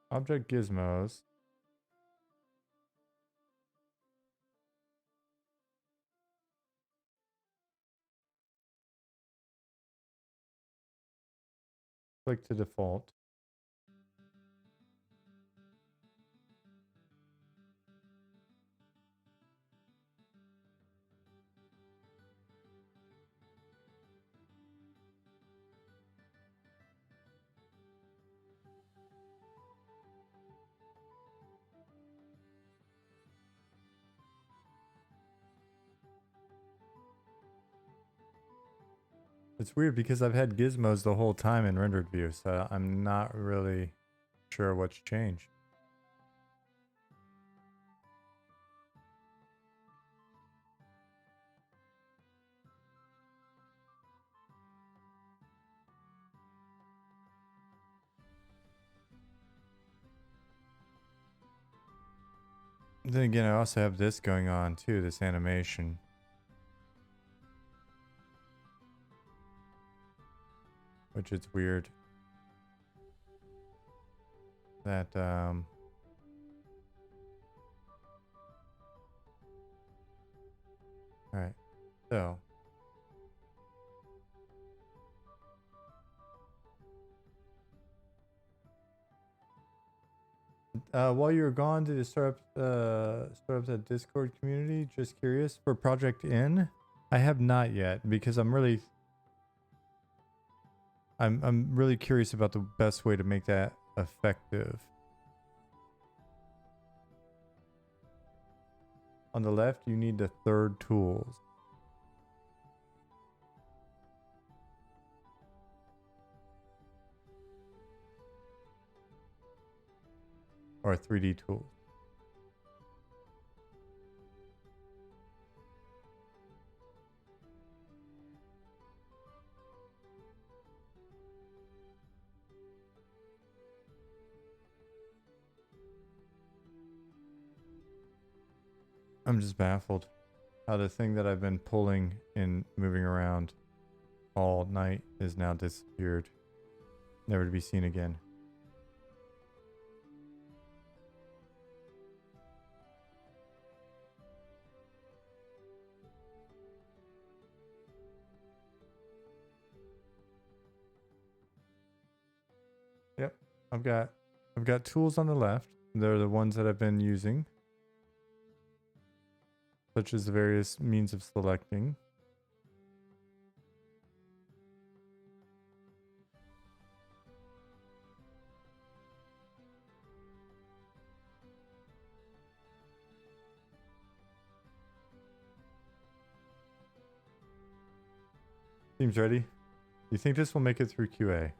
Object gizmos. Click to default. It's weird because I've had gizmos the whole time in rendered view, so I'm not really sure what's changed. Then again, I also have this going on too, this animation. Which is weird. That, alright, so. While you were gone, did it start up that Discord community? Just curious. For Project In? I have not yet, because I'm really curious about the best way to make that effective. On the left, you need the third tools. Or 3D tools. I'm just baffled how the thing that I've been pulling and moving around all night is now disappeared. Never to be seen again. I've got tools on the left. They're the ones that I've been using, such as the various means of selecting. Seems ready. You think this will make it through QA?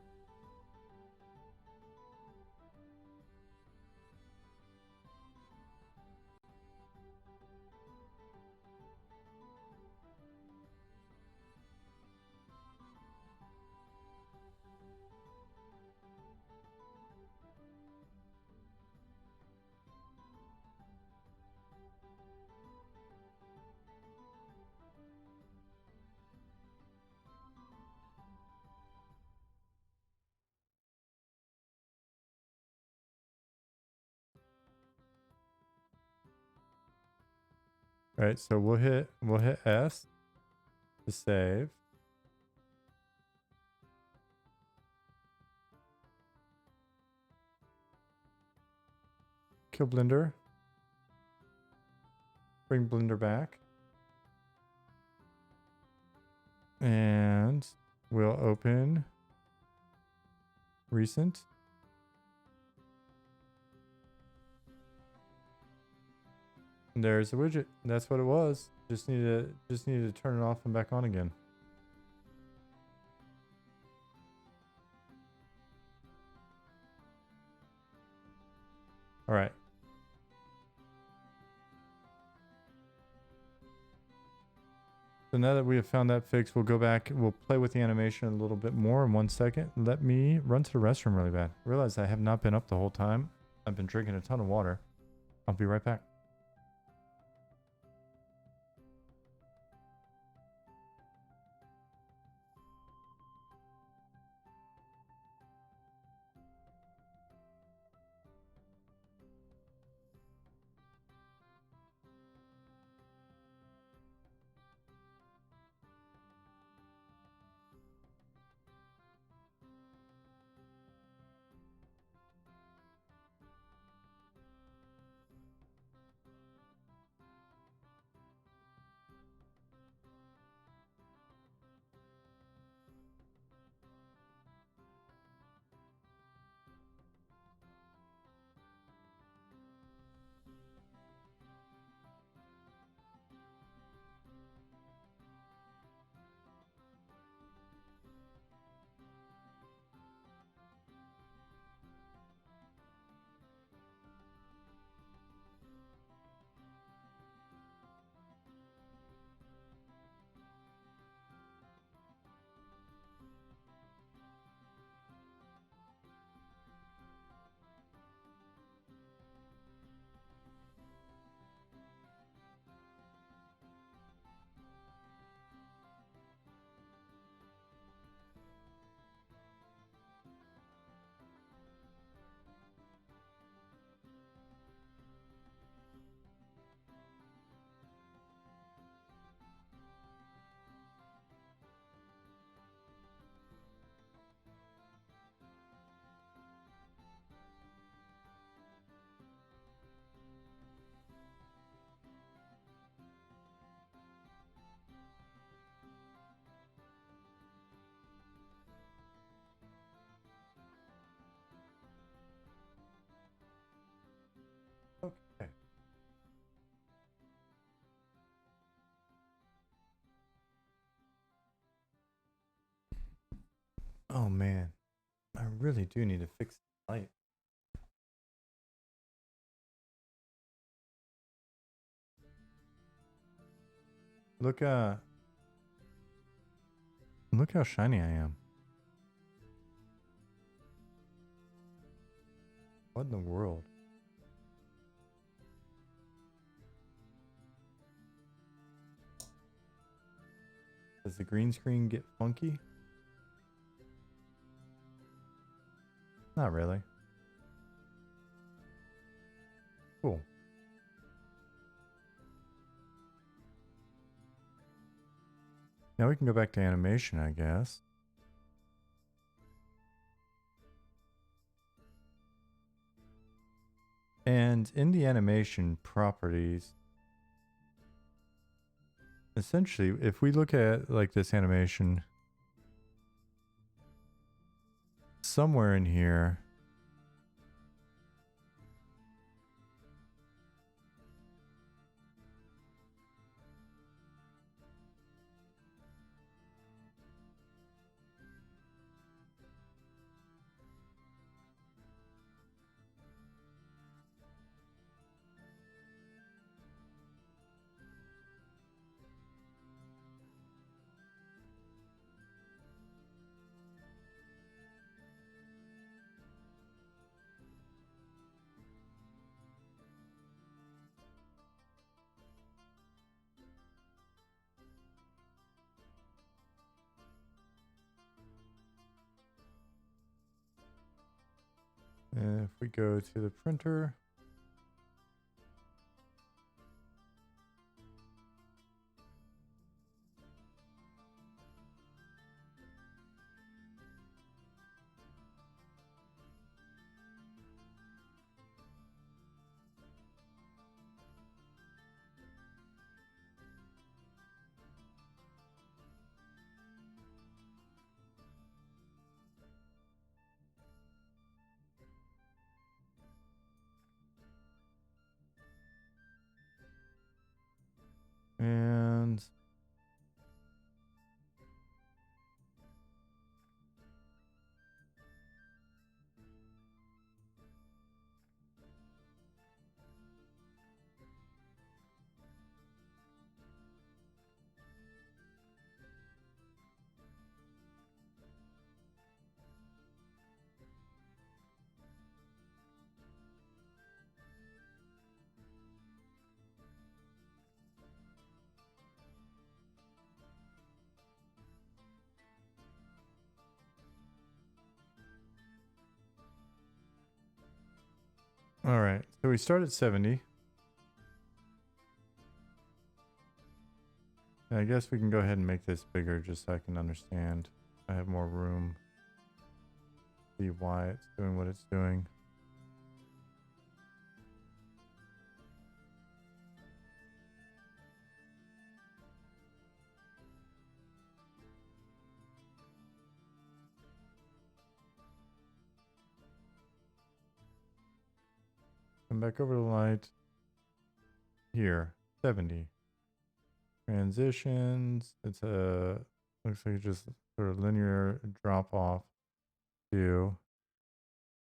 All right, so we'll hit S to save. Kill Blender. Bring Blender back. And we'll open recent. And there's the widget. That's what it was. Just needed to turn it off and back on again. All right. So now that we have found that fix, we'll go back. We'll play with the animation a little bit more in 1 second. Let me run to the restroom really bad. Realize I have not been up the whole time. I've been drinking a ton of water. I'll be right back. Okay. Oh man, I really do need to fix the light. Look how shiny I am. What in the world? Does the green screen get funky? Not really. Cool. Now we can go back to animation, I guess. And in the animation properties, essentially, if we look at like this animation, somewhere in here, if we go to the printer, and all right, so we start at 70. I guess we can go ahead and make this bigger just so I can understand. I have more room. See why it's doing what it's doing. Come back over to light. Here, 70. Transitions. It's a looks like just sort of linear drop off to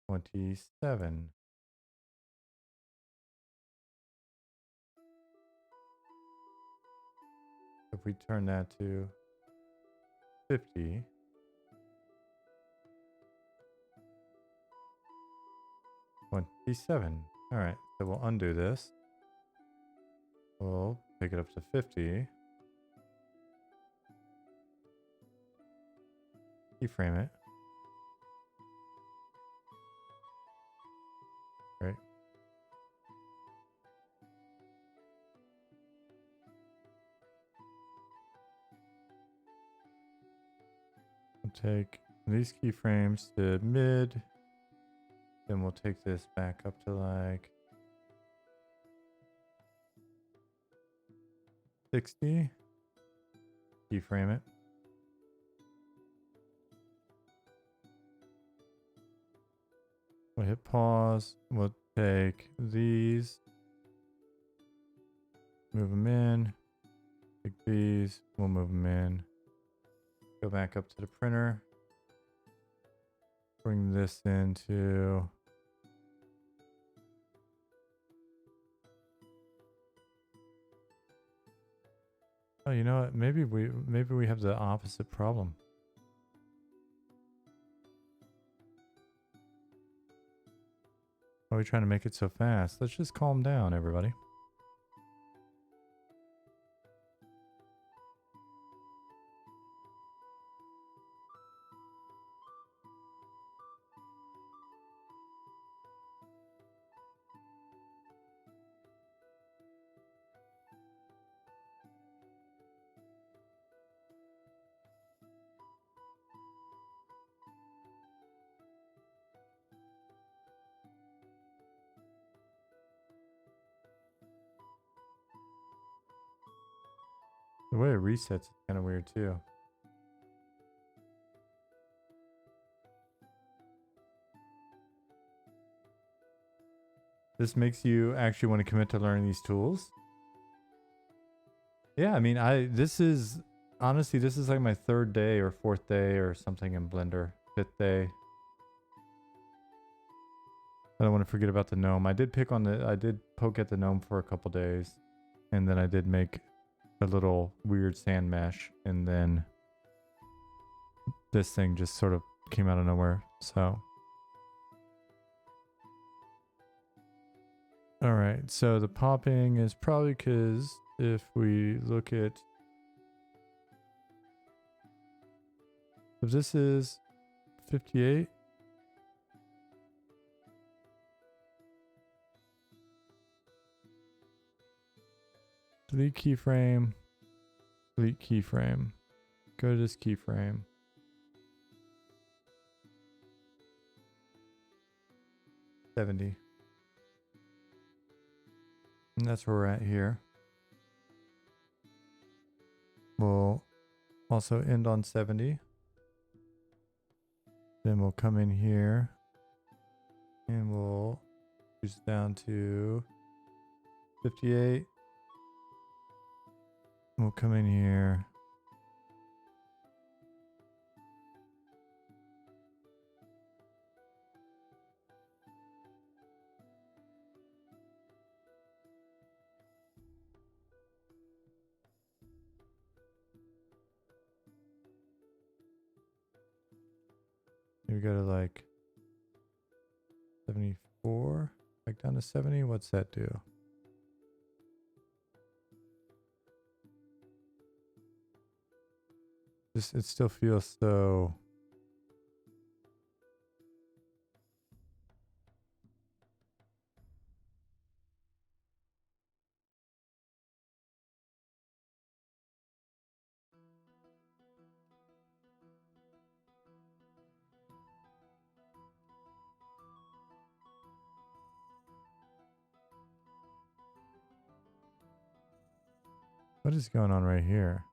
27. If we turn that to 50, $27. All right, so we'll undo this. We'll take it up to 50. Keyframe it. Right. We'll take these keyframes to mid. Then we'll take this back up to like 60. Keyframe it. We'll hit pause. We'll take these. Move them in. Take these. We'll move them in. Go back up to the printer. Bring this into... Oh, you know what? Maybe we have the opposite problem. Why are we trying to make it so fast? Let's just calm down, everybody. way it resets is kind of weird too. This makes you actually want to commit to learning these tools. Yeah, I mean, honestly, this is like my 3rd day or 4th day or something in Blender. 5th day. I don't want to forget about the gnome. I did poke at the gnome for a couple days, and then I did make a little weird sand mesh, and then this thing just sort of came out of nowhere. So, all right. So the popping is probably because if we look at, if this is 58. Delete keyframe. Delete keyframe. Go to this keyframe. $70. And that's where we're at here. We'll also end on 70. Then we'll come in here and we'll reduce it down to 58. We'll come in here. We go to like 74, back down to 70. What's that do? It still feels so. What is going on right here?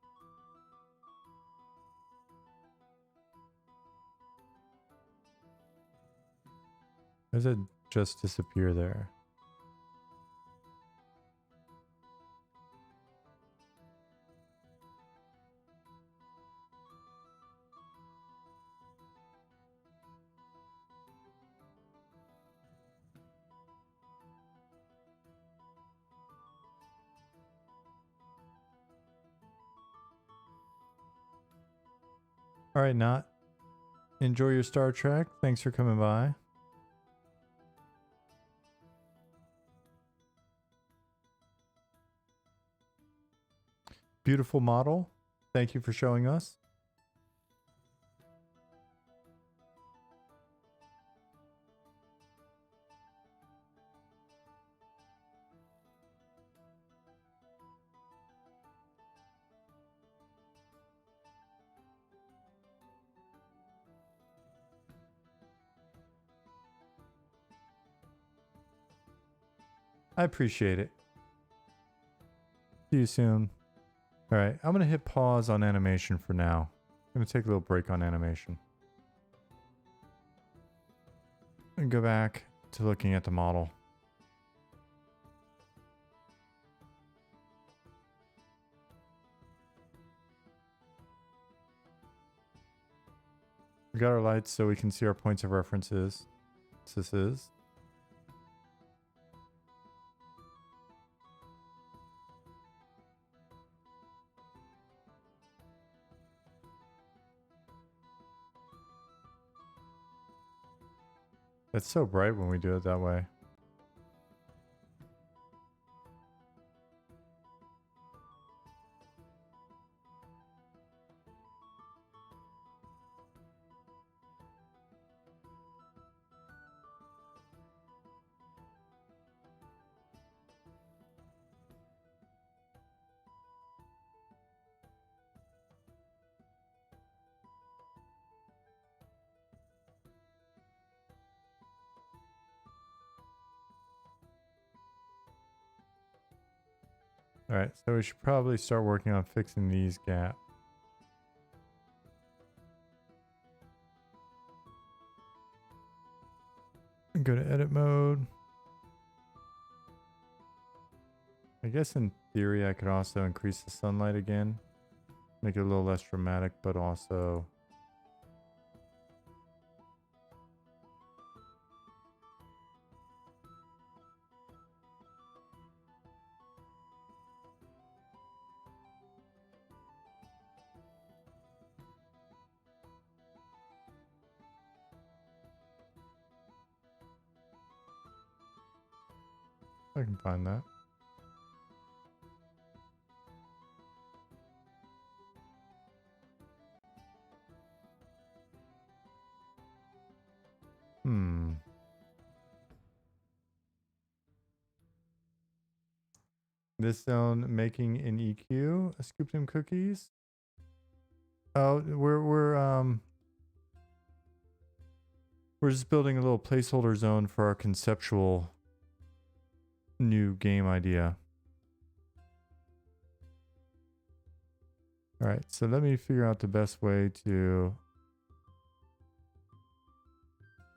Why does it just disappear there? All right, Not. Enjoy your Star Trek. Thanks for coming by. Beautiful model. Thank you for showing us. I appreciate it. See you soon. All right, I'm going to hit pause on animation for now. I'm going to take a little break on animation. And go back to looking at the model. We got our lights so we can see our points of references. This is. It's so bright when we do it that way. Alright, so we should probably start working on fixing these gaps. Go to edit mode. I guess in theory I could also increase the sunlight again. Make it a little less dramatic, but also... I can find that. This zone making an EQ, scoop them cookies. Oh, we're just building a little placeholder zone for our conceptual new game idea. All right, so let me figure out the best way to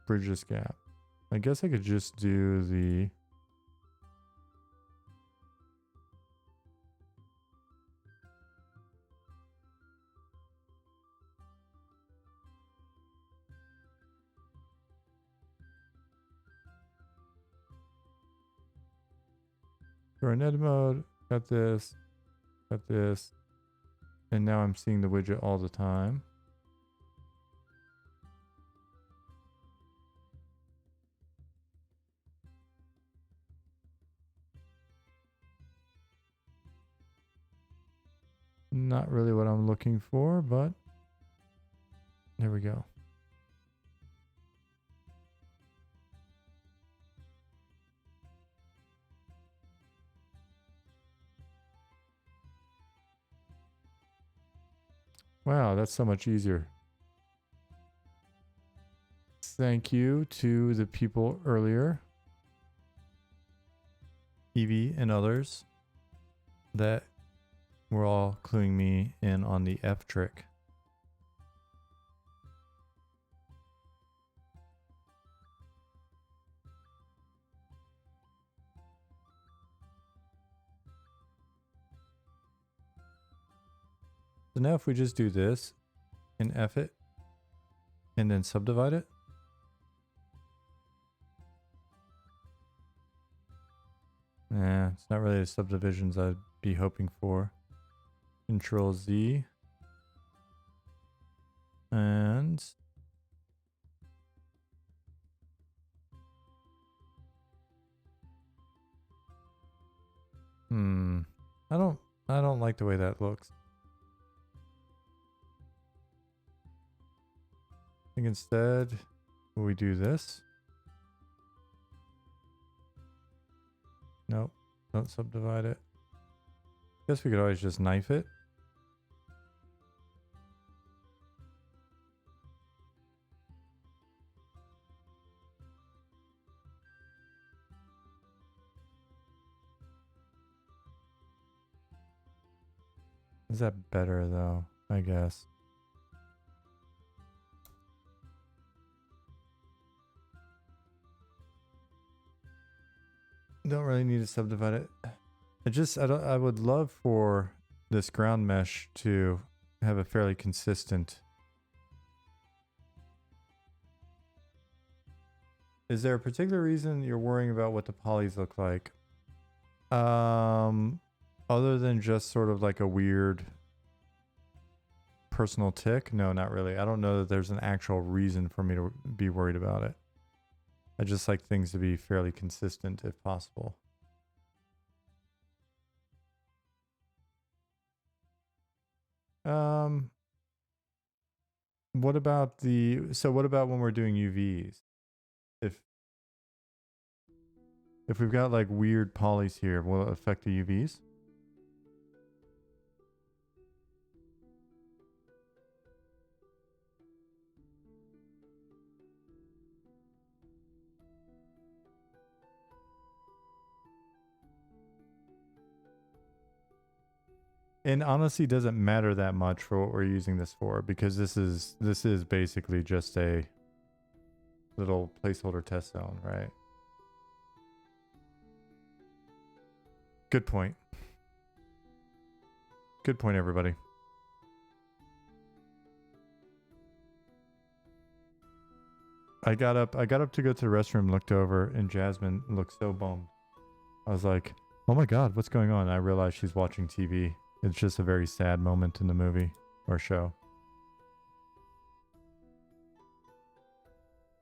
bridge this gap. I guess I could just do the... We're in edit mode, got this, and now I'm seeing the widget all the time. Not really what I'm looking for, but there we go. Wow, that's so much easier. Thank you to the people earlier, Evie and others, that were all cluing me in on the F trick. So now if we just do this and F it and then subdivide it. Nah, it's not really the subdivisions I'd be hoping for. Control Z. And I don't like the way that looks. I think instead we do this. Nope, don't subdivide it. Guess we could always just knife it. Is that better though? I guess. Don't really need to subdivide it. I would love for this ground mesh to have a fairly consistent. Is there a particular reason you're worrying about what the polys look like? Other than just sort of like a weird personal tick? No, not really. I don't know that there's an actual reason for me to be worried about it. I just like things to be fairly consistent if possible. What about what about when we're doing UVs? If we've got like weird polys here, will it affect the UVs? And honestly, doesn't matter that much for what we're using this for, because this is basically just a little placeholder test zone, right? Good point. Good point, everybody. I got up to go to the restroom, looked over, and Jasmine looked so bummed. I was like, oh my god, what's going on? I realized she's watching TV. It's just a very sad moment in the movie or show.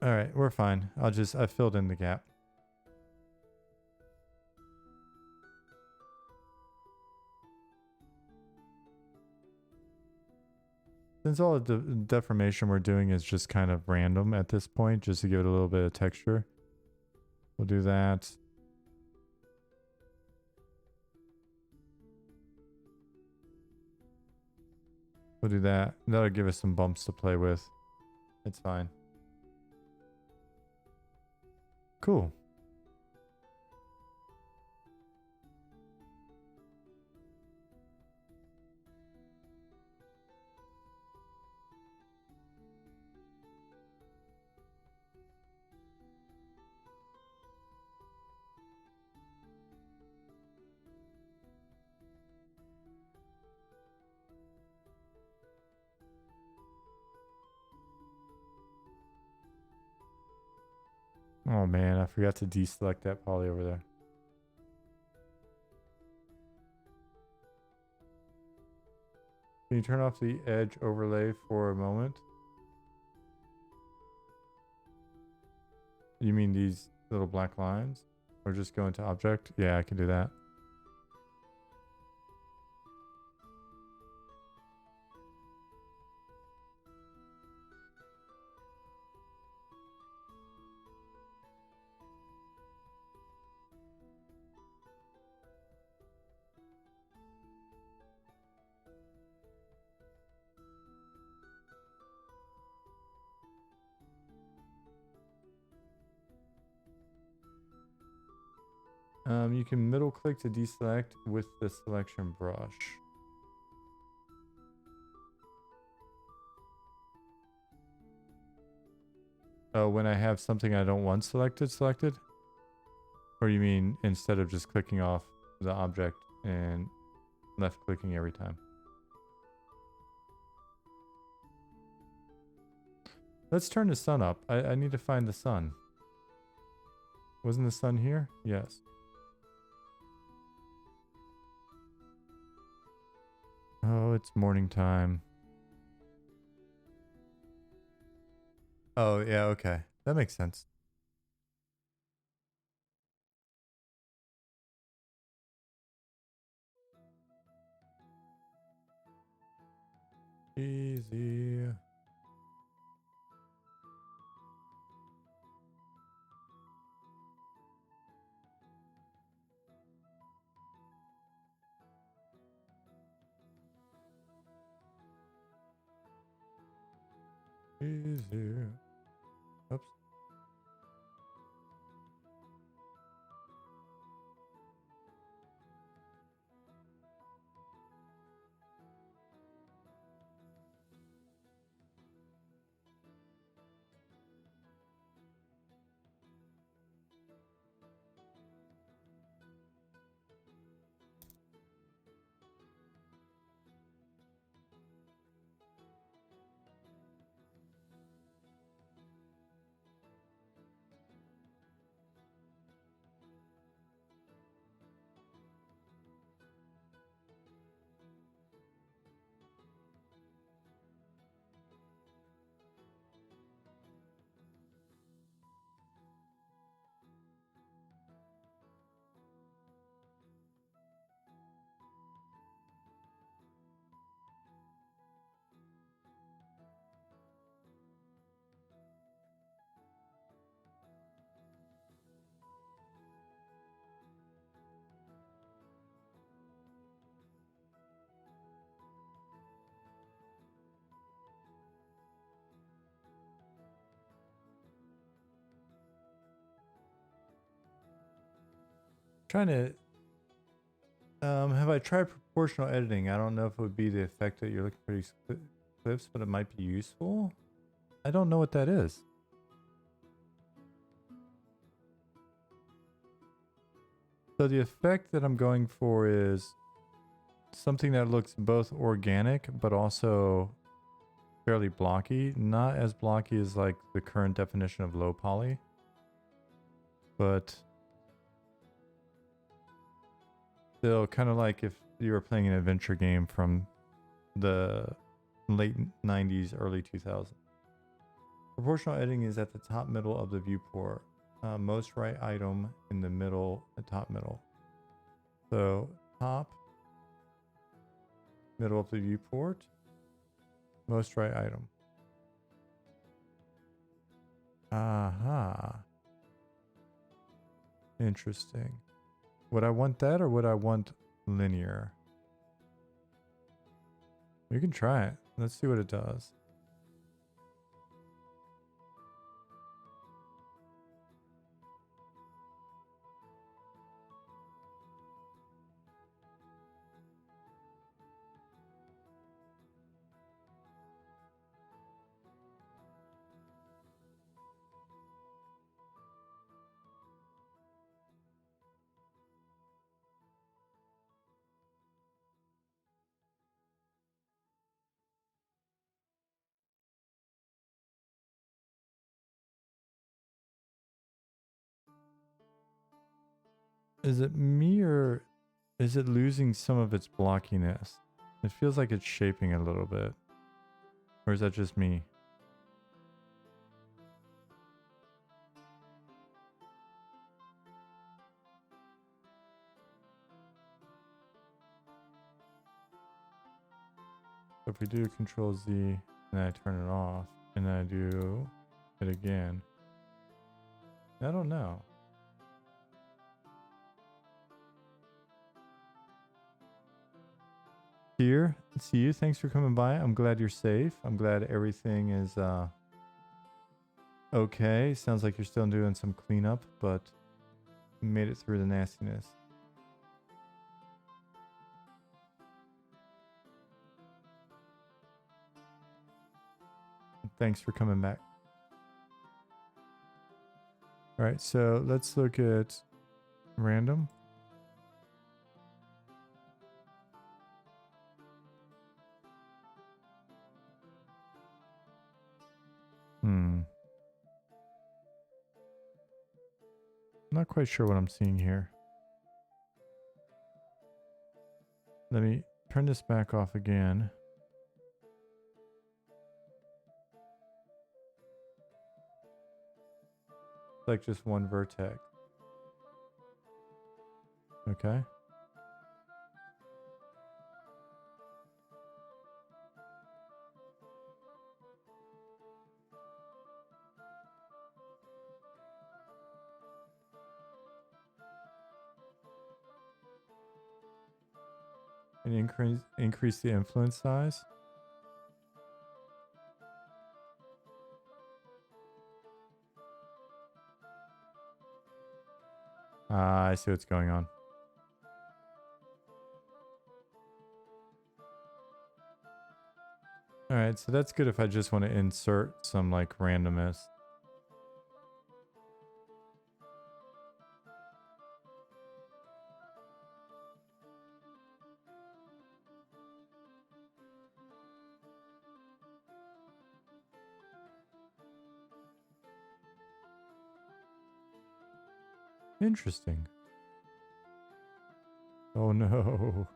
Alright, we're fine. I filled in the gap. Since all the deformation we're doing is just kind of random at this point, just to give it a little bit of texture, we'll do that. We'll do that. That'll give us some bumps to play with. It's fine. Cool. Oh man, I forgot to deselect that poly over there. Can you turn off the edge overlay for a moment? You mean these little black lines? Or just go into object? Yeah, I can do that. You can middle click to deselect with the selection brush. Oh, when I have something I don't want selected? Or you mean instead of just clicking off the object and left clicking every time? Let's turn the sun up. I need to find the sun. Wasn't the sun here? Yes. Oh, it's morning time. Oh, yeah, okay. That makes sense. Easy. Easy. Oops. Trying to Have I tried proportional editing? I don't know if it would be the effect that you're looking for these clips, but it might be useful. I don't know what that is. So the effect that I'm going for is something that looks both organic but also fairly blocky. Not as blocky as like the current definition of low poly, but still kind of like if you were playing an adventure game from the late 90s, early 2000s. Proportional editing is at the top middle of the viewport. Most right item in the middle, the top middle. So top, middle of the viewport, most right item. Aha. Interesting. Would I want that or would I want linear? We can try it. Let's see what it does. Is it me or is it losing some of its blockiness? It feels like it's shaping a little bit. Or is that just me? So if we do Control Z and I turn it off and I do it again, I don't know. Here, see you. Thanks for coming by. I'm glad you're safe. I'm glad everything is okay. Sounds like you're still doing some cleanup, but made it through the nastiness. Thanks for coming back. All right, so let's look at random. Not quite sure what I'm seeing here. Let me turn this back off again. It's like just one vertex. Okay. And increase the influence size. I see what's going on. All right, so that's good if I just want to insert some like randomness. Interesting. Oh no.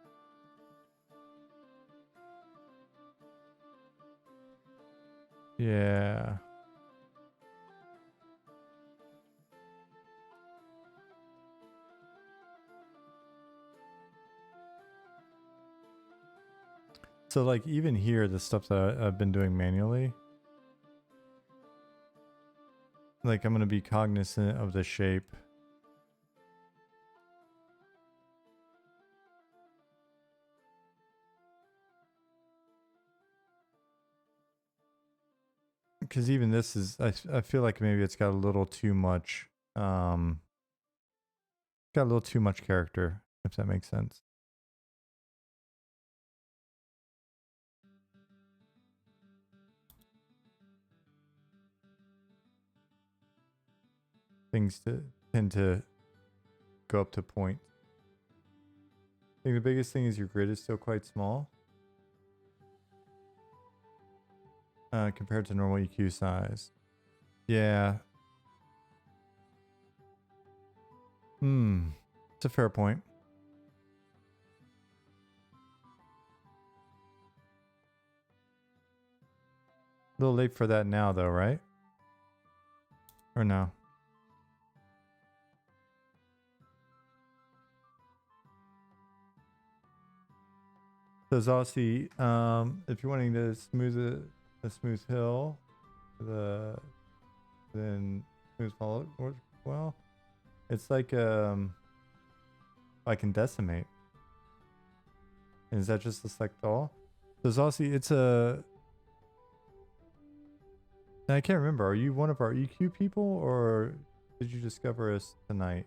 Yeah. So like even here, the stuff that I've been doing manually, like I'm going to be cognizant of the shape. Because even this is, I feel like maybe it's got a little too much, got a little too much character, if that makes sense. things tend to go up to point. I think the biggest thing is your grid is still quite small compared to normal EQ size. Yeah. It's a fair point. A little late for that now, though, right? Or no? So Zossi, if you're wanting to smooth a smooth hill, then smooth follow works well. It's like I can decimate. And is that just a select all? So Zossi, it's a. I can't remember. Are you one of our EQ people, or did you discover us tonight?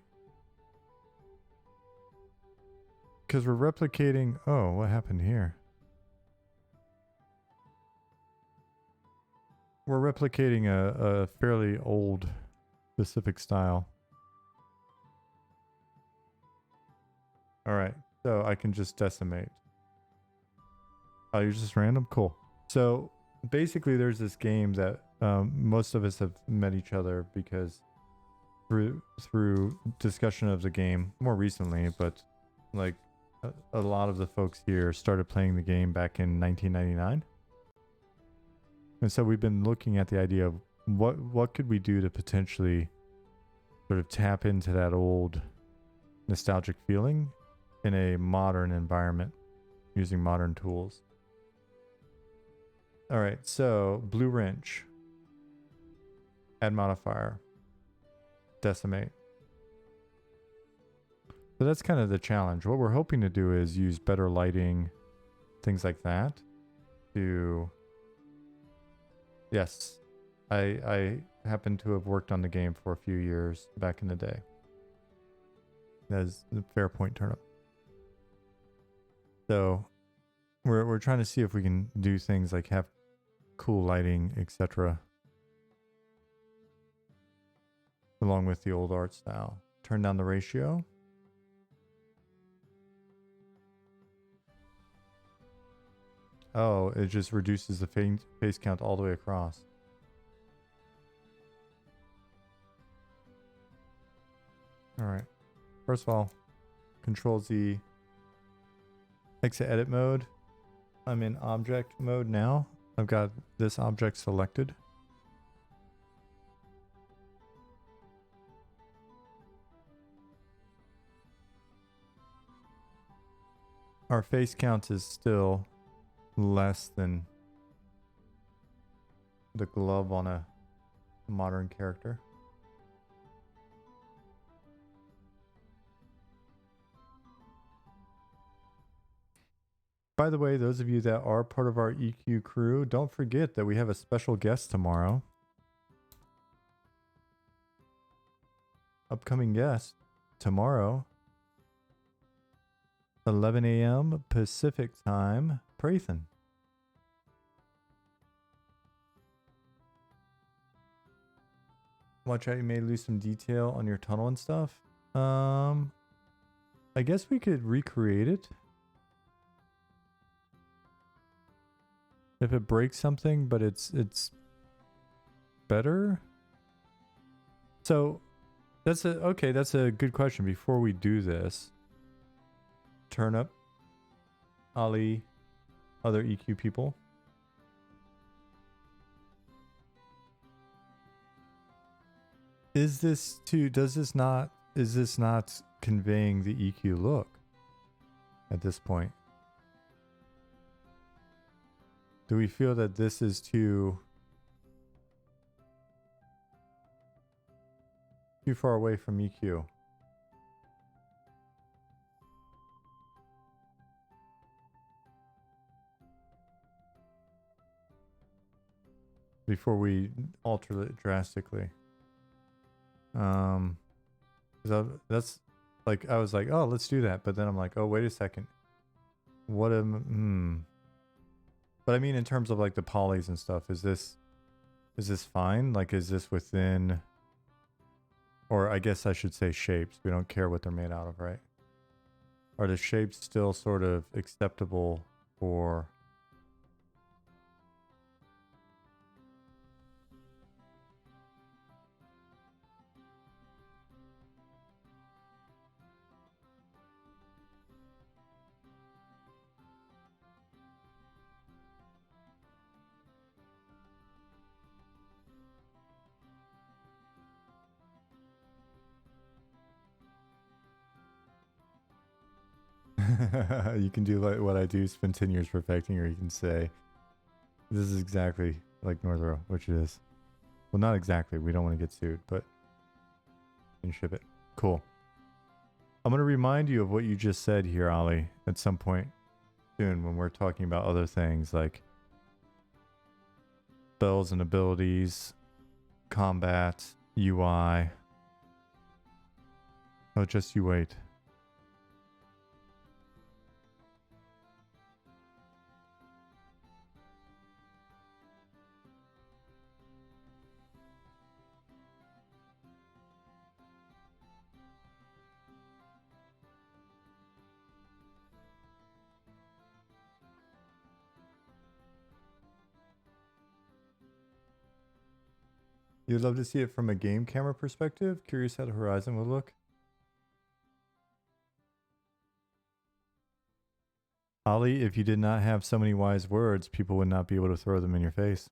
Because we're replicating. Oh, what happened here? We're replicating a fairly old specific style. All right, so I can just decimate. Oh, you're just random? Cool. So basically there's this game that most of us have met each other because through discussion of the game more recently, but like a lot of the folks here started playing the game back in 1999. And so we've been looking at the idea of what could we do to potentially sort of tap into that old nostalgic feeling in a modern environment using modern tools. All right, so blue wrench, add modifier, decimate. So that's kind of the challenge. What we're hoping to do is use better lighting, things like that to... Yes, I happen to have worked on the game for a few years back in the day. That is a fair point, Turnip. So we're trying to see if we can do things like have cool lighting, etc. along with the old art style. Turn down the ratio. Oh, it just reduces the face count all the way across. All right. First of all, Control Z. Exit edit mode. I'm in object mode now. I've got this object selected. Our face count is still less than the glove on a modern character. By the way, those of you that are part of our EQ crew, don't forget that we have a special guest tomorrow. Upcoming guest tomorrow, 11 a.m. Pacific time, Prathan. Watch out, you may lose some detail on your tunnel and stuff. I guess we could recreate it. If it breaks something, but it's better. So that's a good question. Before we do this, Turnip, Ali, other EQ people. Is this not conveying the EQ look at this point? Do we feel that this is too far away from EQ? Before we alter it drastically. That's like, I was like, oh, let's do that. But then I'm like, oh, wait a second. But I mean, in terms of like the polys and stuff, is this fine? Like, is this within Or I guess I should say shapes. We don't care what they're made out of, right? Are the shapes still sort of acceptable for... You can do like what I do, spend 10 years perfecting, or you can say, this is exactly like Northrow, which it is. Well, not exactly. We don't want to get sued, but you can ship it. Cool. I'm going to remind you of what you just said here, Ollie, at some point soon when we're talking about other things like spells and abilities, combat, UI. Oh, just you wait. You'd love to see it from a game camera perspective? Curious how the horizon would look? Ollie, if you did not have so many wise words, people would not be able to throw them in your face.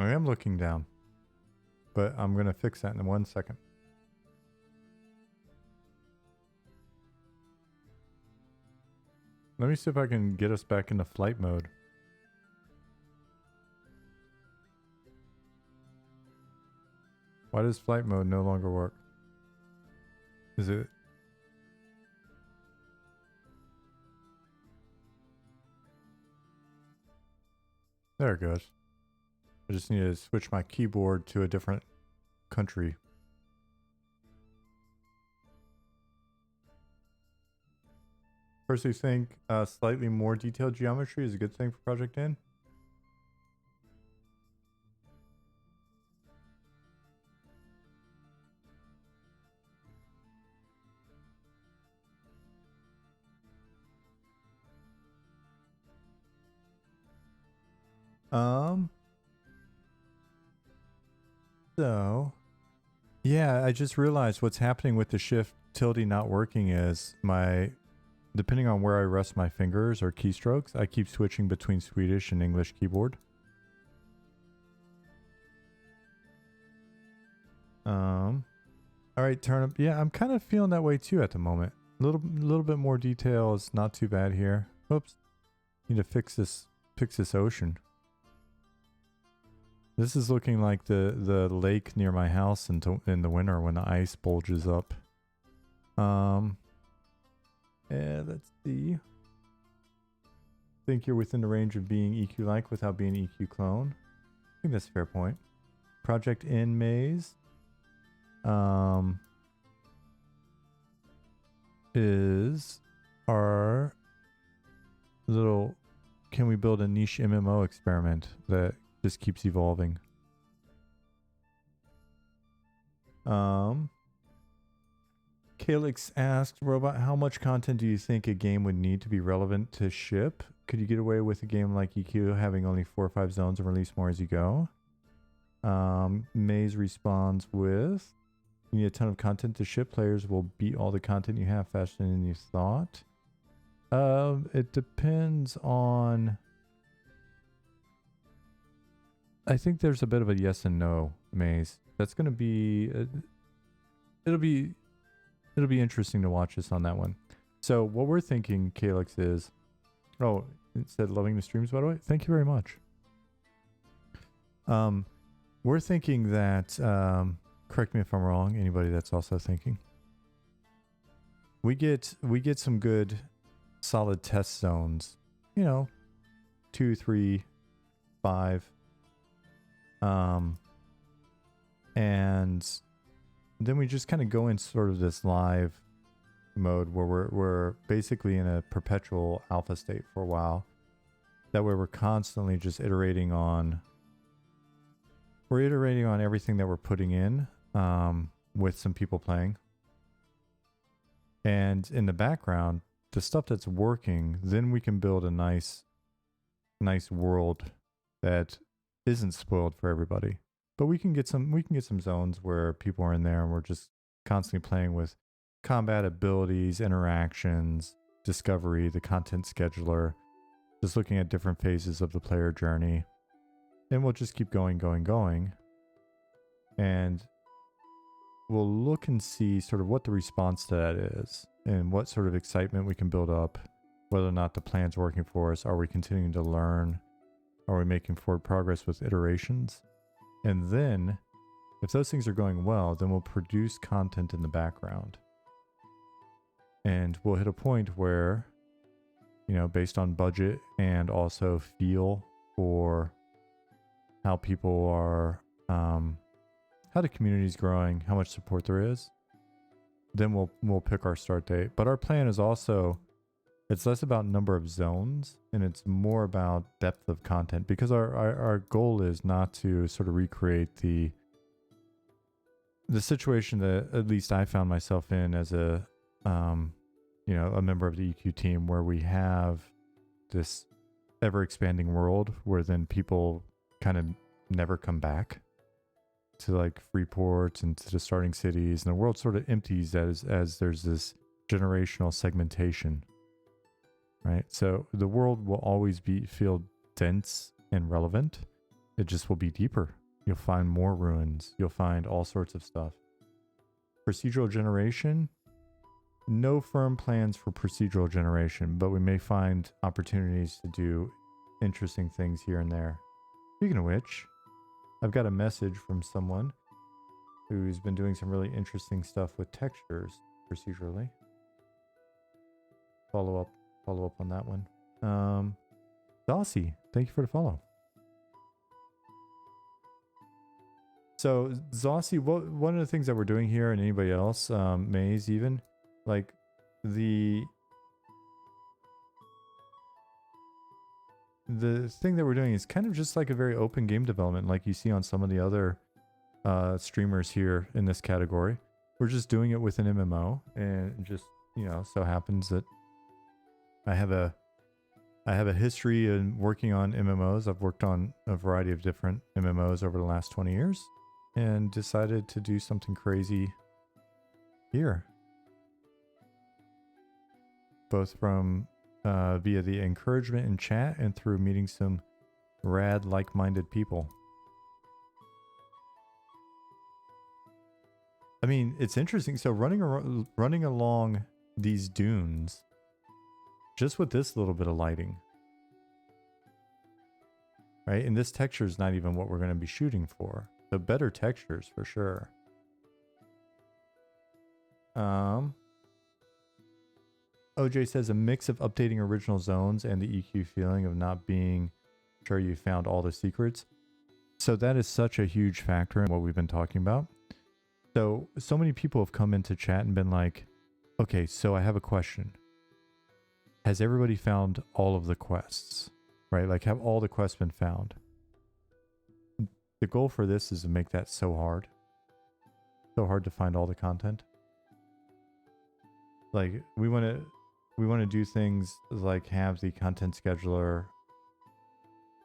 I am looking down, but I'm going to fix that in 1 second. Let me see if I can get us back into flight mode. Why does flight mode no longer work? Is it... There it goes. I just need to switch my keyboard to a different country. Personally think slightly more detailed geometry is a good thing for Project N. So yeah, I just realized what's happening with the shift tilde not working is depending on where I rest my fingers or keystrokes, I keep switching between Swedish and English keyboard. All right, turnip. Yeah, I'm kind of feeling that way too at the moment. A little bit more detail is not too bad here. Oops. Need to fix this ocean. This is looking like the lake near my house in the winter when the ice bulges up. Yeah, let's see. Think you're within the range of being EQ-like without being EQ clone. I think that's a fair point. Project N Maze. Is our little... Can we build a niche MMO experiment that just keeps evolving? Calix asked, Robot, how much content do you think a game would need to be relevant to ship? Could you get away with a game like EQ having only 4 or 5 zones and release more as you go? Maze responds with, you need a ton of content to ship. Players will beat all the content you have faster than you thought. It depends on... I think there's a bit of a yes and no, Maze. That's going to be... It'll be interesting to watch us on that one. So what we're thinking, Calix, is... Oh, it said loving the streams, by the way. Thank you very much. We're thinking that... correct me if I'm wrong, anybody that's also thinking. We get some good, solid test zones. You know, 2, 3, 5. And then we just kind of go in sort of this live mode where we're basically in a perpetual alpha state for a while. That way we're constantly just iterating on everything that we're putting in with some people playing. And in the background, the stuff that's working, then we can build a nice world that isn't spoiled for everybody. But we can get some zones where people are in there and we're just constantly playing with combat abilities, interactions, discovery, the content scheduler, just looking at different phases of the player journey. And we'll just keep going. And we'll look and see sort of what the response to that is and what sort of excitement we can build up, whether or not the plan's working for us. Are we continuing to learn? Are we making forward progress with iterations? And then, if those things are going well, then we'll produce content in the background. And we'll hit a point where, you know, based on budget and also feel for how people are, how the community's growing, how much support there is, then we'll pick our start date. But our plan is also, it's less about number of zones and it's more about depth of content, because our goal is not to sort of recreate the situation that at least I found myself in as a you know, a member of the EQ team, where we have this ever expanding world where then people kind of never come back to like free ports and to the starting cities, and the world sort of empties as there's this generational segmentation, right? So the world will always feel dense and relevant. It just will be deeper. You'll find more ruins. You'll find all sorts of stuff. Procedural generation, no firm plans for procedural generation, but we may find opportunities to do interesting things here and there. Speaking of which, I've got a message from someone who's been doing some really interesting stuff with textures procedurally. Follow up on that one. Zossi, thank you for the follow. So Zossi, one of the things that we're doing here, and anybody else, Maze even, like the thing that we're doing is kind of just like a very open game development, like you see on some of the other streamers here in this category. We're just doing it with an MMO, and it just, you know, so happens that I have a history in working on MMOs. I've worked on a variety of different MMOs over the last 20 years and decided to do something crazy here. Both from via the encouragement in chat and through meeting some rad like-minded people. I mean, it's interesting. So running along these dunes, just with this little bit of lighting, right? And this texture is not even what we're going to be shooting for. So better textures for sure. OJ says a mix of updating original zones and the EQ feeling of not being sure you found all the secrets. So that is such a huge factor in what we've been talking about. So many people have come into chat and been like, okay, so I have a question. Has everybody found all of the quests? Right? Like, have all the quests been found? The goal for this is to make that so hard. So hard to find all the content. Like, we want to do things like have the content scheduler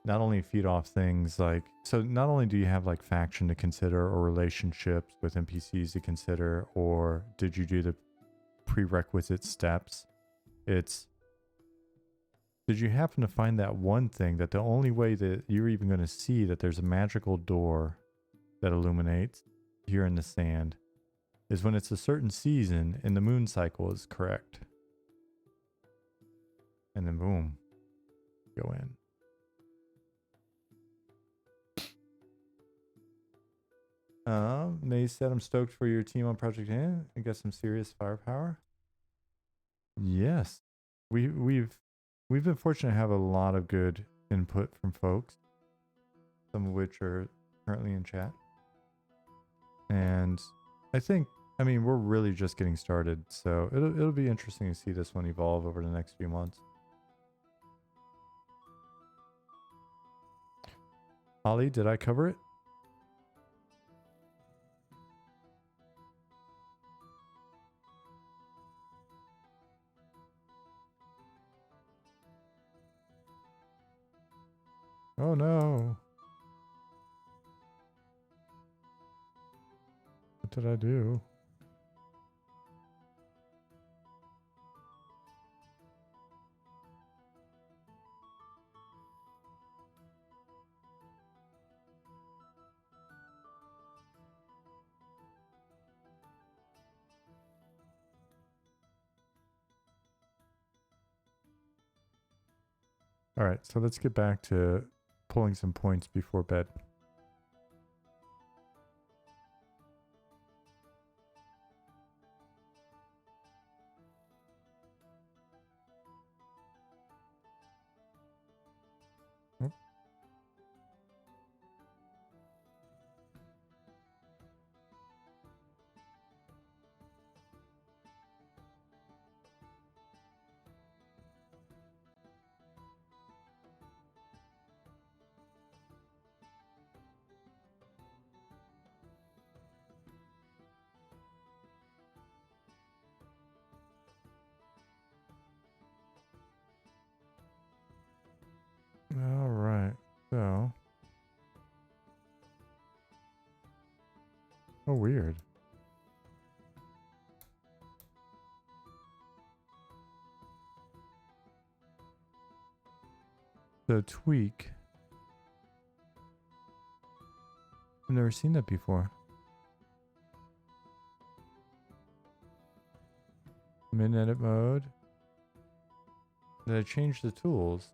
not only feed off things like, so not only do you have like faction to consider or relationships with NPCs to consider, or did you do the prerequisite steps? It's, did you happen to find that one thing that the only way that you're even going to see that there's a magical door that illuminates here in the sand is when it's a certain season and the moon cycle is correct. And then boom, go in. May said, I'm stoked for your team on Project A. I got some serious firepower. Yes, we've been fortunate to have a lot of good input from folks, some of which are currently in chat. And I think I mean, we're really just getting started, so it'll be interesting to see this one evolve over the next few months. Ollie, did I cover it? Oh no. What did I do? All right, so let's get back to pulling some points before bed. Oh. All right, so. Oh, weird. The tweak. I've never seen that before. I'm in edit mode. Did I change the tools?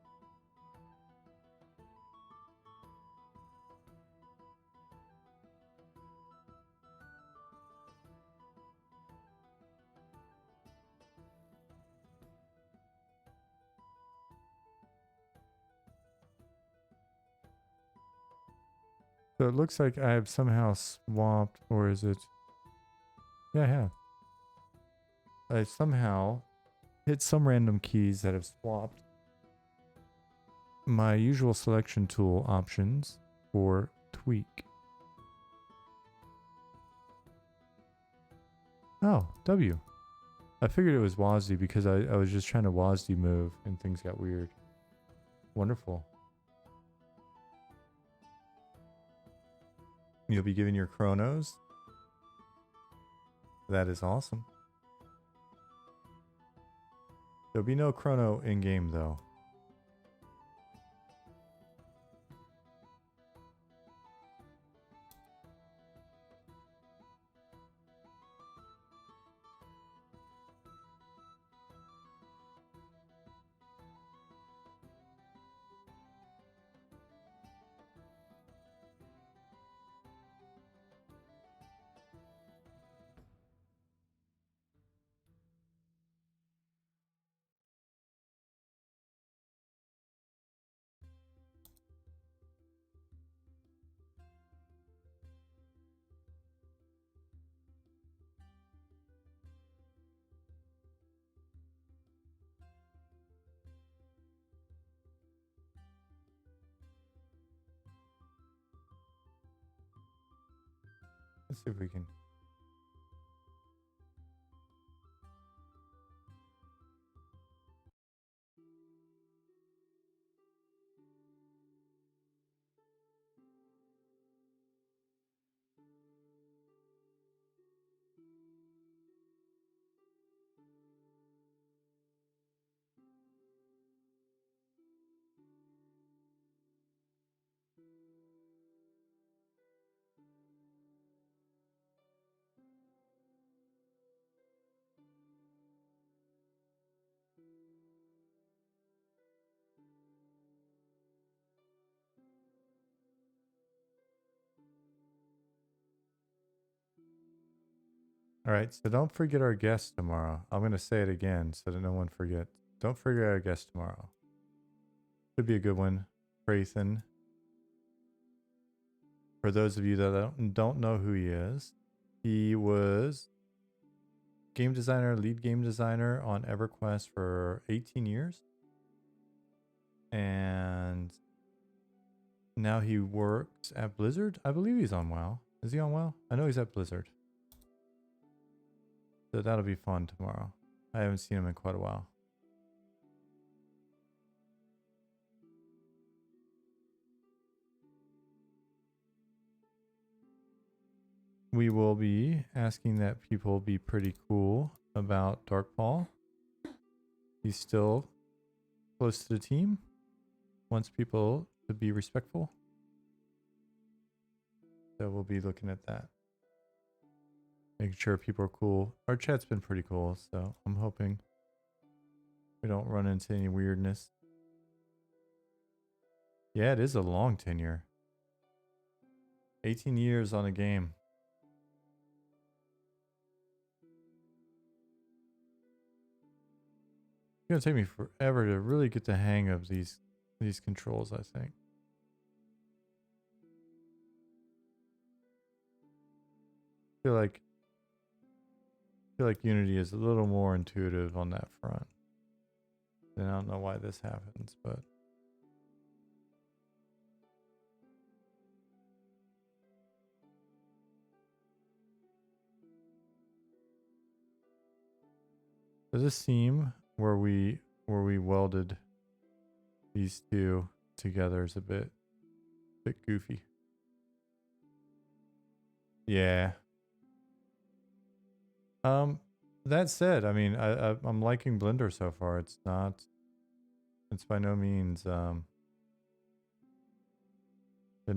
So it looks like I have somehow swapped, or is it? Yeah, I have. I somehow hit some random keys that have swapped my usual selection tool options for tweak. Oh, W. I figured it was WASD because I was just trying to WASD move and things got weird. Wonderful. You'll be giving your chronos. That is awesome. There'll be no chrono in game though. Let's see if we can. All right, so don't forget our guest tomorrow. I'm going to say it again so that no one forgets. Don't forget our guest tomorrow. Should be a good one. Prathan. For those of you that don't know who he is, he was game designer, lead game designer on EverQuest for 18 years. And now he works at Blizzard. I believe he's on WoW. Is he on WoW? I know he's at Blizzard. So that'll be fun tomorrow. I haven't seen him in quite a while. We will be asking that people be pretty cool about Darkfall. He's still close to the team. Wants people to be respectful. So we'll be looking at that. Making sure people are cool. Our chat's been pretty cool, so I'm hoping we don't run into any weirdness. Yeah, it is a long tenure. 18 years on a game. It's gonna take me forever to really get the hang of these controls, I think. I feel like Unity is a little more intuitive on that front. And I don't know why this happens, but so this seam where we welded these two together is a bit goofy. Yeah. That said, I mean, I'm liking Blender so far. It's by no means been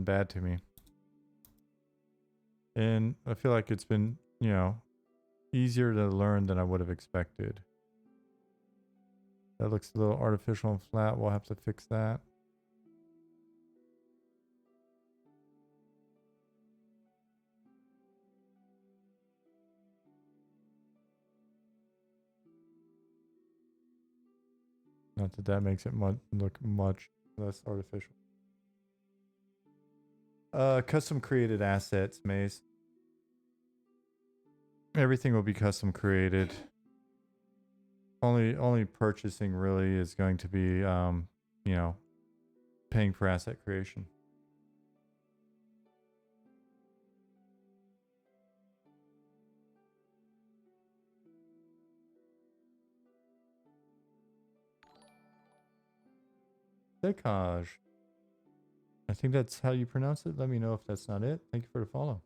bad to me. And I feel like it's been, you know, easier to learn than I would have expected. That looks a little artificial and flat. We'll have to fix that. Not that that makes it look much less artificial. Custom created assets, Maze. Everything will be custom created. Only purchasing really is going to be, you know, paying for asset creation. Dekaj. I think that's how you pronounce it. Let me know if that's not it. Thank you for the follow.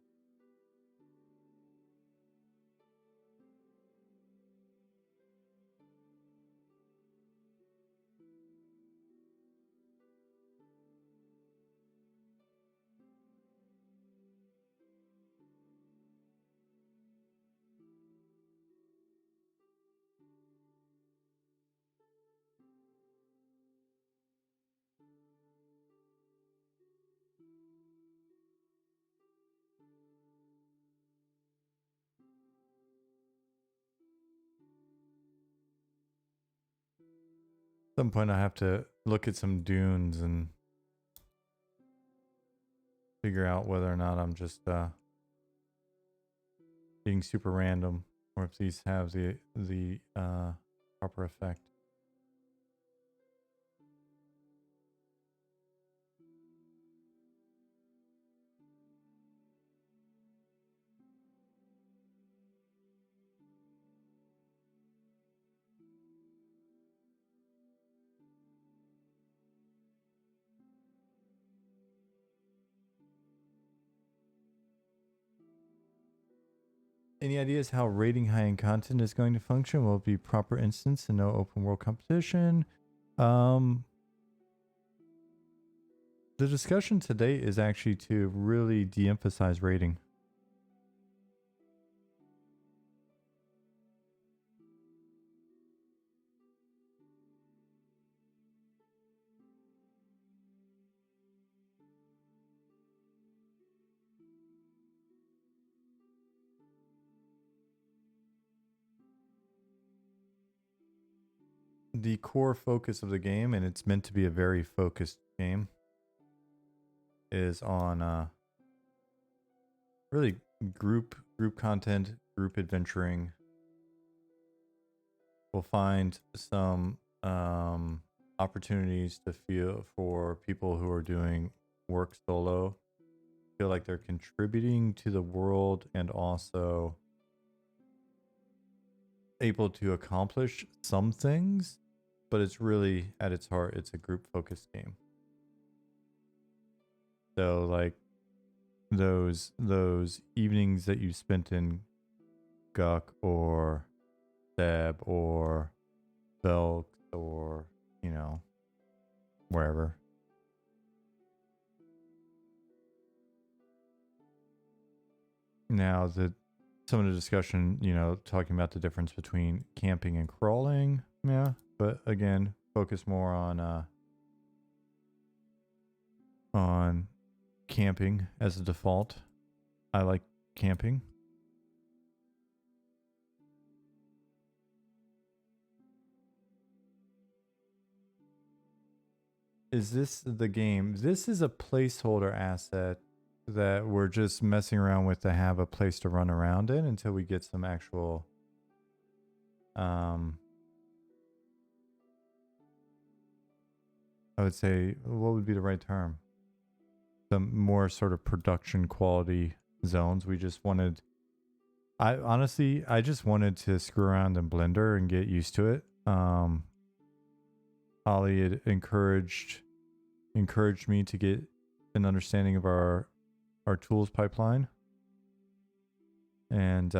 At some point I have to look at some dunes and figure out whether or not I'm just being super random or if these have the proper effect. Any ideas how rating high-end content is going to function? Will it be proper instance and no open world competition? The discussion today is actually to really de-emphasize rating. The core focus of the game, and it's meant to be a very focused game, is on really group content, group adventuring, we'll find some opportunities to feel for people who are doing work solo, feel like they're contributing to the world and also able to accomplish some things, but it's really at its heart, it's a group focused game. So like those evenings that you spent in Guck or Seb or Velk or, you know, wherever. Now some of the discussion, you know, talking about the difference between camping and crawling, yeah, but again, focus more on camping as a default. I like camping. Is this the game? This is a placeholder asset that we're just messing around with to have a place to run around in until we get some actual I would say, what would be the right term? Some more sort of production quality zones. We just wanted, I honestly just wanted to screw around in Blender and get used to it. Ollie had encouraged me to get an understanding of our tools pipeline. And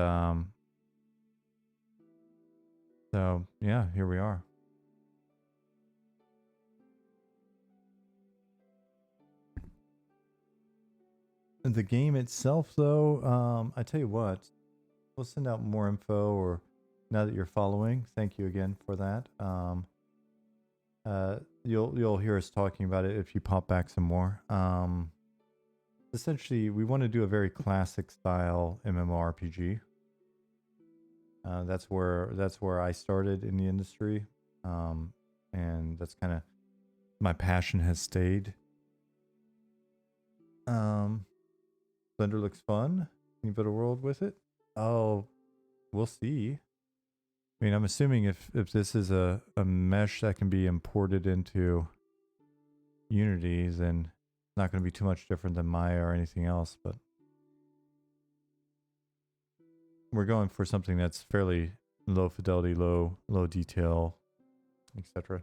so yeah, here we are. And the game itself though, I tell you what, we'll send out more info, or now that you're following, thank you again for that. You'll hear us talking about it if you pop back some more. Essentially, we want to do a very classic style MMORPG. That's where I started in the industry, and that's kind of my passion has stayed. Blender looks fun. Can you build a world with it? Oh, we'll see. I mean, I'm assuming if this is a mesh that can be imported into Unity, then it's not going to be too much different than Maya or anything else, but we're going for something that's fairly low fidelity, low detail, etc.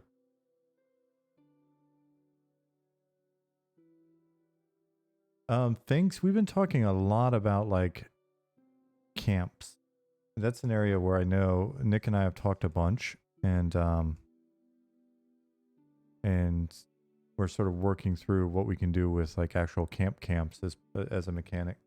Thanks. We've been talking a lot about like camps. That's an area where I know Nick and I have talked a bunch, and we're sort of working through what we can do with like actual camps as a mechanic.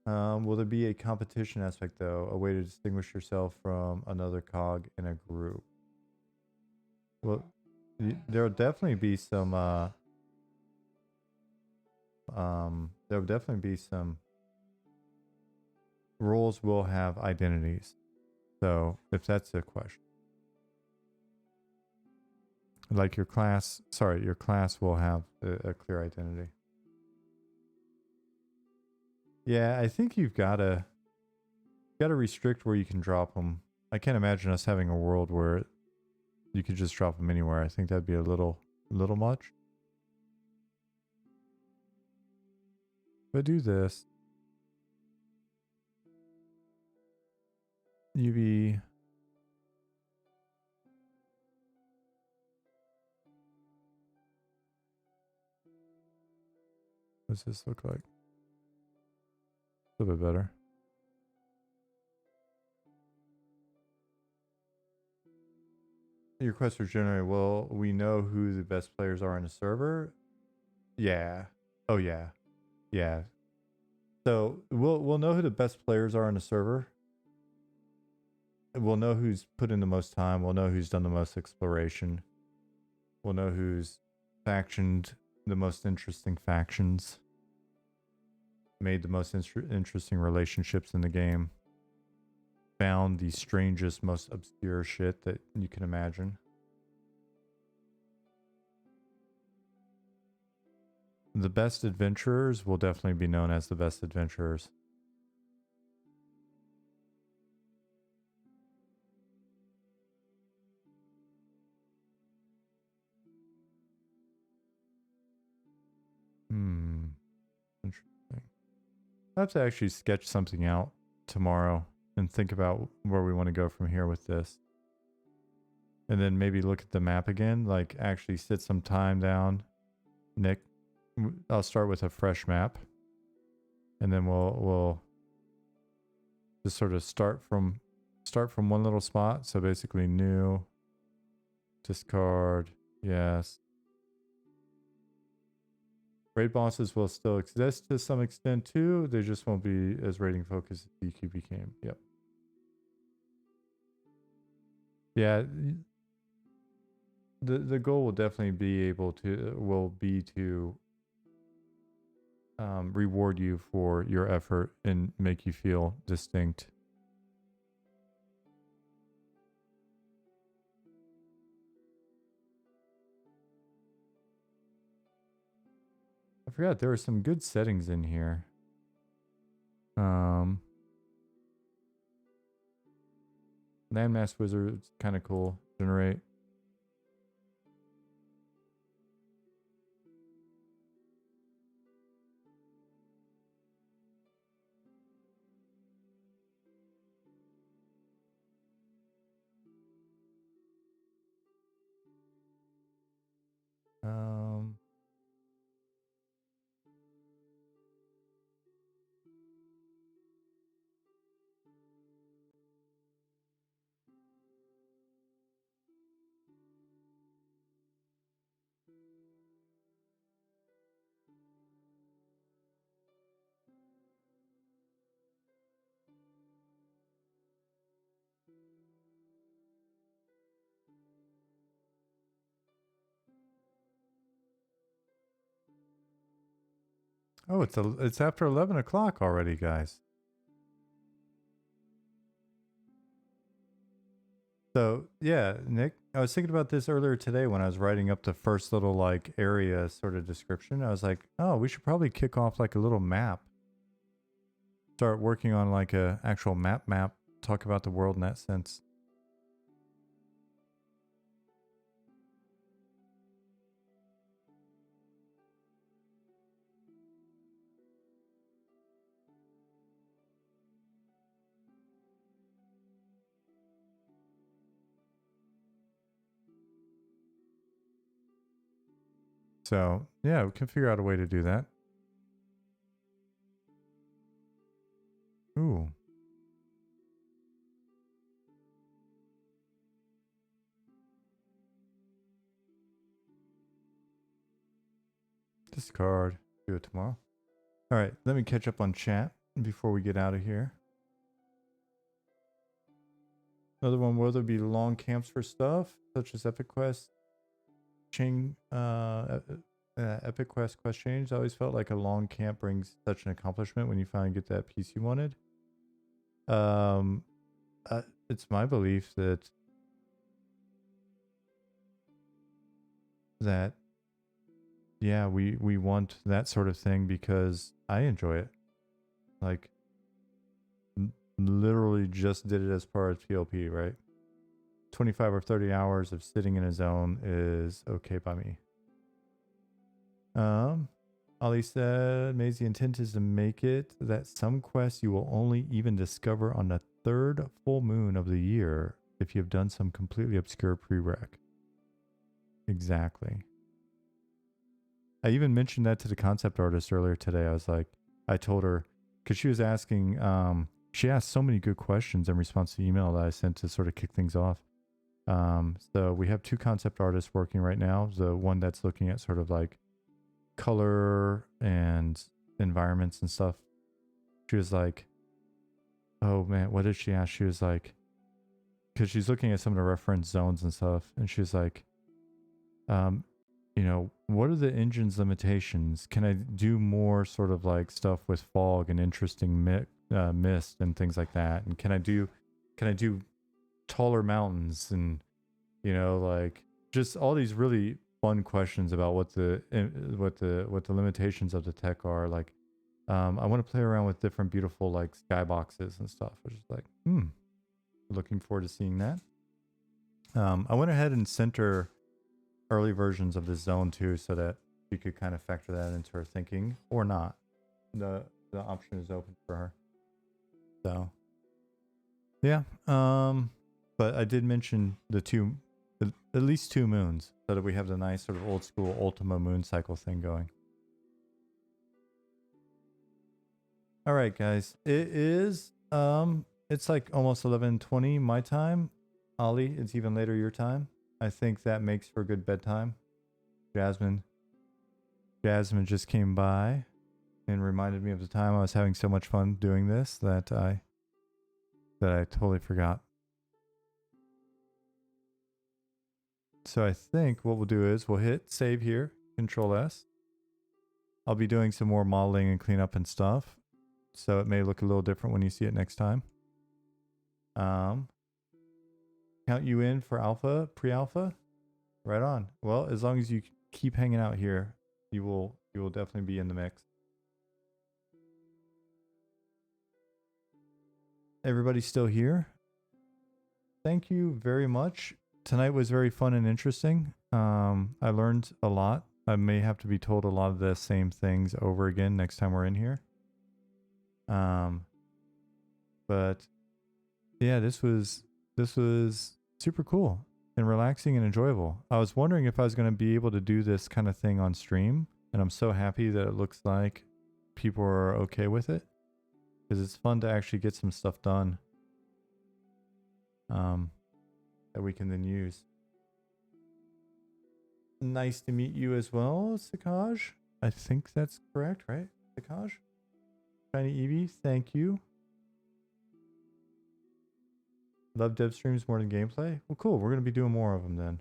Will there be a competition aspect though, a way to distinguish yourself from another cog in a group? Well, there'll definitely be some there will definitely be some roles will have identities. So if that's the question, like your class will have a clear identity. Yeah, I think you've got to restrict where you can drop them. I can't imagine us having a world where you could just drop them anywhere. I think that'd be a little much. But do this. UV. What does this look like? A little bit better. Your quest was generated. Well, we know who the best players are in a server. Yeah. Oh yeah. Yeah. So we'll know who the best players are in a server. We'll know who's put in the most time. We'll know who's done the most exploration. We'll know who's factioned the most interesting factions. Made the most interesting relationships in the game. Found the strangest, most obscure shit that you can imagine. The best adventurers will definitely be known as the best adventurers. I have to actually sketch something out tomorrow and think about where we want to go from here with this. And then maybe look at the map again, like actually sit some time down. Nick, I'll start with a fresh map. And then we'll just sort of start from one little spot. So basically new, discard, yes. Raid bosses will still exist to some extent too. They just won't be as raiding focused as DQ became. Yep. Yeah. The goal will definitely be to reward you for your effort and make you feel distinct. I forgot there were some good settings in here. Landmass Wizard's kind of cool. Generate. Oh, it's after 11 o'clock already, guys. So yeah, Nick, I was thinking about this earlier today when I was writing up the first little like area sort of description. I was like, oh, we should probably kick off like a little map. Start working on like a actual map, talk about the world in that sense. So yeah, we can figure out a way to do that. Ooh. Discard. Do it tomorrow. All right, let me catch up on chat before we get out of here. Another one, will there be long camps for stuff such as Epic Quest? Epic Quest change. I always felt like a long camp brings such an accomplishment when you finally get that piece you wanted. It's my belief that yeah, we want that sort of thing because I enjoy it. Like literally just did it as part of TLP, right? 25 or 30 hours of sitting in a zone is okay by me. Ali said, Maze, the intent is to make it that some quests you will only even discover on the third full moon of the year if you have done some completely obscure prereq. Exactly. I even mentioned that to the concept artist earlier today. I was like, I told her, because she was asking, she asked so many good questions in response to the email that I sent to sort of kick things off. So we have two concept artists working right now. The one that's looking at sort of like color and environments and stuff. She was like, oh man, what did she ask? She was like, because she's looking at some of the reference zones and stuff, and she was like, you know, what are the engine's limitations? Can I do more sort of like stuff with fog and interesting mist and things like that? And can I do taller mountains and, you know, like just all these really fun questions about what the limitations of the tech are. Like, I want to play around with different beautiful like skyboxes and stuff. Which is like, looking forward to seeing that. I went ahead and sent her early versions of the zone too, so that she could kind of factor that into her thinking or not. the option is open for her. So yeah. But I did mention the two, at least 2 moons, so that we have the nice sort of old school Ultima moon cycle thing going. All right, guys. It is it's like almost 11:20 my time. Ollie, it's even later your time. I think that makes for a good bedtime. Jasmine just came by and reminded me of the time I was having so much fun doing this that I totally forgot. So I think what we'll do is we'll hit save here, Control S. I'll be doing some more modeling and cleanup and stuff, so it may look a little different when you see it next time. Count you in for alpha, pre-alpha. Right on. Well, as long as you keep hanging out here, you will definitely be in the mix. Everybody's still here. Thank you very much. Tonight was very fun and interesting. I learned a lot. I may have to be told a lot of the same things over again next time we're in here. But yeah, this was super cool and relaxing and enjoyable. I was wondering if I was going to be able to do this kind of thing on stream, and I'm so happy that it looks like people are okay with it, because it's fun to actually get some stuff done that we can then use. Nice to meet you as well, Sakaj. I think that's correct, right? Sakaj? Shiny Eevee, thank you. Love dev streams more than gameplay? Well, cool. We're going to be doing more of them then.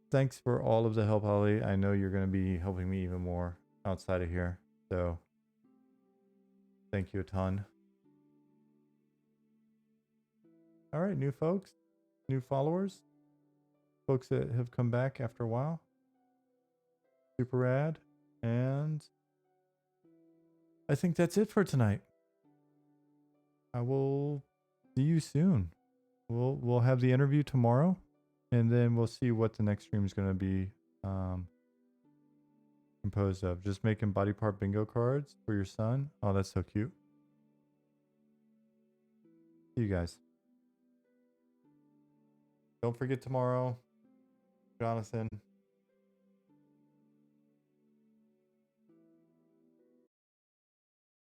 Thanks for all of the help, Holly. I know you're going to be helping me even more outside of here. So thank you a ton. All right, new folks, new followers, folks that have come back after a while. Super rad. And I think that's it for tonight. I will see you soon. We'll have the interview tomorrow, and then we'll see what the next stream is going to be composed of. Just making body part bingo cards for your son. Oh, that's so cute. See you guys. Don't forget tomorrow, Jonathan.